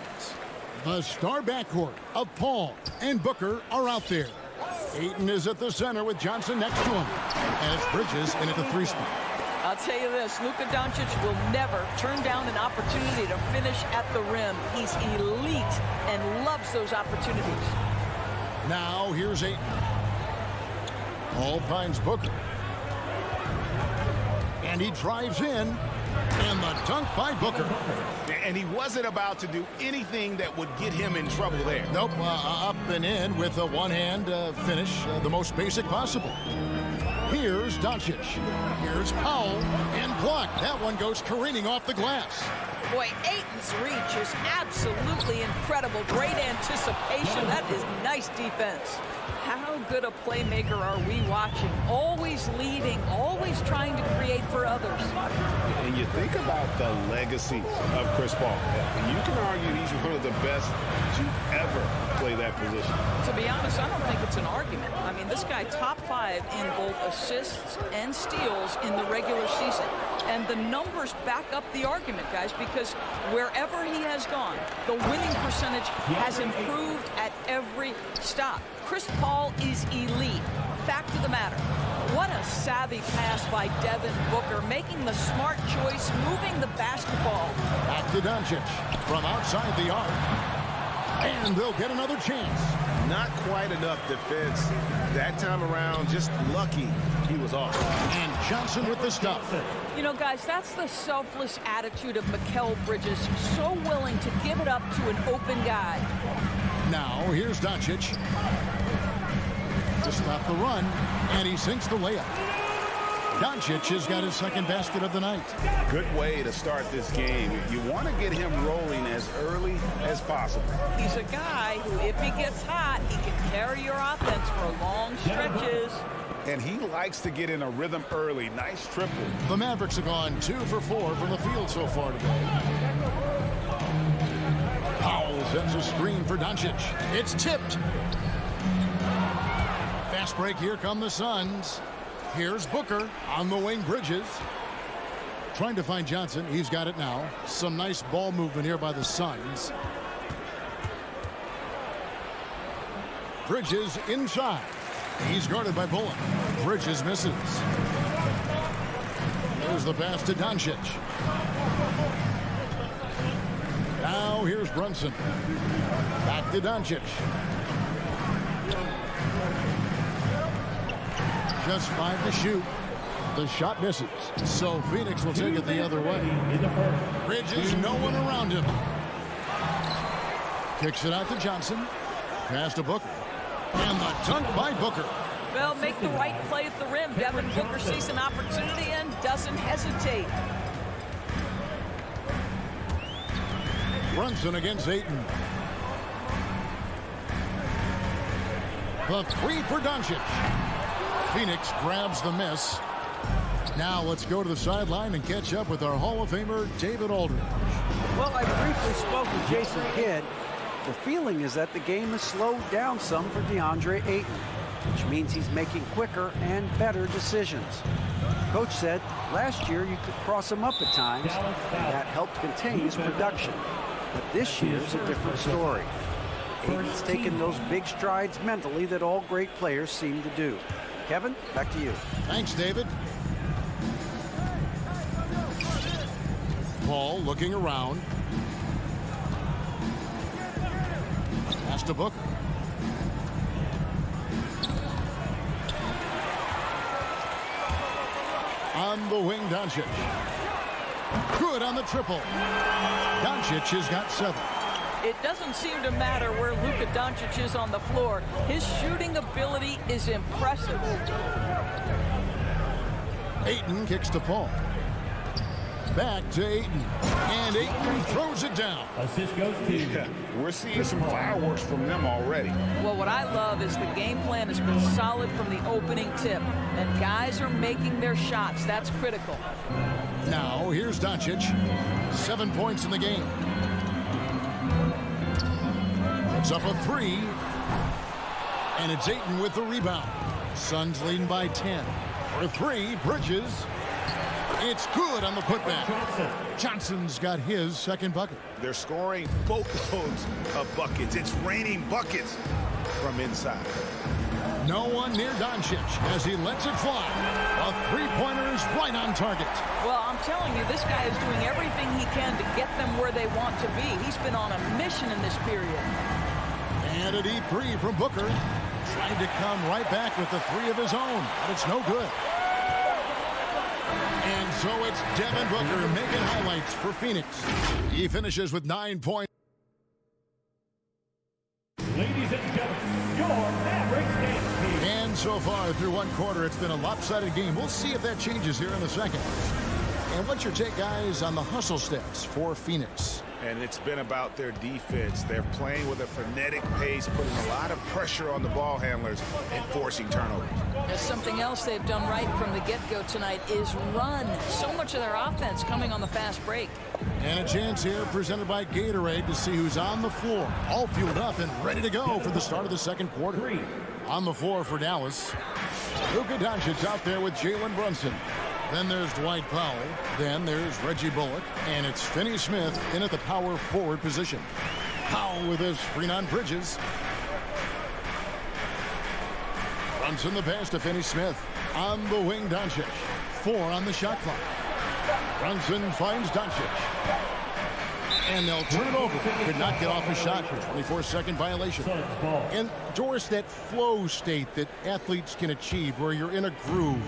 The star backcourt of Paul and Booker are out there. Ayton is at the center with Johnson next to him. And it's Bridges in at the 3 spot. I'll tell you this, Luka Doncic will never turn down an opportunity to finish at the rim. He's elite and loves those opportunities. Now here's Ayton. Paul finds Booker. And he drives in. And the dunk by Booker. And he wasn't about to do anything that would get him in trouble there. Nope, up and in with a one-hand finish, the most basic possible. Here's Doncic. Here's Powell, and blocked. That one goes careening off the glass. Boy, Ayton's reach is absolutely incredible. Great anticipation. That is nice defense. How good a playmaker are we watching? Always leading, always trying to create for others. And you think about the legacy of Chris Paul. And you can argue he's one of the best to ever play that position. To be honest, I don't think it's an argument. I mean, this guy top 5 in both assists and steals in the regular season. And the numbers back up the argument, guys, because wherever he has gone, the winning percentage has improved at every stop. Chris Paul is elite. Fact of the matter. What a savvy pass by Devin Booker, making the smart choice, moving the basketball. Back to Doncic from outside the arc. And they'll get another chance. Not quite enough defense that time around. Just lucky he was off. And Johnson with the stuff. You know, guys, that's the selfless attitude of Mikal Bridges. So willing to give it up to an open guy. Now, here's Doncic. To stop the run, and he sinks the layup. Doncic has got his second basket of the night. Good way to start this game. You want to get him rolling as early as possible. He's a guy who, if he gets hot, he can carry your offense for long stretches. And he likes to get in a rhythm early. Nice triple. The Mavericks have gone 2 for 4 from the field so far today. Powell sets a screen for Doncic. It's tipped. Fast break, here come the Suns. Here's Booker on the wing, Bridges. Trying to find Johnson. He's got it now. Some nice ball movement here by the Suns. Bridges inside. He's guarded by Bullock. Bridges misses. There's the pass to Doncic. Now here's Brunson. Back to Doncic. Just 5 to shoot. The shot misses. So Phoenix will take it the other way. Bridges, no one around him. Kicks it out to Johnson. Pass to Booker. And the dunk by Booker. Well, make the right play at the rim. Devin Booker sees an opportunity and doesn't hesitate. Brunson against Ayton. The 3 for Doncic. Phoenix grabs the miss. Now let's go to the sideline and catch up with our Hall of Famer, David Aldridge. Well, I briefly spoke with Jason Kidd. The feeling is that the game has slowed down some for DeAndre Ayton, which means he's making quicker and better decisions. Coach said last year you could cross him up at times, and that helped contain his production. But this year's a different story. Ayton's taken those big strides mentally that all great players seem to do. Kevin, back to you. Thanks, David. Paul looking around. Pass to Booker. On the wing, Doncic. Good on the triple. Doncic has got 7. It doesn't seem to matter where Luka Doncic is on the floor. His shooting ability is impressive. Ayton kicks to Paul. Back to Ayton. And Ayton throws it down. Assist goes to. Yeah, we're seeing some fireworks from them already. Well, what I love is the game plan has been solid from the opening tip. And guys are making their shots. That's critical. Now, here's Doncic. 7 points in the game. Puts up a 3. And it's Ayton with the rebound. Suns leading by 10. For 3, Bridges. It's good on the putback. Johnson's got his second bucket. They're scoring boatloads of buckets. It's raining buckets from inside. No one near Doncic as he lets it fly. A three-pointer's right on target. Well, I'm telling you, this guy is doing everything he can to get them where they want to be. He's been on a mission in this period. And a deep 3 from Booker. Trying to come right back with the 3 of his own, but it's no good. And so it's Devin Booker making highlights for Phoenix. He finishes with 9 points. Ladies and gentlemen, your Mavericks game team. And so far through one quarter, it's been a lopsided game. We'll see if that changes here in the second. And what's your take, guys, on the hustle stats for Phoenix? And it's been about their defense. They're playing with a frenetic pace, putting a lot of pressure on the ball handlers and forcing turnovers. There's something else they've done right from the get-go tonight is run. So much of their offense coming on the fast break. And a chance here presented by Gatorade to see who's on the floor. All fueled up and ready to go for the start of the second quarter. On the floor for Dallas. Luka Doncic out there with Jalen Brunson. Then there's Dwight Powell. Then there's Reggie Bullock. And it's Finney Smith in at the power forward position. Powell with his screen on Bridges. Brunson the pass to Finney Smith. On the wing, Doncic. 4 on the shot clock. Brunson finds Doncic. And they'll turn it over. Could not get off a shot. 24-second violation. And Doris, that flow state that athletes can achieve where you're in a groove.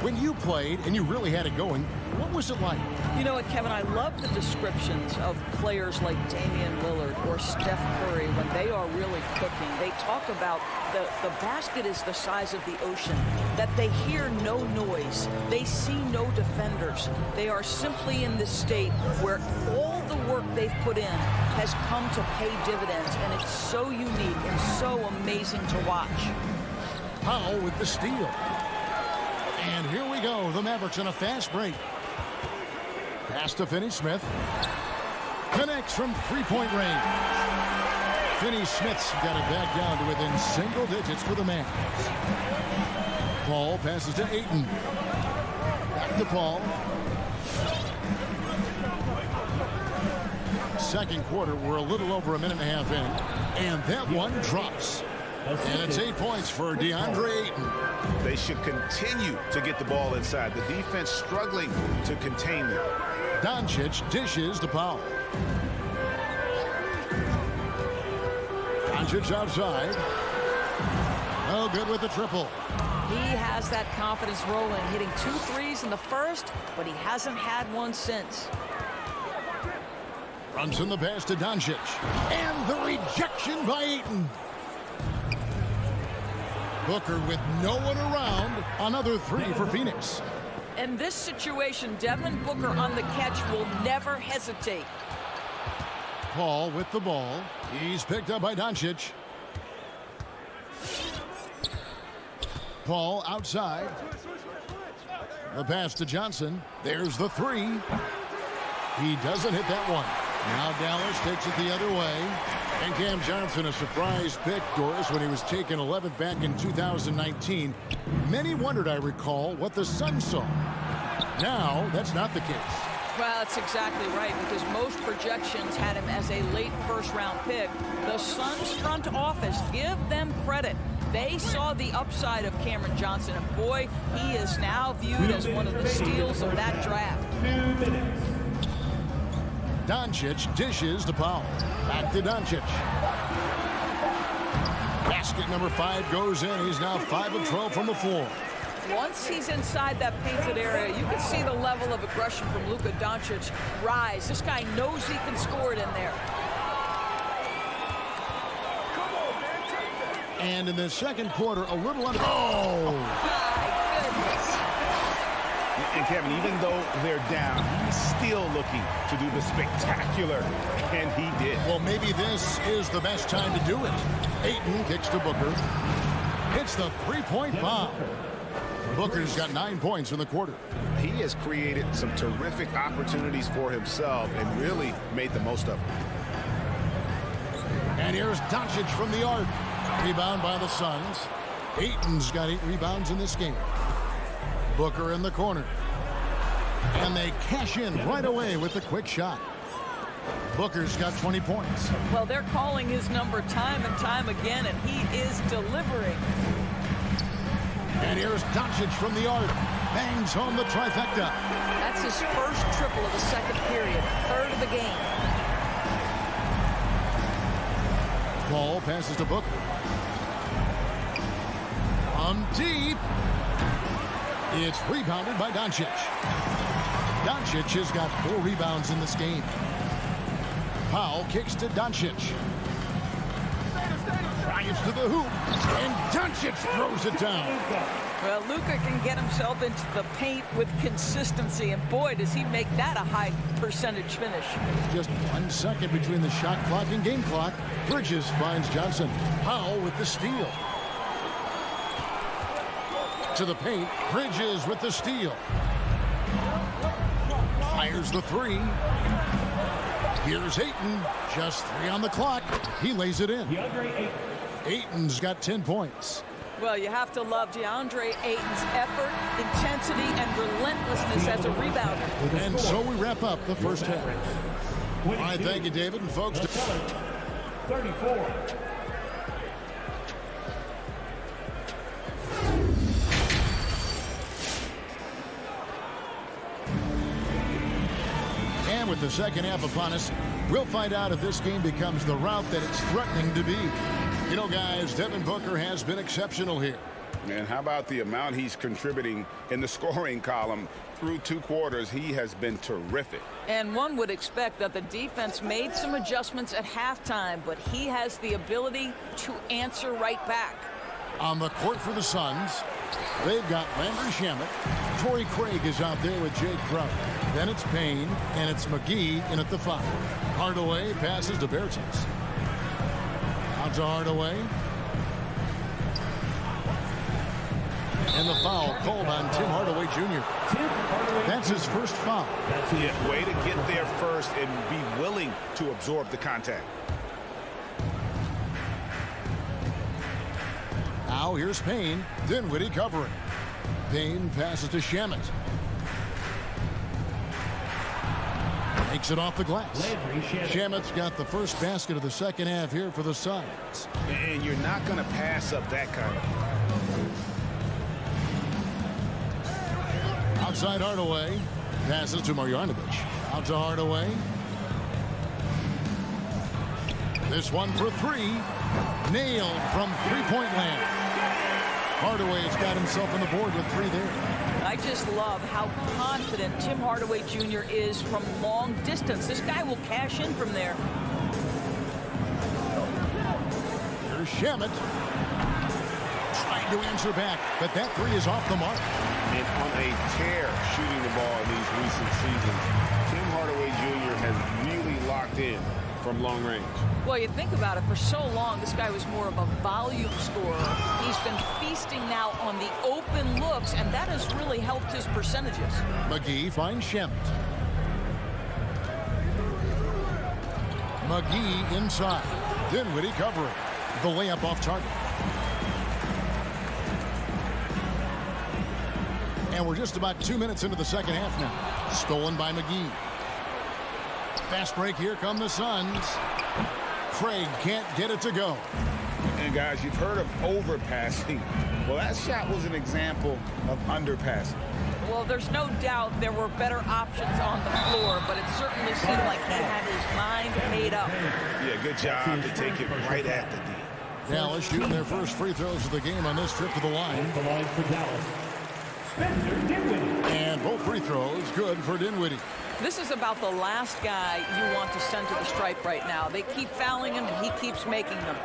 When you played and you really had it going, what was it like? You know what, Kevin, I love the descriptions of players like Damian Lillard or Steph Curry when they are really cooking. They talk about the basket is the size of the ocean, that they hear no noise. They see no defenders. They are simply in this state where all the work they've put in has come to pay dividends, and it's so unique and so amazing to watch. Powell with the steal. And here we go. The Mavericks in a fast break. Pass to Finney Smith. Connects from three-point range. Finney Smith's got it back down to within single digits for the Mavs. Paul passes to Ayton. Back to Paul. Second quarter, we're a little over a minute and a half in. And that one drops. And it's 8 points for DeAndre Ayton. They should continue to get the ball inside. The defense struggling to contain them. Doncic dishes to Powell. Doncic outside. No good with the triple. He has that confidence rolling, hitting 2 threes in the first, but he hasn't had one since. Brunson the pass to Doncic. And the rejection by Ayton. Booker with no one around. Another 3 for Phoenix. In this situation, Devin Booker on the catch will never hesitate. Paul with the ball. He's picked up by Doncic. Paul outside. The pass to Johnson. There's the 3. He doesn't hit that one. Now Dallas takes it the other way. And Cam Johnson, a surprise pick, Doris, when he was taken 11th back in 2019. Many wondered, I recall, what the Suns saw. Now, that's not the case. Well, that's exactly right, because most projections had him as a late first-round pick. The Suns front office, give them credit. They saw the upside of Cameron Johnson, and boy, he is now viewed as one of the steals of that draft. 2 minutes. Doncic dishes to Powell. Back to Doncic. Basket number 5 goes in. He's now 5 of 12 from the floor. Once he's inside that painted area, you can see the level of aggression from Luka Doncic rise. This guy knows he can score it in there. And in the second quarter, a little under. Oh! My goodness. And Kevin, even though they're down, he's still looking to do the spectacular, and he did. Well, maybe this is the best time to do it. Ayton kicks to Booker. Hits the three-point bomb. Booker's got 9 points in the quarter. He has created some terrific opportunities for himself and really made the most of them. And here's Doncic from the arc. Rebound by the Suns. Ayton's got 8 rebounds in this game. Booker in the corner. And they cash in right away with the quick shot. Booker's got 20 points. Well, they're calling his number time and time again, and he is delivering. And here's Doncic from the arc. Bangs home the trifecta. That's his first triple of the second period, third of the game. Ball passes to Booker. On deep. It's rebounded by Doncic. Doncic has got 4 rebounds in this game. Powell kicks to Doncic. Drives to the hoop. And Doncic throws it down. Well, Luka can get himself into the paint with consistency, and boy, does he make that a high percentage finish. Just 1 second between the shot clock and game clock. Bridges finds Johnson. Powell with the steal. To the paint. Bridges with the steal. Fires the 3. Here's Ayton. Just 3 on the clock. He lays it in. Ayton's got 10 points. Well, you have to love DeAndre Ayton's effort, intensity, and relentlessness as a rebounder. And so we wrap up the first half. All right, thank you, David. And folks, 34. and with the second half upon us, we'll find out if this game becomes the route that it's threatening to be. You know, guys, Devin Booker has been exceptional here. And how about the amount he's contributing in the scoring column? Through 2 quarters, he has been terrific. And one would expect that the defense made some adjustments at halftime, but he has the ability to answer right back. On the court for the Suns, they've got Landry Shamet. Torrey Craig is out there with Jake Crowder. Then it's Payne, and it's McGee in at the 5. Hardaway passes to Bertans. Out to Hardaway. And the foul called on Tim Hardaway Jr. That's his first foul. Yeah, way to get there first and be willing to absorb the contact. Now here's Payne. Dinwiddie covering. Payne passes to Shamet. Makes it off the glass. Shamet's got the first basket of the second half here for the Suns. And you're not going to pass up that kind of. Outside Hardaway. Passes to Marjanovic. Out to Hardaway. This one for 3. Nailed from three-point land. Hardaway's got himself on the board with 3 there. I just love how confident Tim Hardaway Jr. is from long distance. This guy will cash in from there. Here's Shamet. Trying to answer back, but that 3 is off the mark. And on a tear shooting the ball in these recent seasons, Tim Hardaway Jr. has really locked in from long range. Well, you think about it, for so long, this guy was more of a volume scorer. He's been feasting now on the open looks, and that has really helped his percentages. McGee finds Shamet. McGee inside. Dinwiddie covering. The layup off target. And we're just about 2 minutes into the second half now. Stolen by McGee. Fast break. Here come the Suns. Craig can't get it to go. And guys, you've heard of overpassing. Well, that shot was an example of underpassing. Well, there's no doubt there were better options on the floor, but it certainly seemed like he had his mind made up. Yeah, good job to take it right at the D. Dallas shooting their first free throws of the game on this trip to the line. The line for Dallas. Spencer Dinwiddie. And both free throws good for Dinwiddie. This is about the last guy you want to send to the stripe right now. They keep fouling him, and he keeps making them.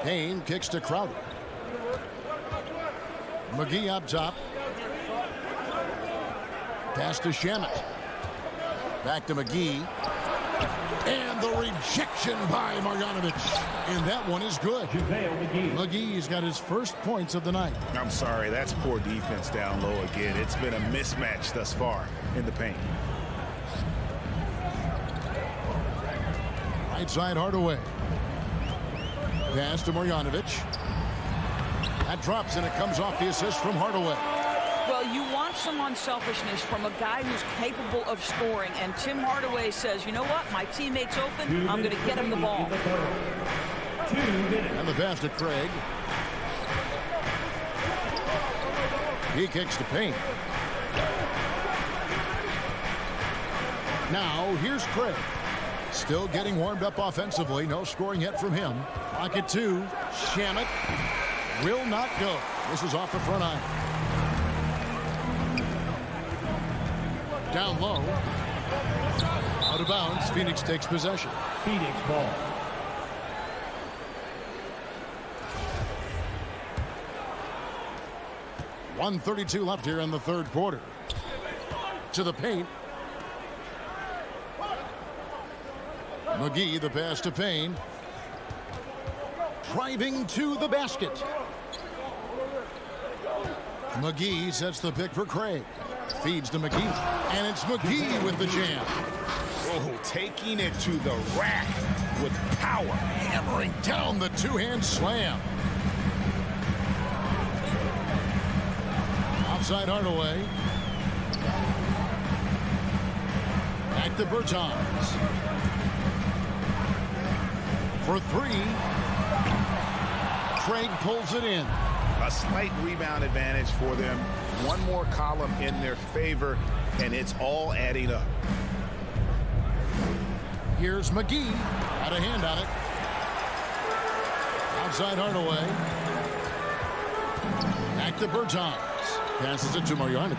Payne kicks to Crowder. McGee up top. Pass to Shamet. Back to McGee. And the rejection by Marjanovic. And that one is good. McGee's got his first points of the night. I'm sorry, that's poor defense down low again. It's been a mismatch thus far in the paint. Right side Hardaway. Pass to Marjanovic. That drops and it comes off the assist from Hardaway. Well, you want some unselfishness from a guy who's capable of scoring. And Tim Hardaway says, you know what? My teammate's open. I'm going to get him the ball. And the pass to Craig. He kicks the paint. Now, here's Craig. Still getting warmed up offensively. No scoring yet from him. Pocket two. Shamet will not go. This is off the front iron. Down low. Out of bounds. Phoenix takes possession. Phoenix ball. .132 left here in the third quarter. To the paint. McGee, the pass to Payne. Driving to the basket. McGee sets the pick for Craig. Feeds to McGee. And it's McGee with the jam. Oh, taking it to the rack with power. Hammering down the two-hand slam. Outside Hardaway. Back to Bertans. For three. Craig pulls it in. A slight rebound advantage for them. One more column in their favor, and it's all adding up. Here's McGee. Had a hand on it. Outside Hardaway. Back to Bertans. Passes it to Marjanovic.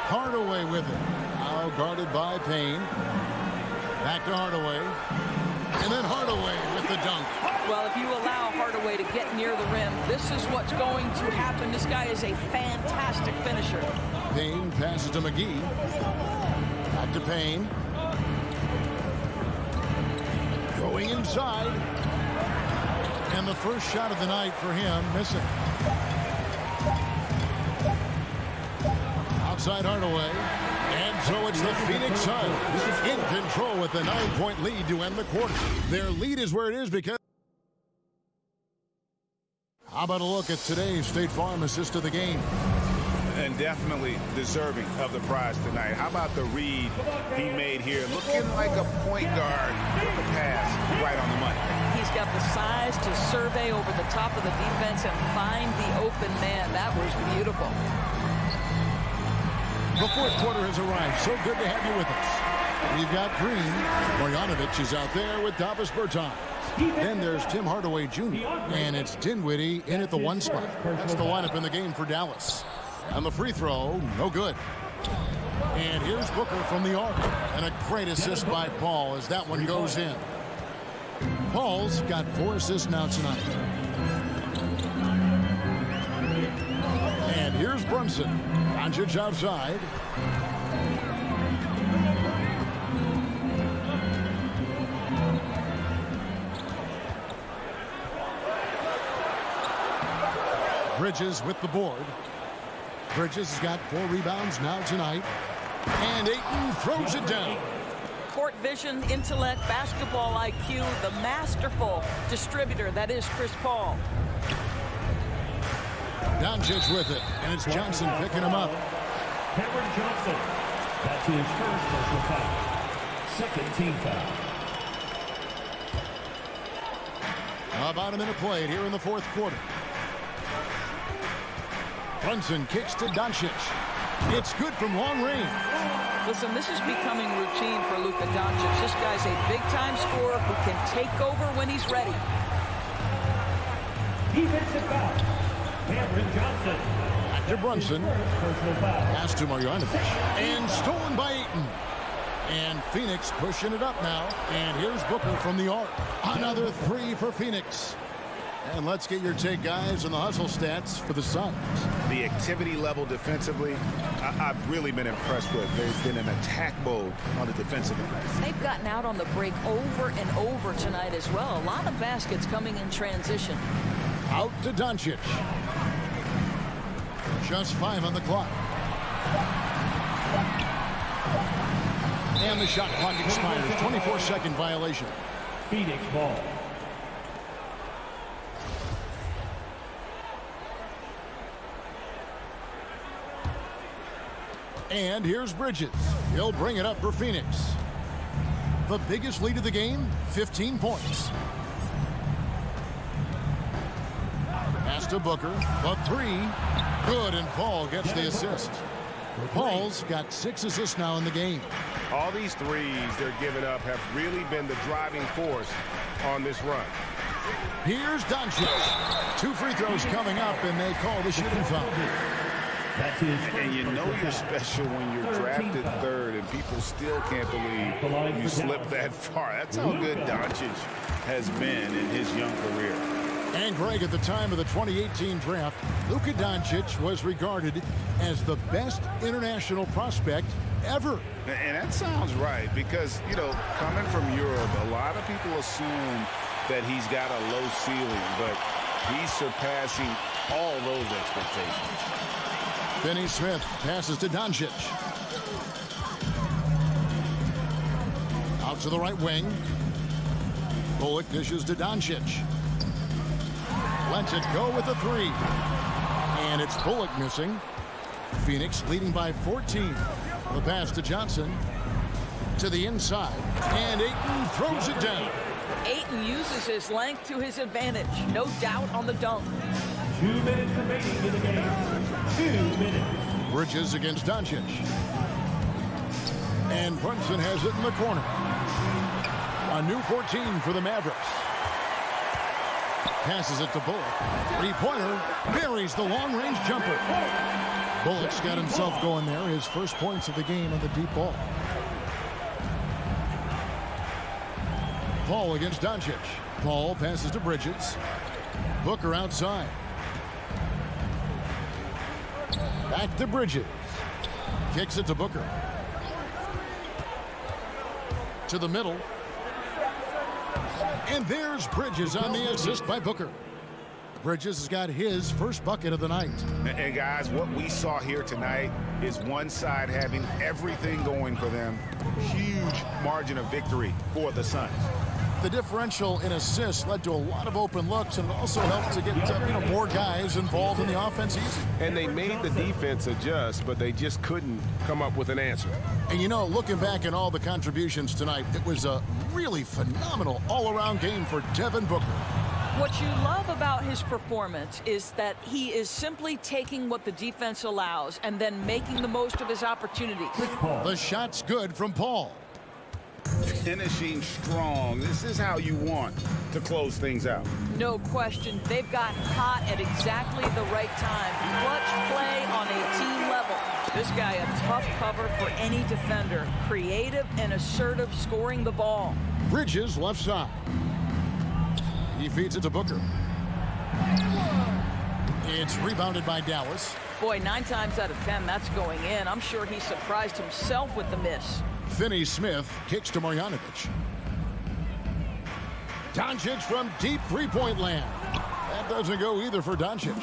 Hardaway with it. Now guarded by Payne. Back to Hardaway. And then Hardaway with the dunk. Well, if you allow Hardaway to get near the rim, this is what's going to happen. This guy is a fantastic finisher. Payne passes to McGee. Back to Payne. Going inside. And the first shot of the night for him, missing. Outside Hardaway. And so it's the Phoenix Suns in control with a 9-point lead to end the quarter. Their lead is where it is because... How about a look at today's State Farm assist of the game? And definitely deserving of the prize tonight. How about the read he made here? Looking like a point guard with the pass right on the money. He's got the size to survey over the top of the defense and find the open man. That was beautiful. The fourth quarter has arrived. So good to have you with us. We've got Green. Marjanovic is out there with Davis Bertans. Then there's Tim Hardaway Jr. And it's Dinwiddie in at the one spot. That's the lineup in the game for Dallas. And the free throw, no good. And here's Booker from the arc. And a great assist by Paul as that one goes in. Paul's got 4 assists now tonight. And here's Brunson. Doncic outside. Bridges with the board. Bridges has got 4 rebounds now tonight. And Ayton throws it down. Court vision, intellect, basketball IQ, the masterful distributor that is Chris Paul. Doncic with it, and it's Johnson picking him up. Cameron Johnson. That's his first personal foul. Second team foul. About a minute played here in the fourth quarter. Brunson kicks to Doncic. It's good from long range. Listen, this is becoming routine for Luka Doncic. This guy's a big-time scorer who can take over when he's ready. Defensive foul. Cameron Johnson. Back to Brunson. Personal foul. Pass to Marjanovic. And stolen by Ayton. And Phoenix pushing it up now. And here's Booker from the arc. Another 3 for Phoenix. And let's get your take, guys, on the hustle stats for the Suns. The activity level defensively, I've really been impressed with. There's been an attack mode on the defensive end. They've gotten out on the break over and over tonight as well. A lot of baskets coming in transition. Out to Doncic. Just 5 on the clock. And the shot clock expires. 24-second violation. Phoenix ball. And here's Bridges. He'll bring it up for Phoenix. The biggest lead of the game, 15 points. Pass to Booker. The 3. Good, and Paul gets the assist. Paul's got 6 assists now in the game. All these threes they're giving up have really been the driving force on this run. Here's Doncic. 2 free throws coming up, and they call the shooting foul. And you know you're special when you're drafted 3rd and people still can't believe you slipped that far. That's how good Doncic has been in his young career. And Greg, at the time of the 2018 draft, Luka Doncic was regarded as the best international prospect ever. And that sounds right because, you know, coming from Europe, a lot of people assume that he's got a low ceiling, but he's surpassing all those expectations. Finney Smith passes to Doncic. Out to the right wing. Bullock dishes to Doncic. Lets it go with a 3. And it's Bullock missing. Phoenix leading by 14. The pass to Johnson. To the inside. And Ayton throws it down. Ayton uses his length to his advantage. No doubt on the dunk. 2 minutes remaining in the game. 2 minutes. Bridges against Doncic. And Brunson has it in the corner. A new 14 for the Mavericks. Passes it to Bullock. 3-pointer. Buries the long-range jumper. Bullock's got himself going there. His first points of the game on the deep ball. Paul against Doncic. Paul passes to Bridges. Booker outside. Back to Bridges. Kicks it to Booker. To the middle. And there's Bridges on the assist by Booker. Bridges has got his first bucket of the night. And guys, what we saw here tonight is one side having everything going for them. Huge margin of victory for the Suns. The differential in assists led to a lot of open looks, and it also helped to get more guys involved in the offense easy. And they made the defense adjust, but they just couldn't come up with an answer. And you know, looking back at all the contributions tonight, it was a really phenomenal all-around game for Devin Booker. What you love about his performance is that he is simply taking what the defense allows and then making the most of his opportunities. The shot's good from Paul. Finishing strong. This is how you want to close things out. No question. They've got hot at exactly the right time. Clutch play on a team level. This guy a tough cover for any defender. Creative and assertive scoring the ball. Bridges left side. He feeds it to Booker. It's rebounded by Dallas. Boy, 9 times out of 10, that's going in. I'm sure he surprised himself with the miss. Finney Smith kicks to Marjanovic. Doncic from deep three-point land. That doesn't go either for Doncic.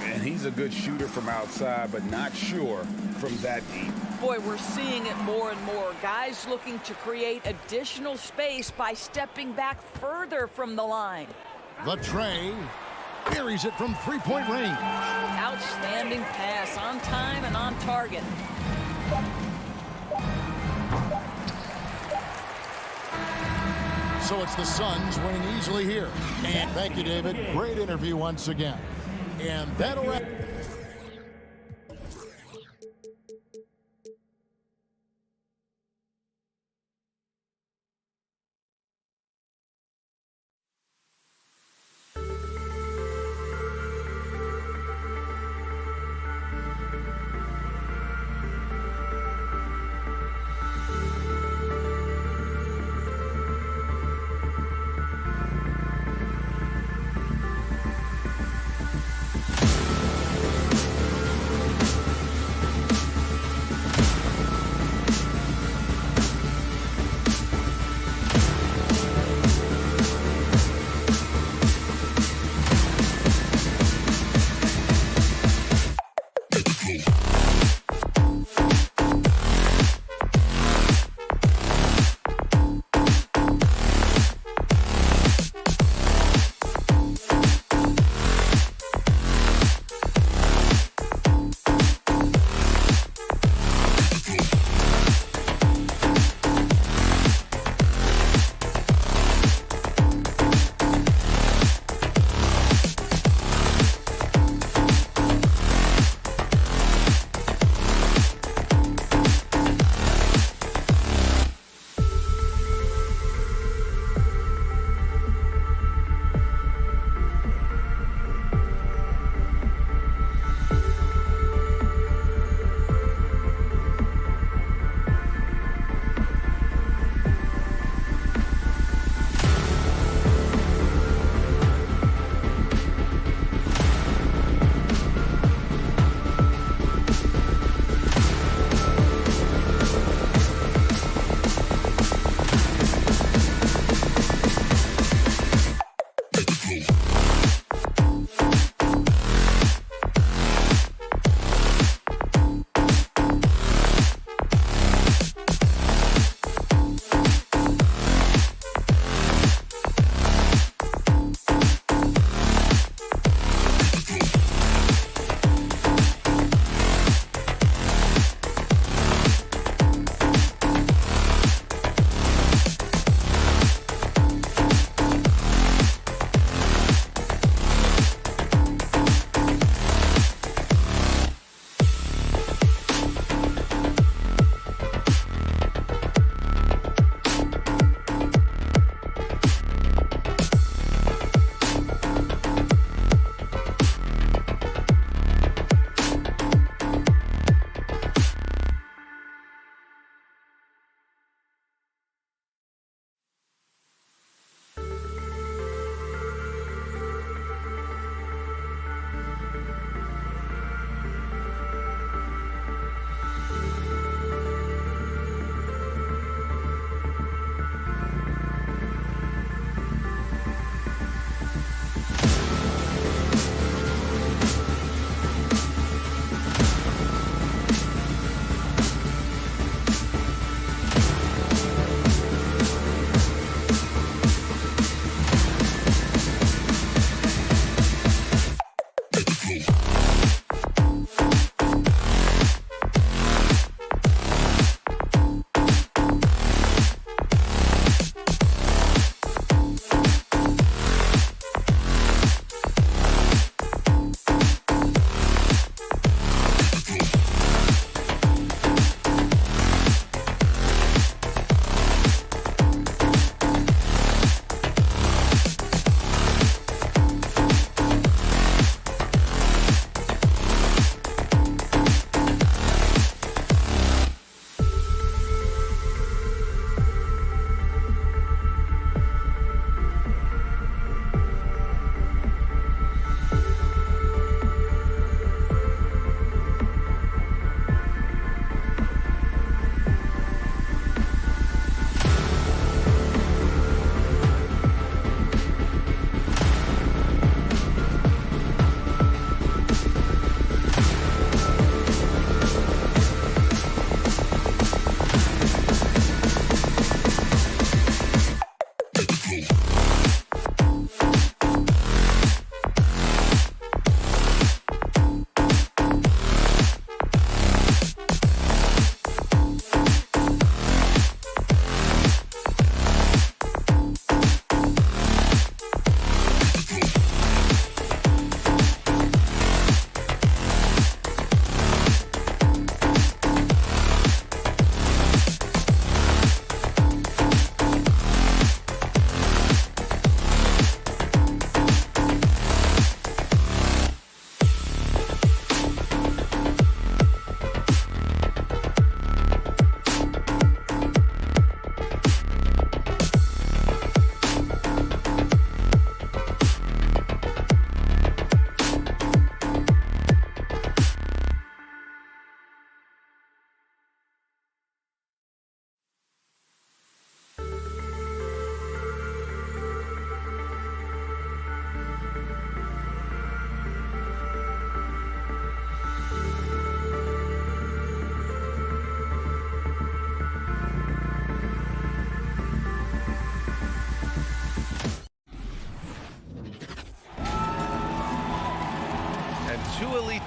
And he's a good shooter from outside, but not sure from that deep. Boy, we're seeing it more and more. Guys looking to create additional space by stepping back further from the line. The tray buries it from three-point range. Outstanding pass, on time and on target. So it's the Suns winning easily here. And thank you, David. Great interview once again. And that'll wrap.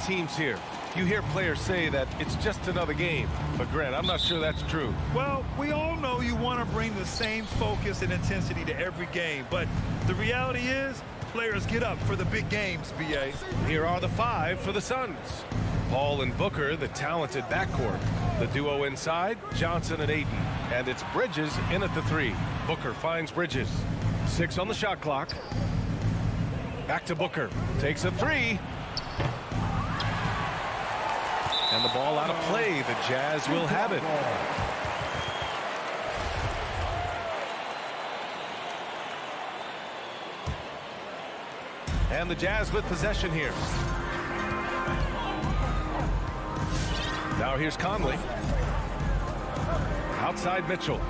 teams here. You hear players say that it's just another game. But, Grant, I'm not sure that's true. Well, we all know you want to bring the same focus and intensity to every game. But the reality is, players get up for the big games, B.A. Here are the 5 for the Suns. Paul and Booker, the talented backcourt. The duo inside, Johnson and Ayton. And it's Bridges in at the 3. Booker finds Bridges. 6 on the shot clock. Back to Booker. Takes a 3. And the ball out of play. The Jazz will have it. And the Jazz with possession here. Now here's Conley. Outside Mitchell.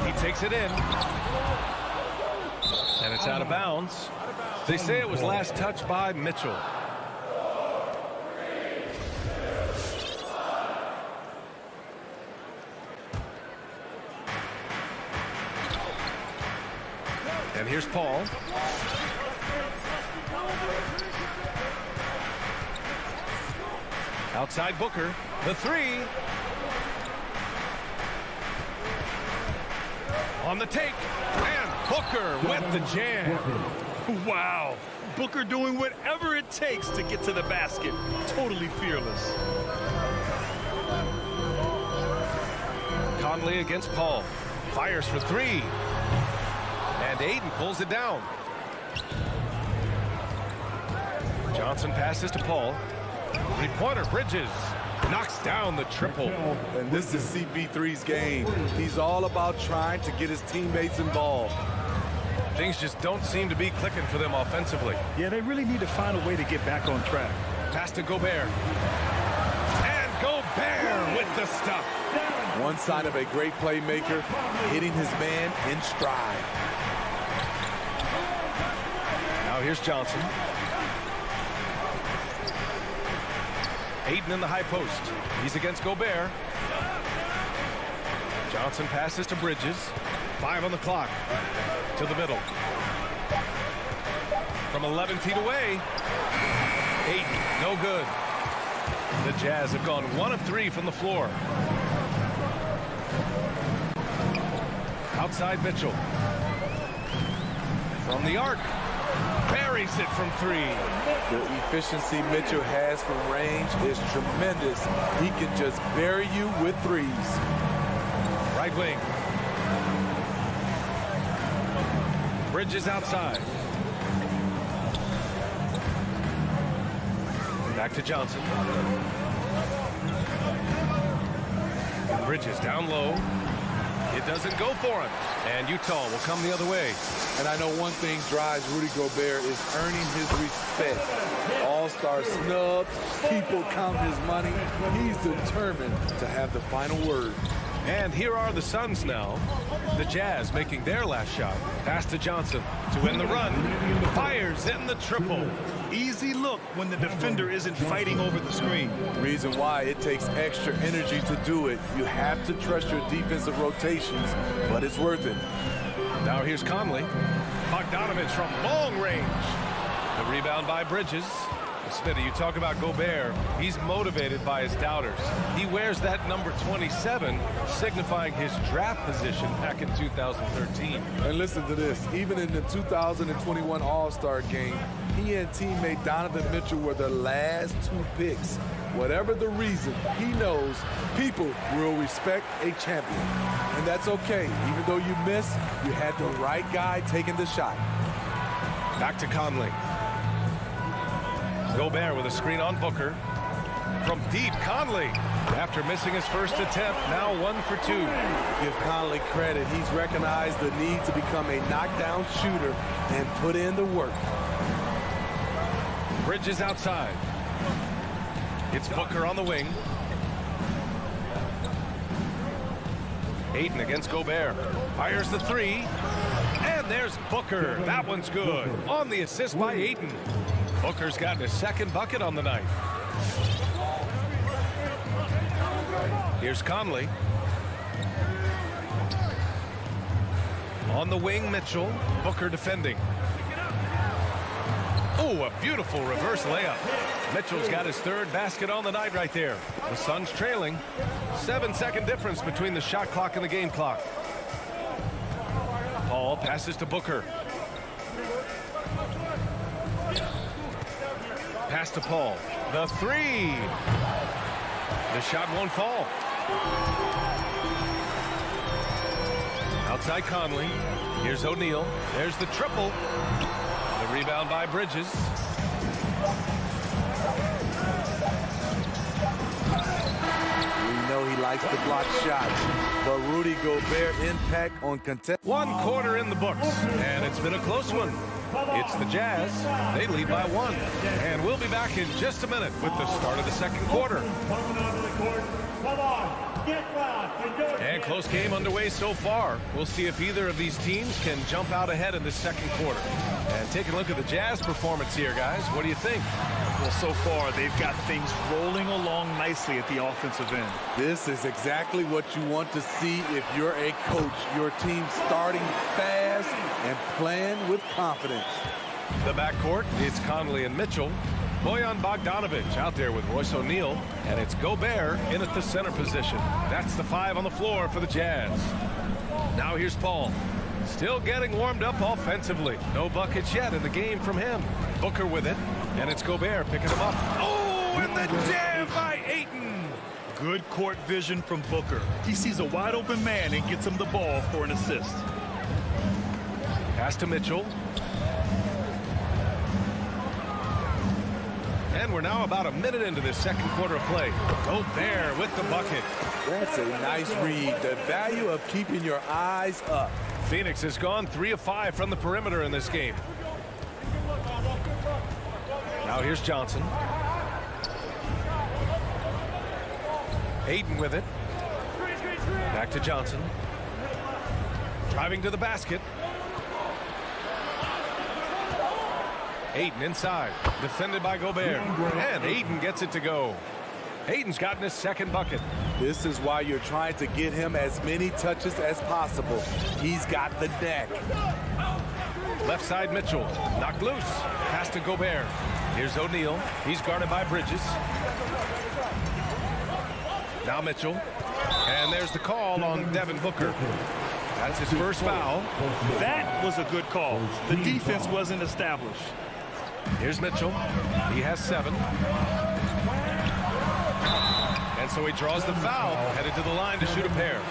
He takes it in. And it's out of bounds. They say it was last touched by Mitchell. And here's Paul. Outside Booker. The 3. On the take. And Booker with the jam. Wow. Booker doing whatever it takes to get to the basket. Totally fearless. Conley against Paul. Fires for 3. And Ayton pulls it down. Johnson passes to Paul. Three-pointer, Bridges. Knocks down the triple. And this is CP3's game. He's all about trying to get his teammates involved. Things just don't seem to be clicking for them offensively. Yeah, they really need to find a way to get back on track. Pass to Gobert. And Gobert with the stuff. One sign of a great playmaker, hitting his man in stride. Now here's Johnson. Ayton in the high post. He's against Gobert. Johnson passes to Bridges. 5 on the clock. To the middle. From 11 feet away. Ayton, no good. The Jazz have gone 1 of 3 from the floor. Outside Mitchell. From the arc. Buries it from 3. The efficiency Mitchell has from range is tremendous. He can just bury you with 3s. Right wing. Bridges outside. Back to Johnson. Bridges down low. It doesn't go for him. And Utah will come the other way. And I know one thing drives Rudy Gobert is earning his respect. All-star snubs, people count his money. He's determined to have the final word. And here are the Suns now. The Jazz making their last shot. Pass to Johnson to win the run. Fires in the triple. Easy look when the defender isn't fighting over the screen. Reason why it takes extra energy to do it. You have to trust your defensive rotations, but it's worth it. Now here's Conley. Bogdanovich from long range. The rebound by Bridges. Smitty, you talk about Gobert. He's motivated by his doubters. He wears that number 27, signifying his draft position back in 2013. And listen to this. Even in the 2021 All-Star game, he and teammate Donovan Mitchell were the last 2 picks. Whatever the reason, he knows people will respect a champion. And that's okay. Even though you miss, you had the right guy taking the shot. Back to Conley. Gobert with a screen on Booker. From deep, Conley. After missing his first attempt, now 1 for 2. Give Conley credit. He's recognized the need to become a knockdown shooter and put in the work. Bridges outside. It's Booker on the wing. Ayton against Gobert. Fires the 3. And there's Booker. That one's good. On the assist by Ayton. Booker's gotten his 2nd bucket on the night. Here's Conley. On the wing, Mitchell. Booker defending. Oh, a beautiful reverse layup. Mitchell's got his third basket on the night right there. The Suns trailing. 7-second difference between the shot clock and the game clock. Paul passes to Booker. Pass to Paul. The three. The shot won't fall. Outside Conley. Here's O'Neal. There's the triple. The rebound by Bridges. We know he likes to block shots, but Rudy Gobert impact on contest. 1 quarter in the books, and it's been a close one. It's the Jazz. They lead by 1. And we'll be back in just a minute with the start of the second quarter. And close game underway so far. We'll see if either of these teams can jump out ahead in the second quarter. And taking a look at the Jazz performance here, guys. What do you think? Well, so far, they've got things rolling along nicely at the offensive end. This is exactly what you want to see if you're a coach. Your team starting fast and playing with confidence. The backcourt, it's Conley and Mitchell. Bojan Bogdanovic out there with Royce O'Neal. And it's Gobert in at the center position. That's the 5 on the floor for the Jazz. Now here's Paul. Still getting warmed up offensively. No buckets yet in the game from him. Booker with it. And it's Gobert picking him up. Oh, and the jam by Ayton. Good court vision from Booker. He sees a wide open man and gets him the ball for an assist. Pass to Mitchell. And we're now about a minute into this second quarter of play. Gobert with the bucket. That's a nice read. The value of keeping your eyes up. Phoenix has gone 3 of 5 from the perimeter in this game. Now here's Johnson. Ayton with it. Back to Johnson. Driving to the basket. Ayton inside. Defended by Gobert. And Ayton gets it to go. Ayton's gotten his second bucket. This is why you're trying to get him as many touches as possible. He's got the neck. Left side Mitchell. Knocked loose. Pass to Gobert. Here's O'Neal. He's guarded by Bridges. Now Mitchell. And there's the call on Devin Booker. That's his first foul. That was a good call. The defense wasn't established. Here's Mitchell. He has 7. And so he draws the foul, headed to the line to shoot a pair.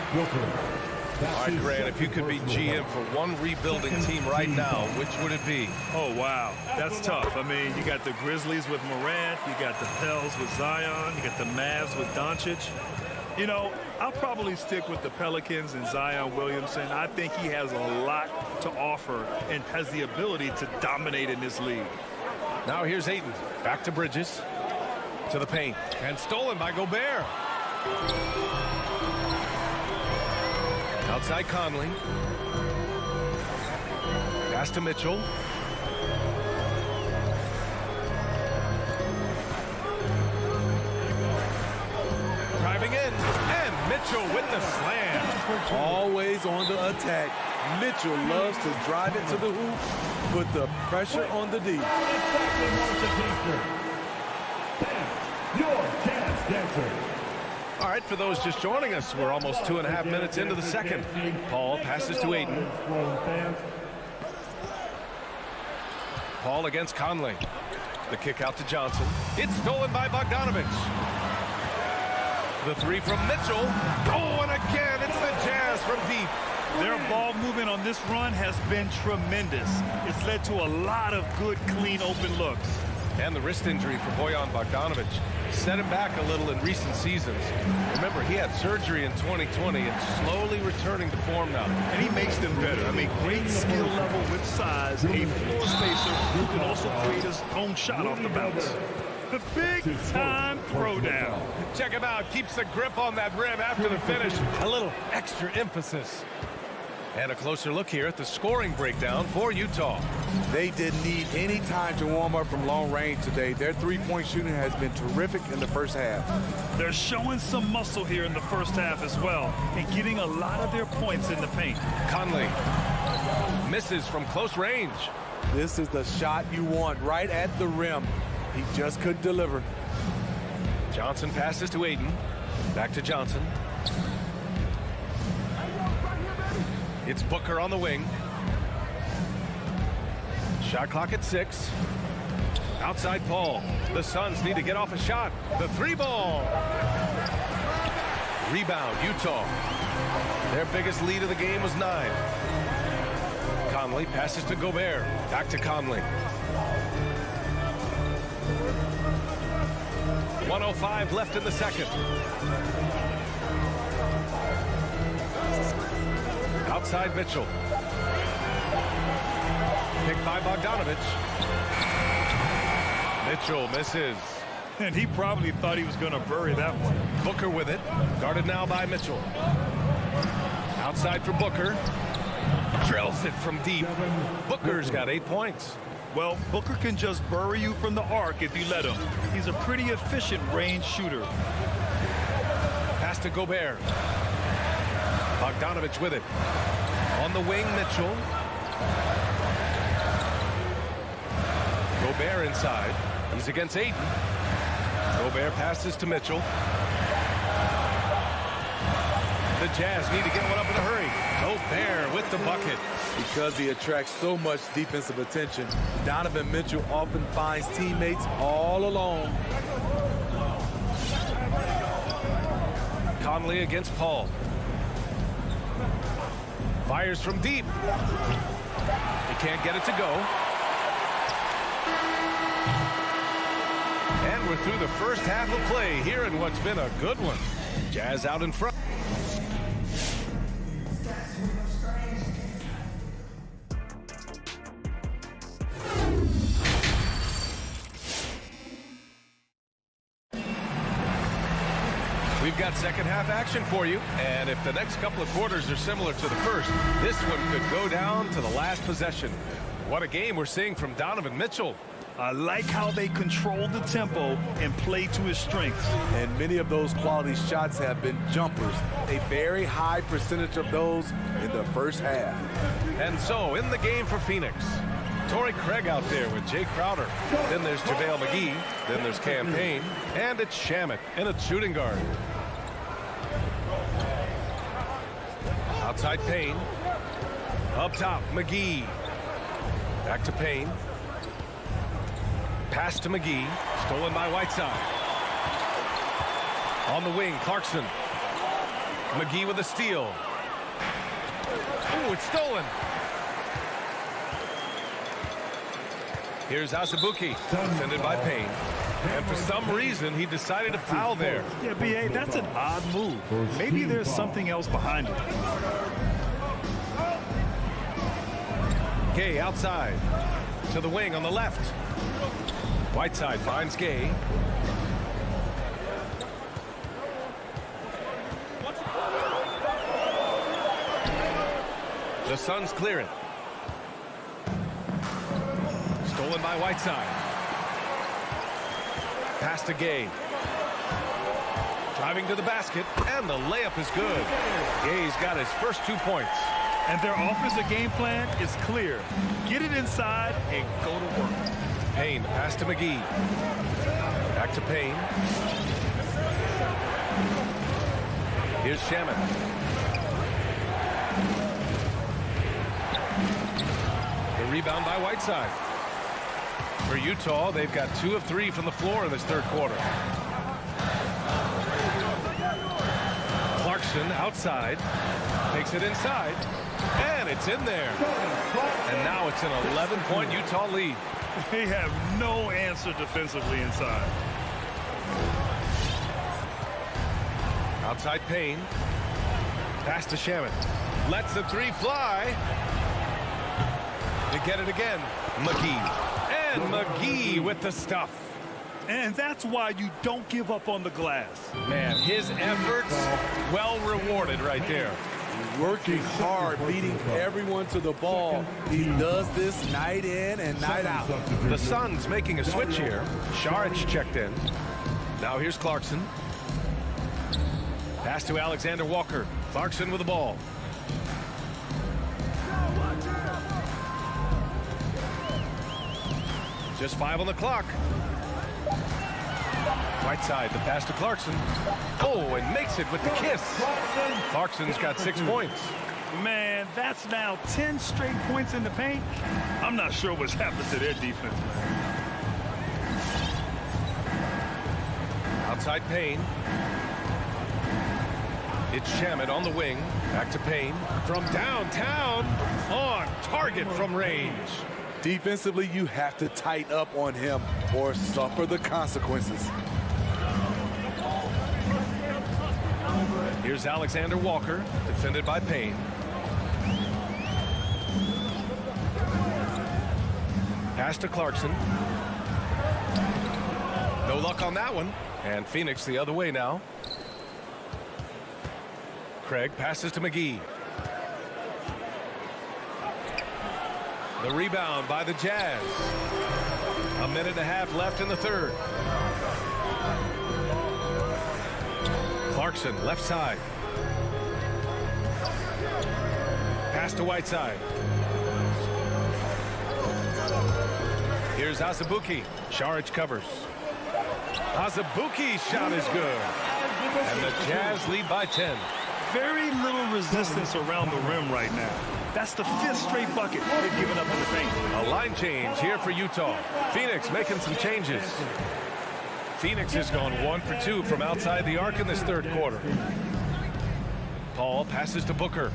All right, Grant, if you could be GM for one rebuilding team right now, which would it be? Oh, wow. That's tough. I mean, you got the Grizzlies with Morant. You got the Pels with Zion. You got the Mavs with Doncic. You know, I'll probably stick with the Pelicans and Zion Williamson. I think he has a lot to offer and has the ability to dominate in this league. Now here's Ayton. Back to Bridges. To the paint. And stolen by Gobert. Outside Conley. Pass to Mitchell. Driving in. And Mitchell with the slam. Always on the attack. Mitchell loves to drive it to the hoop, put the pressure on the D. Your Jazz dancer. All right, for those just joining us, we're almost 2.5 minutes into the second. Paul passes to Ayton. Paul against Conley. The kick out to Johnson. It's stolen by Bogdanovic. The 3 from Mitchell. Oh, and again, it's the Jazz from deep. Their ball movement on this run has been tremendous. It's led to a lot of good, clean, open looks. And the wrist injury for Bojan Bogdanovic set him back a little in recent seasons. Remember, he had surgery in 2020 and slowly returning to form now. And he makes them better. I mean, great skill level with size, a floor spacer who can also create his own shot off the bounce. The big-time throwdown. Check him out. Keeps the grip on that rim after the finish. A little extra emphasis. And a closer look here at the scoring breakdown for Utah. They didn't need any time to warm up from long range today. Their three-point shooting has been terrific in the first half. They're showing some muscle here in the first half as well and getting a lot of their points in the paint. Conley misses from close range. This is the shot you want, right at the rim. He just couldn't deliver. Johnson passes to Aiden. Back to Johnson. It's Booker on the wing. Shot clock at 6. Outside Paul. The Suns need to get off a shot. The 3-ball. Rebound, Utah. Their biggest lead of the game was 9. Conley passes to Gobert. Back to Conley. 1:05 left in the second. Outside Mitchell. Picked by Bogdanovich. Mitchell misses. And he probably thought he was going to bury that one. Booker with it. Guarded now by Mitchell. Outside for Booker. Drills it from deep. Booker's got 8 points. Well, Booker can just bury you from the arc if you let him. He's a pretty efficient range shooter. Pass to Gobert. Bogdanovich with it. On the wing, Mitchell. Gobert inside. He's against Aiden. Gobert passes to Mitchell. The Jazz need to get one up in a hurry. Gobert with the bucket. Because he attracts so much defensive attention, Donovan Mitchell often finds teammates all alone. Conley against Paul. Fires from deep. He can't get it to go. And we're through the first half of play here in what's been a good one. Jazz out in front. We've got second half action for you, and if the next couple of quarters are similar to the first, this one could go down to the last possession. What a game we're seeing from Donovan Mitchell. I like how they control the tempo and play to his strengths. And many of those quality shots have been jumpers. A very high percentage of those in the first half. And so in the game for Phoenix, Torrey Craig out there with Jay Crowder. Then there's JaVale McGee. Then there's Cam Payne. And it's Shamet in a shooting guard. Outside Payne. Up top, McGee. Back to Payne. Pass to McGee. Stolen by Whiteside. On the wing, Clarkson. McGee with a steal. Ooh, it's stolen. Here's Azubuike, defended by Payne. And for some reason, he decided to foul there. Yeah, B.A., that's an odd move. Maybe there's something else behind it. Gay outside. To the wing on the left. Whiteside finds Gay. The Suns clear it. Stolen by Whiteside. Pass to Gay. Driving to the basket, and the layup is good. Gay's got his first 2 points. And their offensive game plan is clear. Get it inside and go to work. Payne, pass to McGee. Back to Payne. Here's Shamet. The rebound by Whiteside. For Utah, they've got 2 of 3 from the floor in this third quarter. Clarkson outside. Takes it inside. And it's in there. And now it's an 11-point Utah lead. They have no answer defensively inside. Outside Payne. Pass to Shamet. Lets the 3 fly. To get it again. McGee. And McGee with the stuff. And that's why you don't give up on the glass. Man, his efforts well rewarded right there. Working hard, beating everyone to the ball. He does this night in and night out. The Suns making a switch here. Šarić checked in. Now here's Clarkson. Pass to Alexander Walker. Clarkson with the ball. Just 5 on the clock. Right side, the pass to Clarkson. Oh, and makes it with the kiss. Clarkson's got 6 points. Man, that's now 10 straight points in the paint. I'm not sure what's happened to their defense. Outside Payne. It's Shamet on the wing. Back to Payne. From downtown. On target from range. Defensively, you have to tighten up on him or suffer the consequences. Here's Alexander Walker, defended by Payne. Pass to Clarkson. No luck on that one. And Phoenix the other way now. Craig passes to McGee. The rebound by the Jazz. 1.5 minutes left in the third. Clarkson, left side. Pass to Whiteside. Here's Azubuike. Šarić covers. Azubuike's shot is good. And the Jazz lead by 10. Very little resistance around the rim right now. That's the 5th straight bucket they've given up in the paint. A line change here for Utah. Phoenix making some changes. Phoenix has gone 1 for 2 from outside the arc in this third quarter. Paul passes to Booker.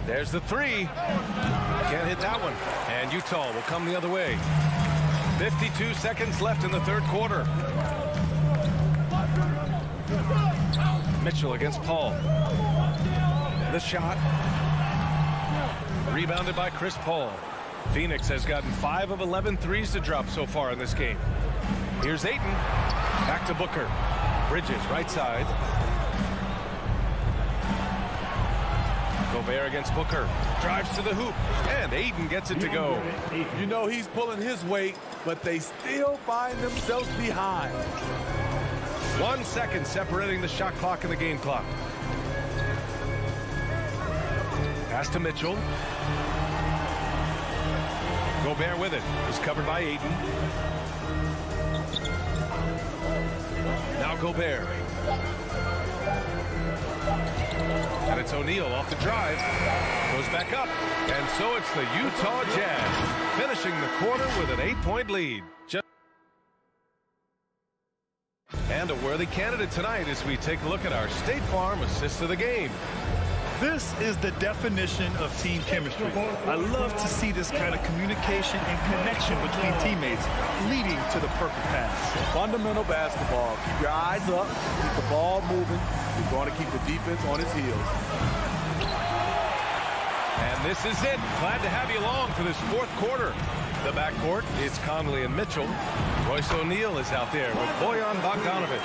There's the 3. Can't hit that one. And Utah will come the other way. 52 seconds left in the third quarter. Mitchell against Paul. The shot. Rebounded by Chris Paul. Phoenix has gotten 5 of 11 threes to drop so far in this game. Here's Ayton. Back to Booker. Bridges, right side. Gobert against Booker. Drives to the hoop. And Ayton gets it to go. You know he's pulling his weight, but they still find themselves behind. 1 second separating the shot clock and the game clock. Pass to Mitchell. Gobert with it. Is covered by Ayton. Now Gobert. And it's O'Neal off the drive. Goes back up. And so it's the Utah Jazz finishing the quarter with an 8-point lead. And a worthy candidate tonight as we take a look at our State Farm assist of the game. This is the definition of team chemistry. I love to see this kind of communication and connection between teammates leading to the perfect pass. Fundamental basketball. Keep your eyes up, keep the ball moving. You're going to keep the defense on its heels. And this is it. Glad to have you along for this fourth quarter. The backcourt is Conley and Mitchell. Royce O'Neal is out there with Bojan Bogdanović.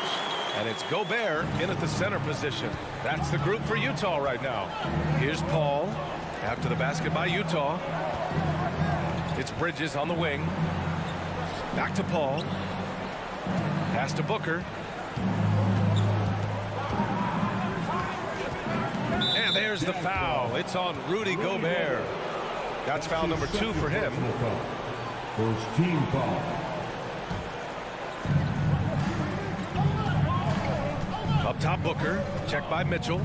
And it's Gobert in at the center position. That's the group for Utah right now. Here's Paul after the basket by Utah. It's Bridges on the wing. Back to Paul. Pass to Booker. And there's the foul. It's on Rudy Gobert. That's foul number 2 for him. First team foul. Up top, Booker. Checked by Mitchell.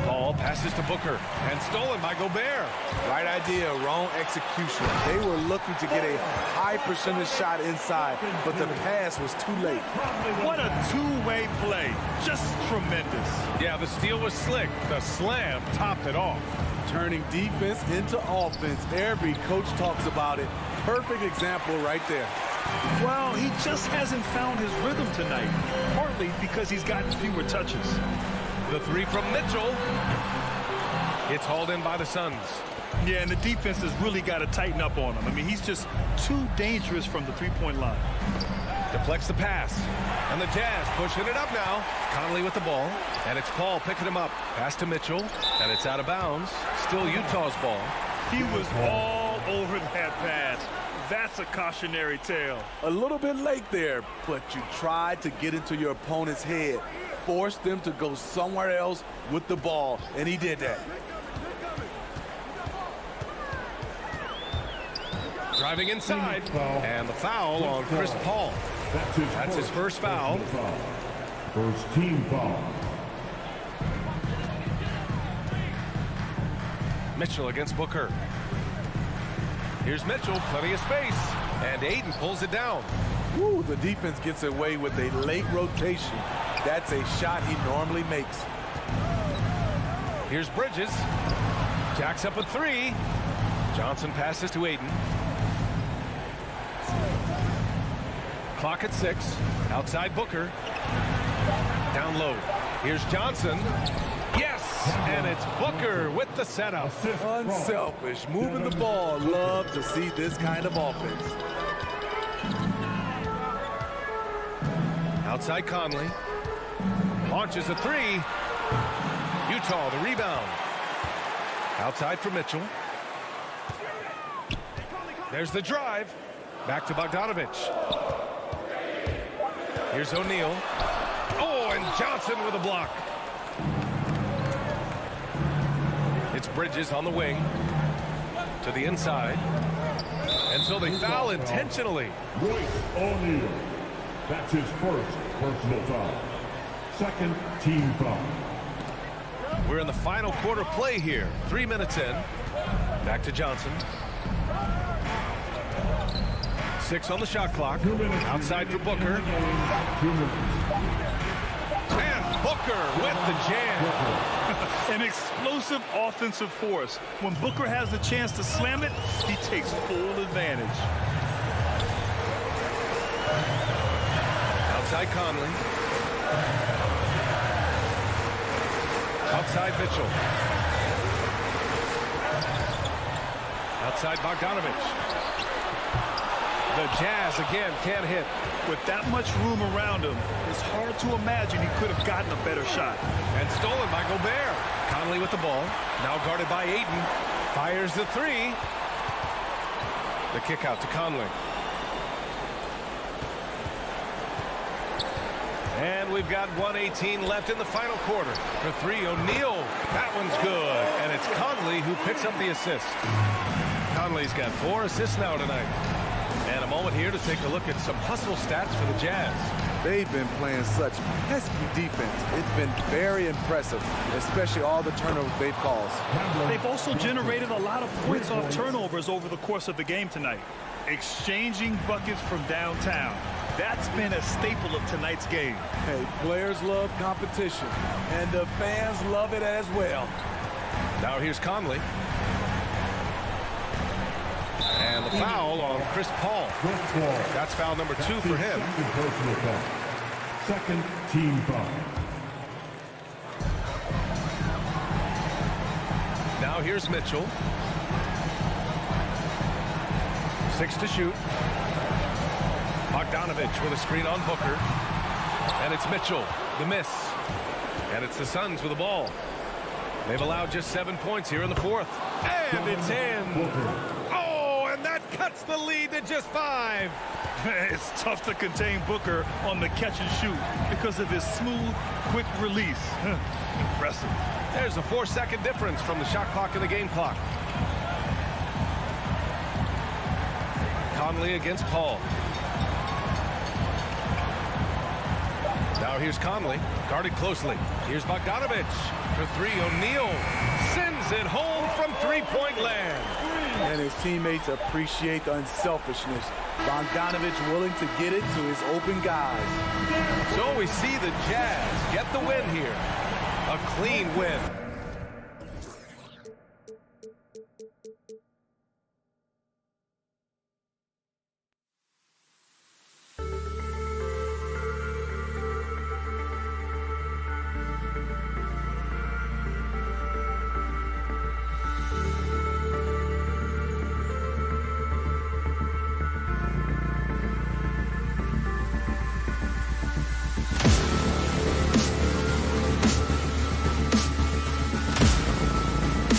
Paul passes to Booker. And stolen by Gobert. Right idea, wrong execution. They were looking to get a high percentage shot inside, but the pass was too late. What a two-way play. Just tremendous. Yeah, the steal was slick. The slam topped it off. Turning defense into offense. Every coach talks about it. Perfect example right there. Well, he just hasn't found his rhythm tonight, partly because he's gotten fewer touches. The 3 from Mitchell. It's hauled in by the Suns. Yeah, and the defense has really got to tighten up on him. I mean, he's just too dangerous from the three-point line. Deflects the pass. And the Jazz pushing it up now. Conley with the ball. And it's Paul picking him up. Pass to Mitchell. And it's out of bounds. Still Utah's ball. He was all over that pass. That's a cautionary tale. A little bit late there, but you tried to get into your opponent's head. Forced them to go somewhere else with the ball, and he did that. Driving inside. And the foul on Chris Paul. That's his first foul. First team foul. Mitchell against Booker. Here's Mitchell, plenty of space. And Ayton pulls it down. Woo, the defense gets away with a late rotation. That's a shot he normally makes. Here's Bridges. Jacks up a three. Johnson passes to Ayton. Clock at 6. Outside Booker. Down low. Here's Johnson. Yes! And it's Booker with the setup. Unselfish. Moving the ball. Love to see this kind of offense. Outside Conley. Launches a three. Utah the rebound. Outside for Mitchell. There's the drive. Back to Bogdanovich. Here's O'Neal. Oh, and Johnson with a block. It's Bridges on the wing. To the inside. And so they foul intentionally. Royce O'Neal. That's his first personal foul. Second team foul. We're in the final quarter play here. 3 minutes in. Back to Johnson. 6 on the shot clock. Outside for Booker. And Booker with the jam. An explosive offensive force. When Booker has the chance to slam it, he takes full advantage. Outside Conley. Outside Mitchell. Outside Bogdanovich. The Jazz again can't hit. With that much room around him, it's hard to imagine he could have gotten a better shot. And stolen by Gobert. Conley with the ball. Now guarded by Ayton. Fires the three. The kick out to Conley. And we've got 1:18 left in the final quarter. For three, O'Neal. That one's good. And it's Conley who picks up the assist. Conley's got 4 assists now tonight. And a moment here to take a look at some hustle stats for the Jazz. They've been playing such pesky defense. It's been very impressive, especially all the turnovers they've caused. They've also generated a lot of points off turnovers over the course of the game tonight. Exchanging buckets from downtown. That's been a staple of tonight's game. Hey, players love competition, and the fans love it as well. Now here's Conley. And the foul on Chris Paul. That's foul number 2 for him. Second team foul. Now here's Mitchell. 6 to shoot. Bogdanovich with a screen on Booker. And it's Mitchell, the miss. And it's the Suns with the ball. They've allowed just 7 points here in the fourth. And it's in. Oh, and that cuts the lead to just 5. It's tough to contain Booker on the catch and shoot because of his smooth, quick release. Impressive. There's a 4-second difference from the shot clock and the game clock. Conley against Paul. Now here's Conley, guarded closely. Here's Bogdanovich for 3. O'Neal sends it home from three-point land. And his teammates appreciate the unselfishness. Bogdanovich willing to get it to his open guys. So we see the Jazz get the win here. A clean win.